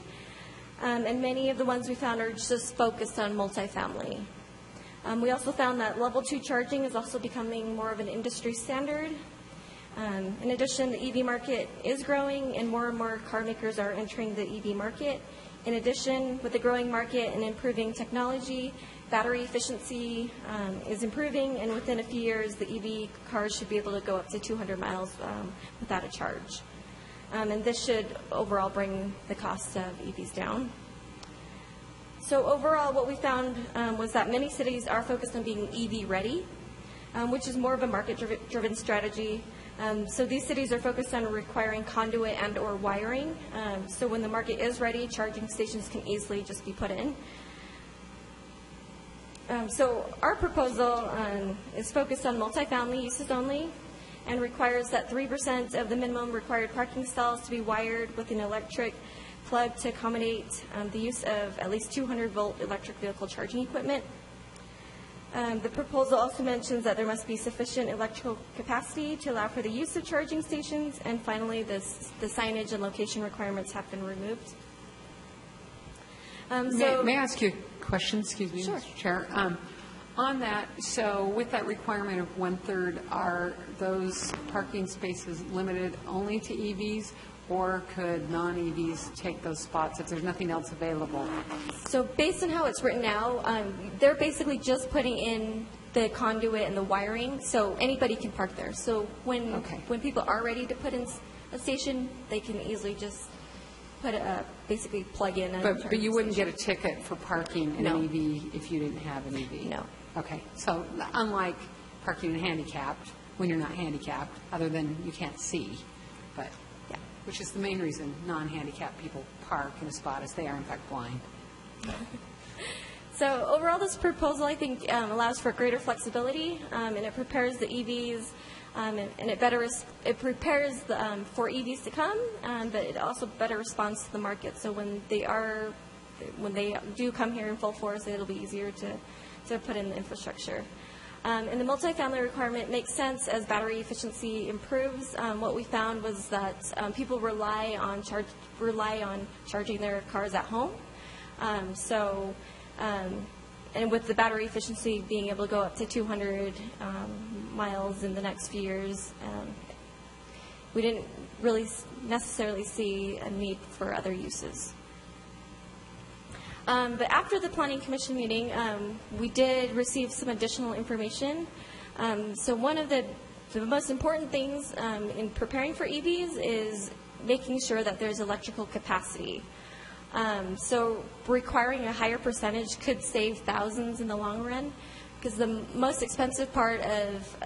and many of the ones we found are just focused on multifamily. We also found that level 2 charging is also becoming more of an industry standard. In addition, the EV market is growing and more car makers are entering the EV market. In addition, with the growing market and improving technology, battery efficiency is improving, and within a few years, the EV cars should be able to go up to 200 miles without a charge. And this should overall bring the cost of EVs down. So overall, what we found was that many cities are focused on being EV ready, which is more of a market-driven strategy. So these cities are focused on requiring conduit and or wiring. So when the market is ready, charging stations can easily just be put in. So our proposal is focused on multifamily uses only and requires that 3% of the minimum required parking stalls to be wired with an electric plug to accommodate the use of at least 200-volt electric vehicle charging equipment. The proposal also mentions that there must be sufficient electrical capacity to allow for the use of charging stations, and finally, the signage and location requirements have been removed. May I ask you a question? Excuse me, Sure. Mr. Chair. On that, so with that requirement of 1/3, are those parking spaces limited only to EVs, or could non-EVs take those spots if there's nothing else available? So based on how it's written now, they're basically just putting in the conduit and the wiring, so anybody can park there. So when people are ready to put in a station, they can easily just basically plug in a But you wouldn't station. get a ticket for parking in No. an EV if you didn't have an EV? No. Okay, so unlike parking in handicapped, when you're not handicapped, other than you can't see, but, yeah, which is the main reason non-handicapped people park in a spot, is they are in fact blind. So overall, this proposal, I think, allows for greater flexibility, and it prepares the EVs, and it prepares for EVs to come, but it also better responds to the market. So when they do come here in full force, it'll be easier to put in the infrastructure. And the multifamily requirement makes sense as battery efficiency improves. What we found was that people rely on charging their cars at home. So and with the battery efficiency being able to go up to 200 miles in the next few years, we didn't really necessarily see a need for other uses. But after the Planning Commission meeting, we did receive some additional information. So one of the most important things in preparing for EVs is making sure that there's electrical capacity. So requiring a higher percentage could save thousands in the long run, because the most expensive part of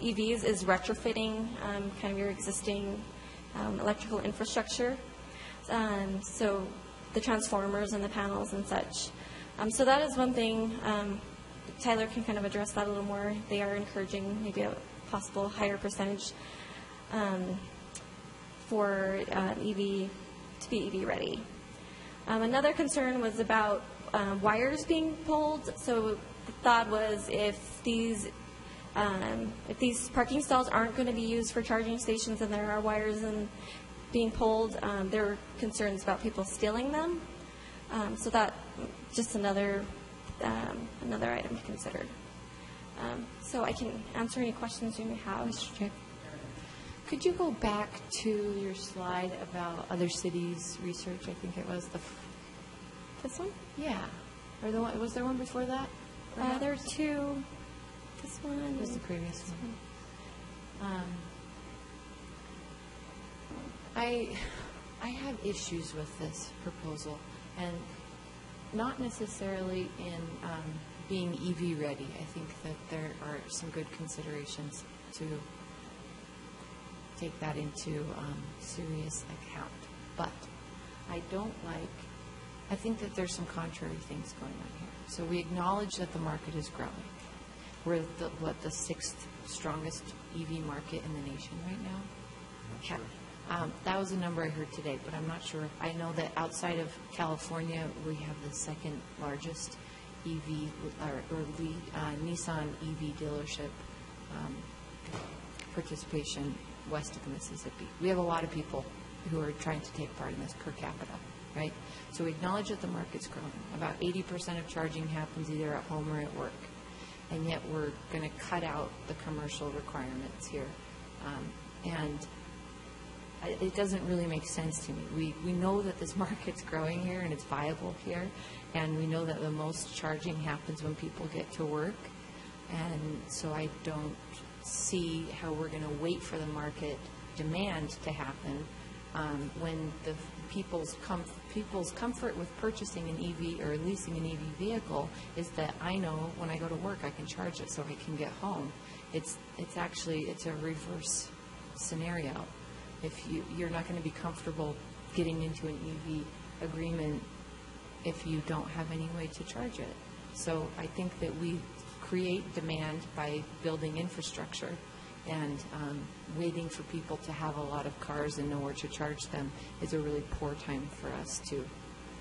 EVs is retrofitting kind of your existing electrical infrastructure. So the transformers and the panels and such. So that is one thing. Tyler can kind of address that a little more. They are encouraging maybe a possible higher percentage for EV to be EV ready. Another concern was about wires being pulled. So the thought was if these parking stalls aren't going to be used for charging stations and there are wires being pulled, there were concerns about people stealing them. So that just another item to consider. So I can answer any questions you may have. Mr. Chair, could you go back to your slide about other cities' research? I think it was this one? Yeah. Or was there one before that? There are two. This one was the previous one. I have issues with this proposal, and not necessarily in being EV ready. I think that there are some good considerations to take that into serious account. But I think that there's some contrary things going on here. So we acknowledge that the market is growing. We're the sixth strongest EV market in the nation right now. Okay. That was a number I heard today, but I'm not sure. I know that outside of California, we have the second largest EV or Nissan EV dealership participation west of the Mississippi. We have a lot of people who are trying to take part in this per capita, right? So we acknowledge that the market's growing. About 80% of charging happens either at home or at work, and yet we're going to cut out the commercial requirements here. And it doesn't really make sense to me. We know that this market's growing here and it's viable here, and we know that the most charging happens when people get to work, and so I don't see how we're going to wait for the market demand to happen when the people's comfort with purchasing an EV or leasing an EV vehicle is that I know when I go to work I can charge it so I can get home. It's a reverse scenario. If you're not going to be comfortable getting into an EV agreement if you don't have any way to charge it. So I think that we create demand by building infrastructure, and waiting for people to have a lot of cars and nowhere to charge them is a really poor time for us to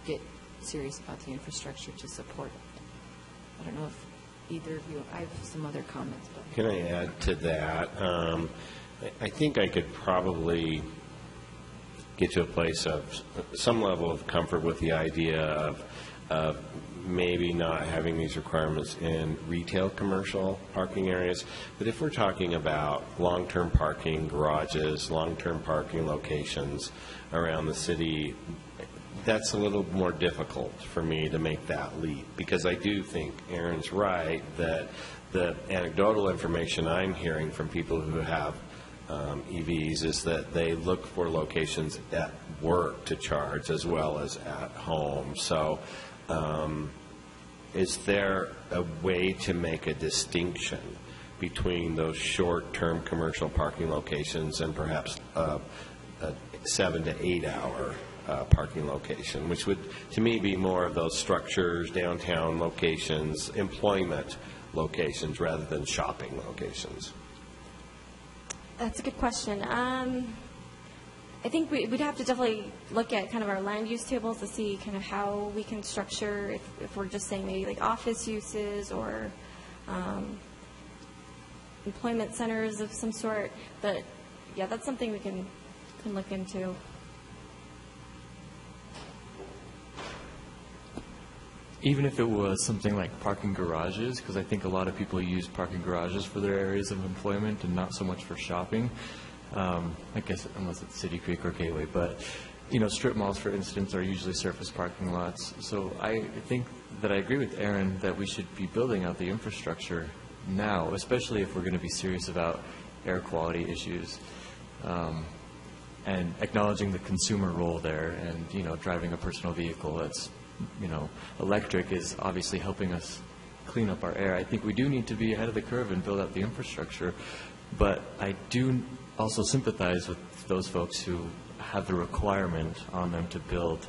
get serious about the infrastructure to support it. I don't know if either of you, I have some other comments. But. Can I add to that? I think I could probably get to a place of some level of comfort with the idea of maybe not having these requirements in retail commercial parking areas. But if we're talking about long-term parking garages, long-term parking locations around the city, that's a little more difficult for me to make that leap, because I do think Aaron's right that the anecdotal information I'm hearing from people who have EVs is that they look for locations at work to charge as well as at home. So is there a way to make a distinction between those short-term commercial parking locations and perhaps a 7 to 8 hour parking location, which would, to me, be more of those structures, downtown locations, employment locations, rather than shopping locations? That's a good question. I think we'd have to definitely look at kind of our land use tables to see kind of how we can structure, if we're just saying maybe like office uses or employment centers of some sort. But yeah, that's something we can look into. even if it was something like parking garages, because I think a lot of people use parking garages for their areas of employment and not so much for shopping, I guess unless it's City Creek or Gateway, but, you know, strip malls, for instance, are usually surface parking lots. So I think that I agree with Aaron that we should be building out the infrastructure now, especially if we're going to be serious about air quality issues, and acknowledging the consumer role there, and, you know, driving a personal vehicle that's, you know, electric is obviously helping us clean up our air. I think we do need to be ahead of the curve and build out the infrastructure, but I do also sympathize with those folks who have the requirement on them to build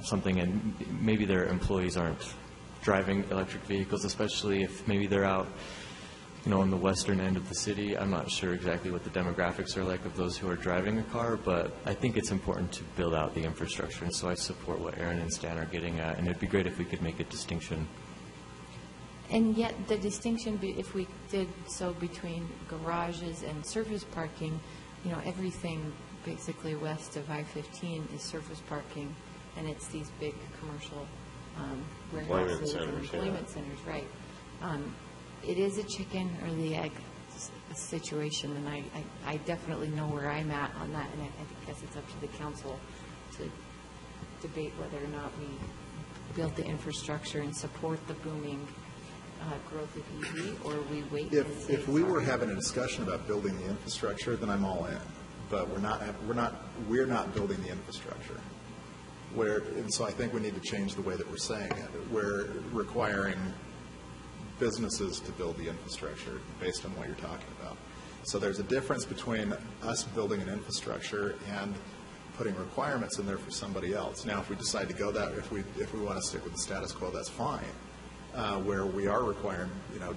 something, and maybe their employees aren't driving electric vehicles, especially if maybe they're out, you know, on the western end of the city. I'm not sure exactly what the demographics are like of those who are driving a car, but I think it's important to build out the infrastructure, and so I support what Aaron and Stan are getting at, and it'd be great if we could make a distinction. And yet, the distinction, if we did so between garages and surface parking, you know, everything basically west of I-15 is surface parking, and it's these big commercial warehouses and employment centers, right? It is a chicken or the egg situation, and I definitely know where I'm at on that, and I guess it's up to the council to debate whether or not we build the infrastructure and support the booming growth of EV, or we wait and see. If we were having a discussion about building the infrastructure, then I'm all in. But we're not building the infrastructure. And so I think we need to change the way that we're saying it. We're requiring businesses to build the infrastructure based on what you're talking about. So there's a difference between us building an infrastructure and putting requirements in there for somebody else. Now, if we decide to go that, if we want to stick with the status quo, that's fine. Where we are requiring, you know,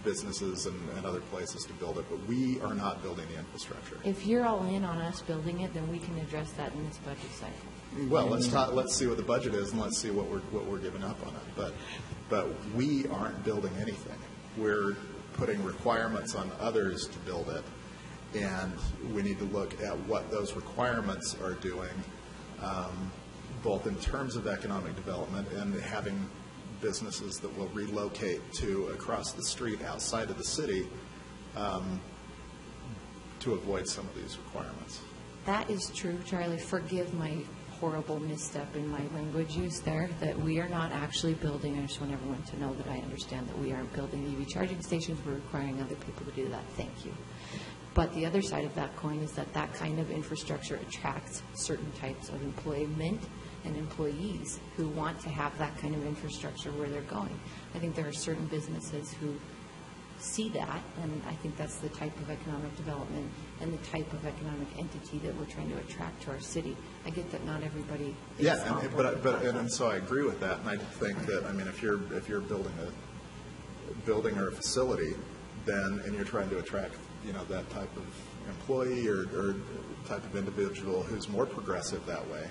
businesses and other places to build it, but we are not building the infrastructure. If you're all in on us building it, then we can address that in this budget cycle. Well, let's see what the budget is, and let's see what we're giving up on it. But we aren't building anything. We're putting requirements on others to build it, and we need to look at what those requirements are doing, both in terms of economic development and having businesses that will relocate to across the street outside of the city to avoid some of these requirements. That is true, Charlie. Forgive my horrible misstep in my language use there, that we are not actually building. I just want everyone to know that I understand that we aren't building EV charging stations. We're requiring other people to do that. Thank you. But the other side of that coin is that that kind of infrastructure attracts certain types of employment and employees who want to have that kind of infrastructure where they're going. I think there are certain businesses who see that, and I think that's the type of economic development and the type of economic entity that we're trying to attract to our city. I get that not everybody is on board with that. And so I agree with that, and I think that, I mean, if you're building a building or a facility, then, and you're trying to attract, you know, that type of employee or type of individual who's more progressive that way,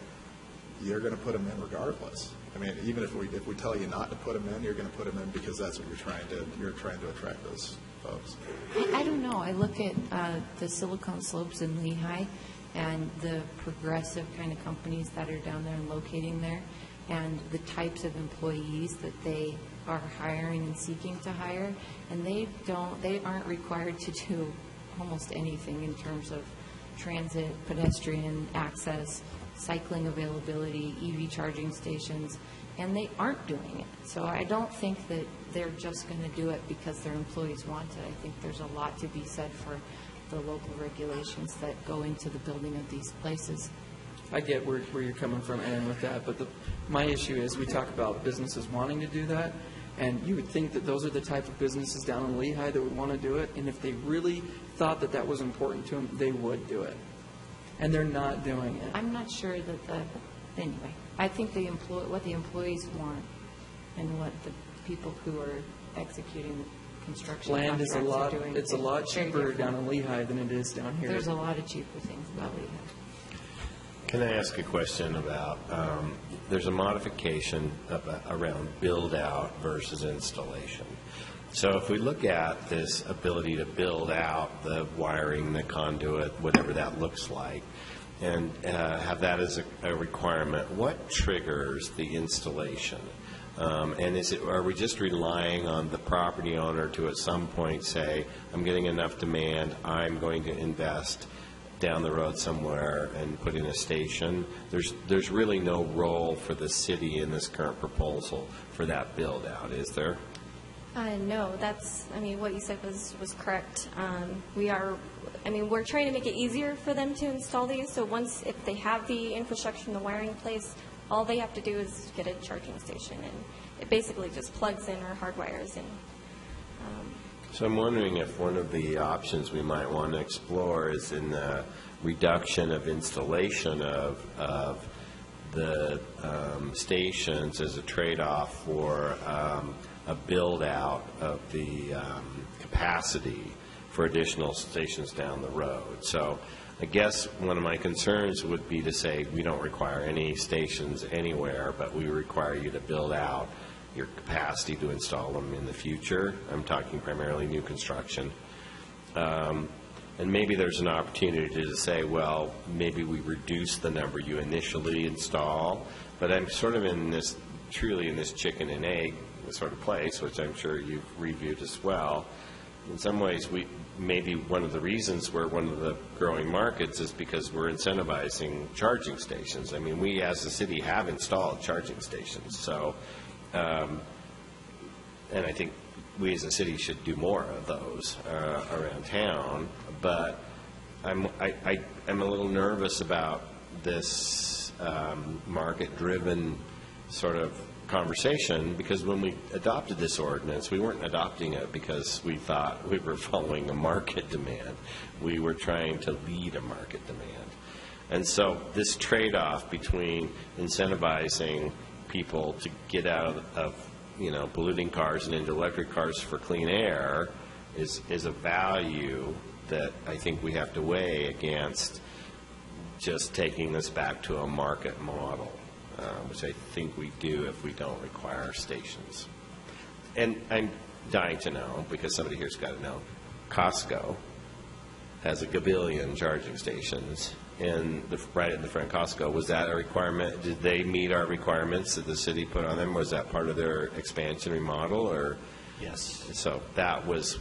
you're going to put them in regardless. I mean, even if we tell you not to put them in, you're going to put them in because that's what you're trying to attract those folks. I don't know. I look at the Silicon Slopes in Lehigh and the progressive kind of companies that are down there and locating there, and the types of employees that they are hiring and seeking to hire, and they aren't required to do almost anything in terms of transit, pedestrian access, cycling availability, EV charging stations, and they aren't doing it. So I don't think that they're just going to do it because their employees want it. I think there's a lot to be said for the local regulations that go into the building of these places. I get where you're coming from, Aaron, with that, but my issue is we talk about businesses wanting to do that, and you would think that those are the type of businesses down in Lehigh that would want to do it, and if they really thought that that was important to them, they would do it. And they're not doing it. I'm not sure that anyway, I think what the employees want and what the people who are executing the construction land is contracts a lot cheaper down in Lehigh than it is down here. There's a lot of cheaper things about Lehigh. Can I ask a question about, there's a modification around build-out versus installation. So if we look at this ability to build out the wiring, the conduit, whatever that looks like, and have that as a requirement, what triggers the installation? And are we just relying on the property owner to at some point say, I'm getting enough demand, I'm going to invest down the road somewhere and put in a station? There's really no role for the city in this current proposal for that build out, is there? No, what you said was correct. We're trying to make it easier for them to install these, so if they have the infrastructure and the wiring in place, all they have to do is get a charging station, and it basically just plugs in or hardwires in. So I'm wondering if one of the options we might want to explore is in the reduction of installation of the stations as a trade-off for a build-out of the capacity for additional stations down the road. So I guess one of my concerns would be to say we don't require any stations anywhere, but we require you to build out your capacity to install them in the future. I'm talking primarily new construction. And maybe there's an opportunity to say, well, maybe we reduce the number you initially install, but I'm sort of truly in this chicken and egg sort of place, which I'm sure you've reviewed as well. In some ways, maybe one of the reasons we're one of the growing markets is because we're incentivizing charging stations. I mean, we as a city have installed charging stations, so and I think we as a city should do more of those around town. But I'm a little nervous about this market-driven sort of conversation, because when we adopted this ordinance, we weren't adopting it because we thought we were following a market demand. We were trying to lead a market demand. And so this trade-off between incentivizing people to get out of polluting cars and into electric cars for clean air is a value that I think we have to weigh against just taking this back to a market model, which I think we do if we don't require stations. And I'm dying to know, because somebody here's got to know, Costco has a gabillion charging stations right in the front of Costco. Was that a requirement? Did they meet our requirements that the city put on them? Was that part of their expansion remodel, or? Yes. So that was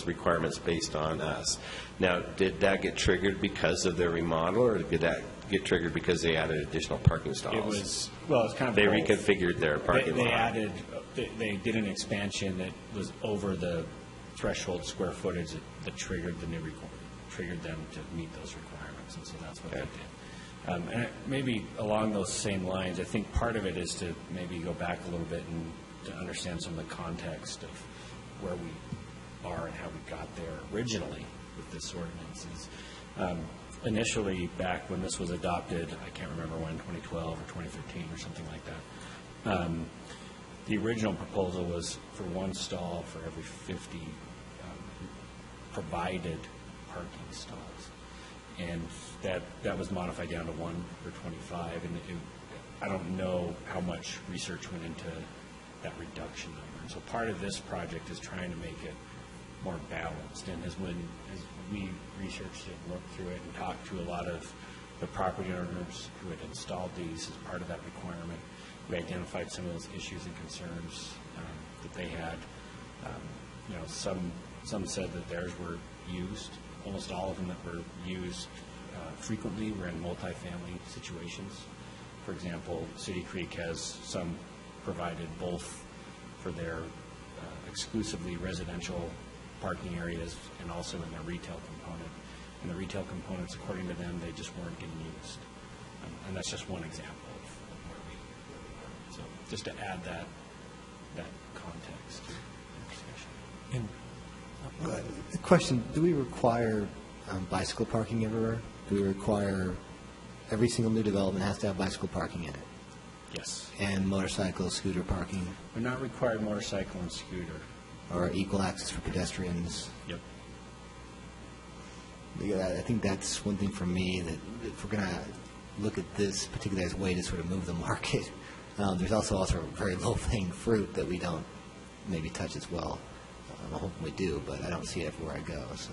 requirements based on us. Now, did that get triggered because of their remodel, or did that get triggered because they added additional parking stalls? It's kind of they both. Reconfigured their parking lot. They did an expansion that was over the threshold square footage that triggered them to meet those requirements, and so that's what they did. And maybe along those same lines, I think part of it is to maybe go back a little bit and to understand some of the context of where we are and how we got there originally with this ordinance. Initially, back when this was adopted, I can't remember when, 2012 or 2013 or something like that, the original proposal was for one stall for every 50 provided parking stalls. And that was modified down to 1 for 25. And I don't know how much research went into that reduction number. And so part of this project is trying to make it more balanced. And as we researched it, looked through it, and talked to a lot of the property owners who had installed these as part of that requirement, we identified some of those issues and concerns that they had. Some said that theirs were used. Almost all of them that were used frequently were in multifamily situations. For example, City Creek has some provided both for their exclusively residential parking areas and also in their retail component. And the retail components, according to them, they just weren't getting used. And that's just one example of where we were. So just to add that context to the discussion. The question, do we require bicycle parking everywhere? Do we require every single new development has to have bicycle parking in it? Yes. And motorcycle, scooter parking? We're not required motorcycle and scooter. Or equal access for pedestrians? Yep. Yeah, I think that's one thing for me, that if we're going to look at this particularly as a way to sort of move the market, there's also very low-hanging fruit that we don't maybe touch as well. I'm hoping we do, but I don't see it everywhere I go. So,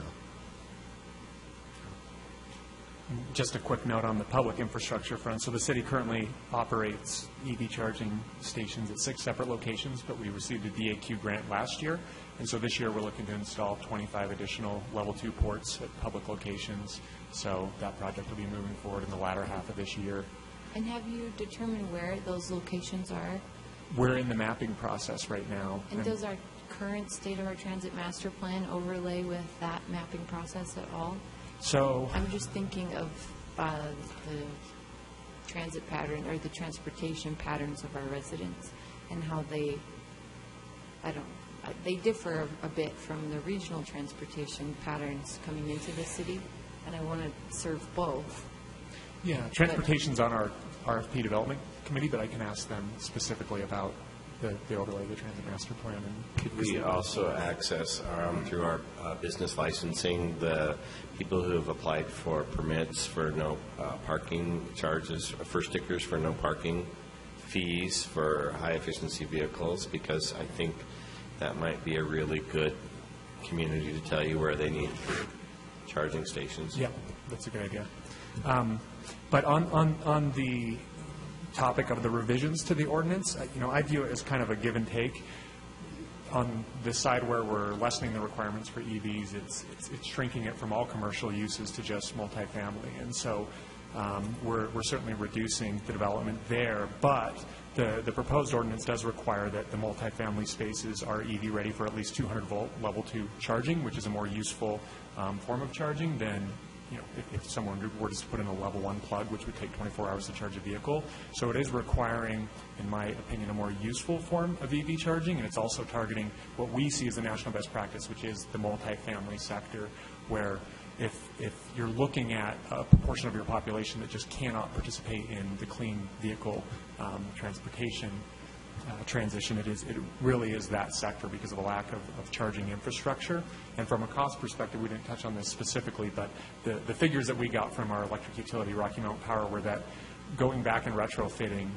Just a quick note on the public infrastructure front. So the city currently operates EV charging stations at 6 separate locations, but we received a DAQ grant last year. And so this year we're looking to install 25 additional level 2 ports at public locations. So that project will be moving forward in the latter half of this year. And have you determined where those locations are? We're in the mapping process right now. And does our current state of our transit master plan overlay with that mapping process at all? So I'm just thinking of the transit pattern or the transportation patterns of our residents and how they differ a bit from the regional transportation patterns coming into the city, and I want to serve both. Yeah, transportation's on our RFP development committee, but I can ask them specifically about the overlay of the transit master plan. And could we also access through our business licensing the people who have applied for permits for no parking charges, for stickers for no parking fees for high efficiency vehicles? Because I think that might be a really good community to tell you where they need charging stations. Yeah, that's a good idea. But on the topic of the revisions to the ordinance, I view it as kind of a give and take. On the side where we're lessening the requirements for EVs, it's shrinking it from all commercial uses to just multifamily. And so we're certainly reducing the development there, but the proposed ordinance does require that the multifamily spaces are EV ready for at least 200-volt level 2 charging, which is a more useful form of charging than if someone were to put in a level 1 plug, which would take 24 hours to charge a vehicle. So it is requiring, in my opinion, a more useful form of EV charging, and it's also targeting what we see as the national best practice, which is the multifamily sector, where if you're looking at a proportion of your population that just cannot participate in the clean vehicle transportation transition, it really is that sector because of a lack of charging infrastructure. And from a cost perspective, we didn't touch on this specifically, but the figures that we got from our electric utility, Rocky Mountain Power, were that going back and retrofitting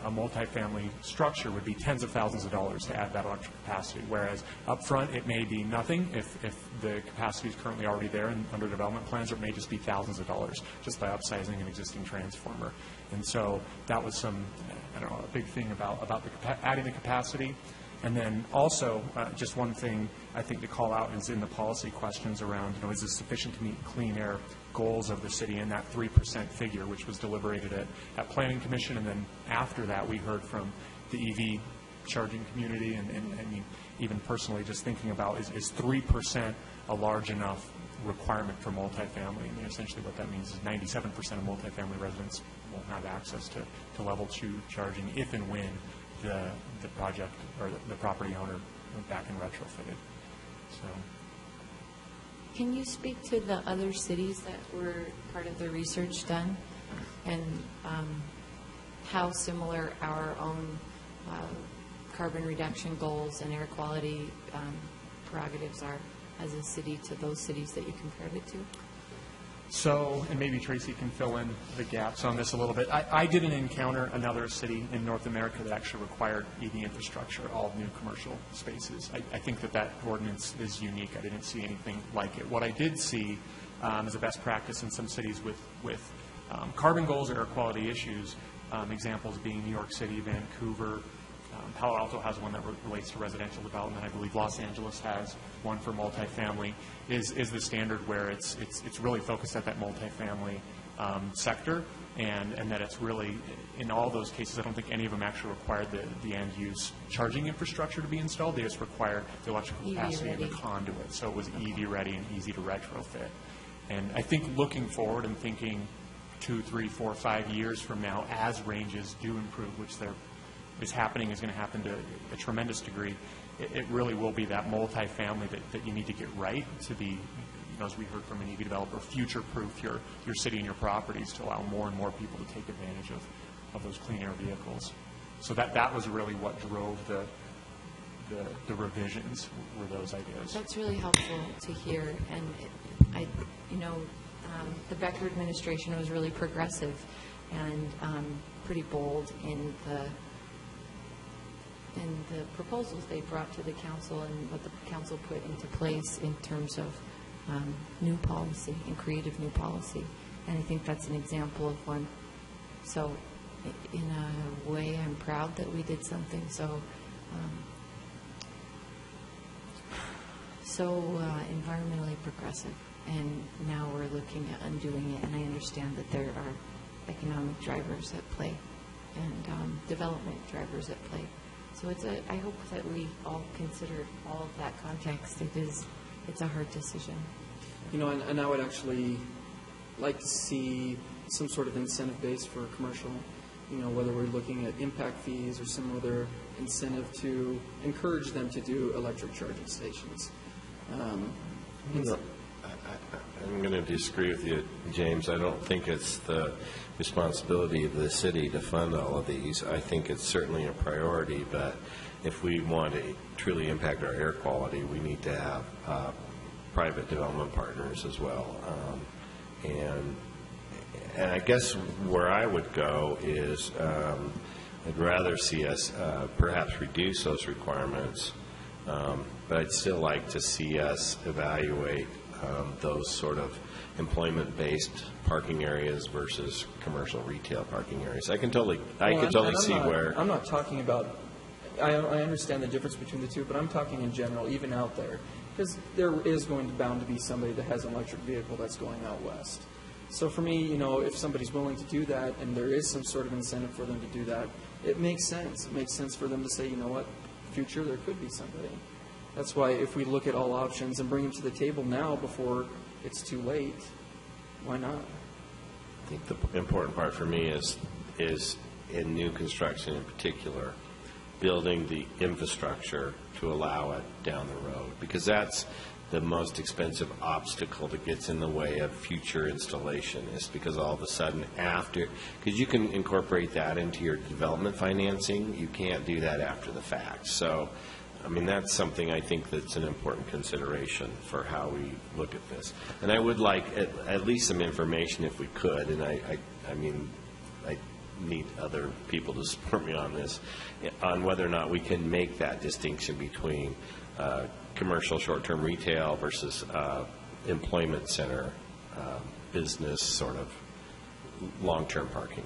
a multifamily structure would be tens of thousands of dollars to add that electric capacity, whereas up front it may be nothing if the capacity is currently already there and under development plans, or it may just be thousands of dollars just by upsizing an existing transformer. And so that was a big thing about adding the capacity. And then also, just one thing I think to call out is in the policy questions around, is this sufficient to meet clean air goals of the city, and that 3% figure, which was deliberated at Planning Commission. And then after that, we heard from the EV charging community, and even personally just thinking about, is 3% a large enough requirement for multifamily? And essentially what that means is 97% of multifamily residents won't have access to level 2 charging if and when the project or the property owner went back and retrofitted. So, can you speak to the other cities that were part of the research done, and how similar our own carbon reduction goals and air quality prerogatives are as a city to those cities that you compared it to? So, and maybe Tracy can fill in the gaps on this a little bit. I didn't encounter another city in North America that actually required EV infrastructure, all new commercial spaces. I think that ordinance is unique. I didn't see anything like it. What I did see as a best practice in some cities with carbon goals or air quality issues, examples being New York City, Vancouver, Palo Alto has one that relates to residential development. I believe Los Angeles has one for multifamily. Is the standard where it's really focused at that multifamily sector, and that it's really, in all those cases, I don't think any of them actually required the end use charging infrastructure to be installed. They just required the electrical capacity of the conduit. So it was EV ready and easy to retrofit. And I think looking forward and thinking 2, 3, 4, 5 years from now, as ranges do improve, which is happening, is going to happen to a tremendous degree, it really will be that multifamily that you need to get right to be, as we heard from an EV developer, future-proof your city and your properties to allow more and more people to take advantage of those clean air vehicles. So that was really what drove the revisions, were those ideas. That's really helpful to hear, and the Becker administration was really progressive and pretty bold in the proposals they brought to the council and what the council put into place in terms of new policy and creative new policy. And I think that's an example of one. So in a way, I'm proud that we did something so environmentally progressive. And now we're looking at undoing it. And I understand that there are economic drivers at play and development drivers at play. So I hope that we all consider all of that context. It's a hard decision. You know, and I would actually like to see some sort of incentive base for commercial, you know, whether we're looking at impact fees or some other incentive to encourage them to do electric charging stations. I'm going to disagree with you, James. I don't think it's the responsibility of the city to fund all of these. I think it's certainly a priority, but if we want to truly impact our air quality, we need to have private development partners as well. And I guess where I would go is I'd rather see us perhaps reduce those requirements, but I'd still like to see us evaluate those sort of employment-based parking areas versus commercial retail parking areas. I can totally see where. I'm not talking about. I understand the difference between the two, but I'm talking in general, even out there, because there is bound to be somebody that has an electric vehicle that's going out west. So for me, you know, if somebody's willing to do that, and there is some sort of incentive for them to do that, it makes sense. It makes sense for them to say, you know what, future there could be somebody. That's why if we look at all options and bring them to the table now before it's too late, why not? I think the important part for me is in new construction in particular, building the infrastructure to allow it down the road, because that's the most expensive obstacle that gets in the way of future installation, is because all of a sudden because you can incorporate that into your development financing, you can't do that after the fact. So I mean, that's something I think that's an important consideration for how we look at this. And I would like at least some information if we could, and I mean, I need other people to support me on this, on whether or not we can make that distinction between commercial short-term retail versus employment center business sort of long-term parking.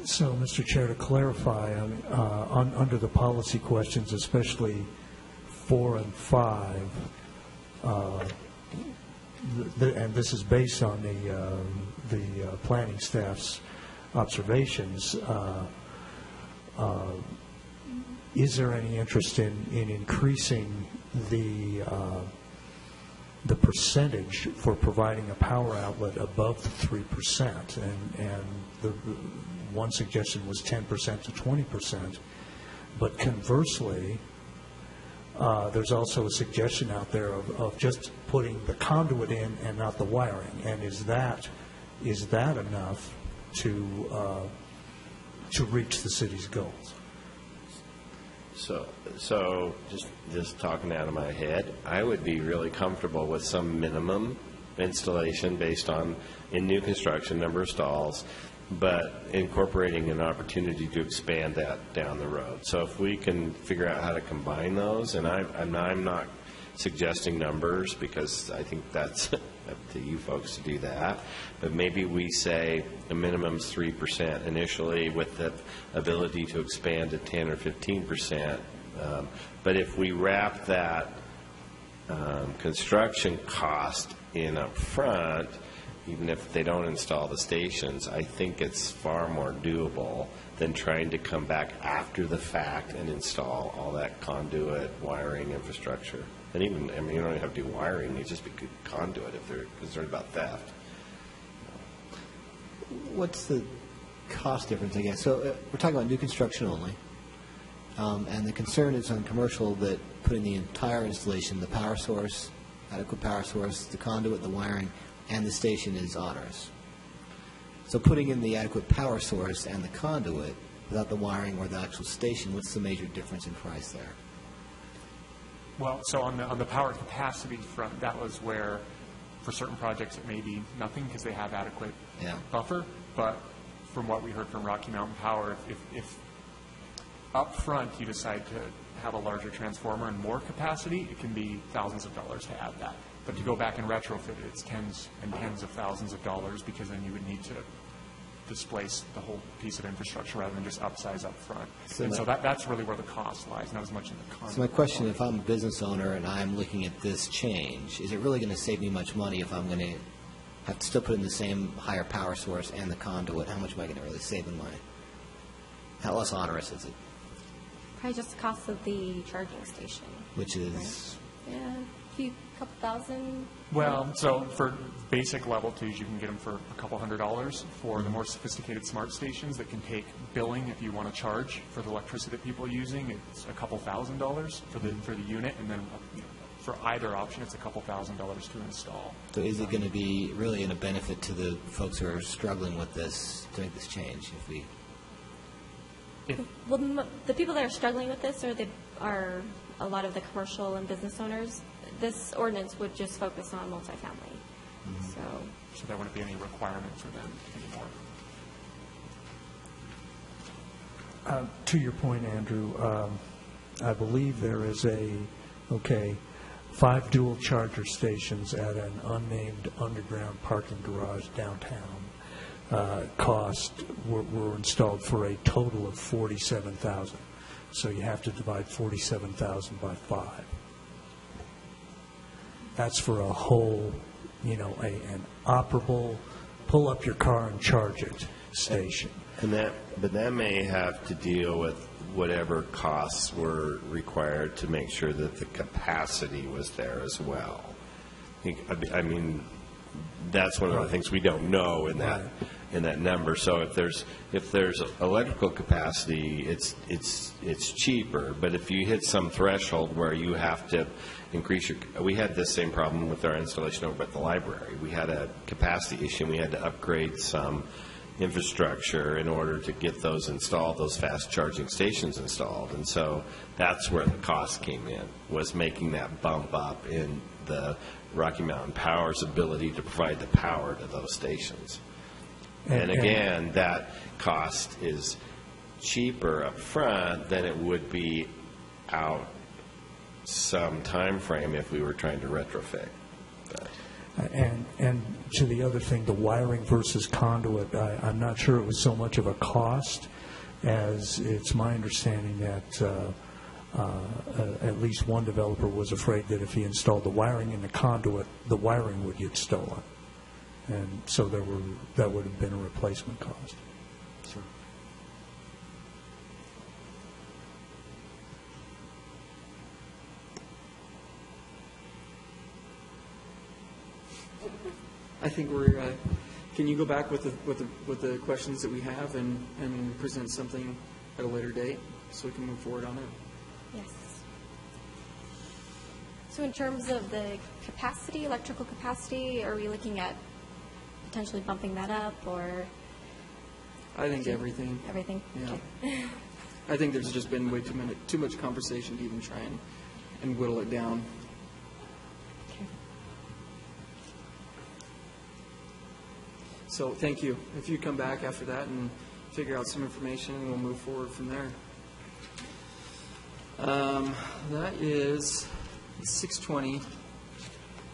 So, Mr. Chair, to clarify, under the policy questions, especially 4 and 5, and this is based on the planning staff's observations, is there any interest in increasing the percentage for providing a power outlet above the 3%? And the one suggestion was 10% to 20%. But conversely, there's also a suggestion out there of just putting the conduit in and not the wiring. And is that enough to reach the city's goals? So just talking out of my head, I would be really comfortable with some minimum installation based on, in new construction, number of stalls, but incorporating an opportunity to expand that down the road. So if we can figure out how to combine those, and I'm not suggesting numbers because I think that's up to you folks to do that, but maybe we say the minimum's 3% initially with the ability to expand to 10 or 15%. But if we wrap that construction cost in up front, even if they don't install the stations, I think it's far more doable than trying to come back after the fact and install all that conduit, wiring, infrastructure. And even, I mean, you don't even have to do wiring, you just be good conduit if they're concerned about theft. What's the cost difference, I guess? So we're talking about new construction only. And the concern is on commercial that putting the entire installation, the power source, adequate power source, the conduit, the wiring, and the station is onerous. So putting in the adequate power source and the conduit without the wiring or the actual station, what's the major difference in price there? Well, so on the power capacity front, that was where, for certain projects, it may be nothing because they have adequate buffer. But from what we heard from Rocky Mountain Power, if up front you decide to have a larger transformer and more capacity, it can be thousands of dollars to add that. But to go back and retrofit it, it's tens and tens of thousands of dollars, because then you would need to displace the whole piece of infrastructure rather than just upsize up front. So that's really where the cost lies, not as much in the content. So my question, if I'm a business owner and I'm looking at this change, is it really going to save me much money if I'm going to have to still put in the same higher power source and the conduit? How much am I going to really save in money? How less onerous is it? Probably just the cost of the charging station. Which is? Right? Yeah, couple thousand. Well, so for basic level twos, you can get them for a couple $100. For the more sophisticated smart stations that can take billing if you want to charge for the electricity that people are using, it's a couple $1,000s for the unit, and then for either option, it's a couple $1,000s to install. So is it going to be really a benefit to the folks who are struggling with this to make this change? Well, the people that are struggling with this are a lot of the commercial and business owners. This ordinance would just focus on multifamily. So there wouldn't be any requirement for them anymore. To your point, Andrew, I believe there is 5 dual charger stations at an unnamed underground parking garage downtown. Cost were installed for a total of $47,000. So you have to divide $47,000 by 5. That's for a whole, an operable, pull up your car and charge it station. But that may have to deal with whatever costs were required to make sure that the capacity was there as well. I mean, that's one of the things we don't know in that number. So if there's electrical capacity, it's cheaper. But if you hit some threshold where you have to increase we had this same problem with our installation over at the library. We had a capacity issue, and we had to upgrade some infrastructure in order to get those installed, those fast charging stations installed. And so that's where the cost came in, was making that bump up in the Rocky Mountain Power's ability to provide the power to those stations. And again, that cost is cheaper up front than it would be out some time frame if we were trying to retrofit. And to the other thing, the wiring versus conduit, I'm not sure it was so much of a cost as it's my understanding that at least one developer was afraid that if he installed the wiring in the conduit, the wiring would get stolen. And so that would have been a replacement cost. Sure. I think can you go back with the questions that we have and present something at a later date so we can move forward on it? Yes. So in terms of the capacity, electrical capacity, are we looking at potentially bumping that up, or? I think everything. Everything? Yeah. Okay. I think there's just been way too much conversation to even try and whittle it down. Okay. So thank you. If you come back after that and figure out some information, we'll move forward from there. That is 6:20.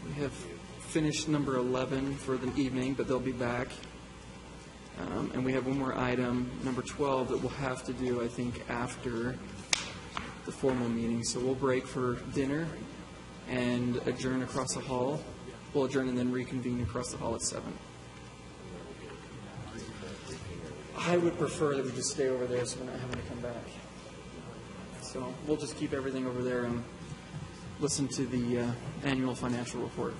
We have finished number 11 for the evening, but they'll be back. And we have one more item, number 12, that we'll have to do, I think, after the formal meeting. So we'll break for dinner and adjourn across the hall. We'll adjourn and then reconvene across the hall at 7. I would prefer that we just stay over there so we're not having to come back. So we'll just keep everything over there and listen to the annual financial report.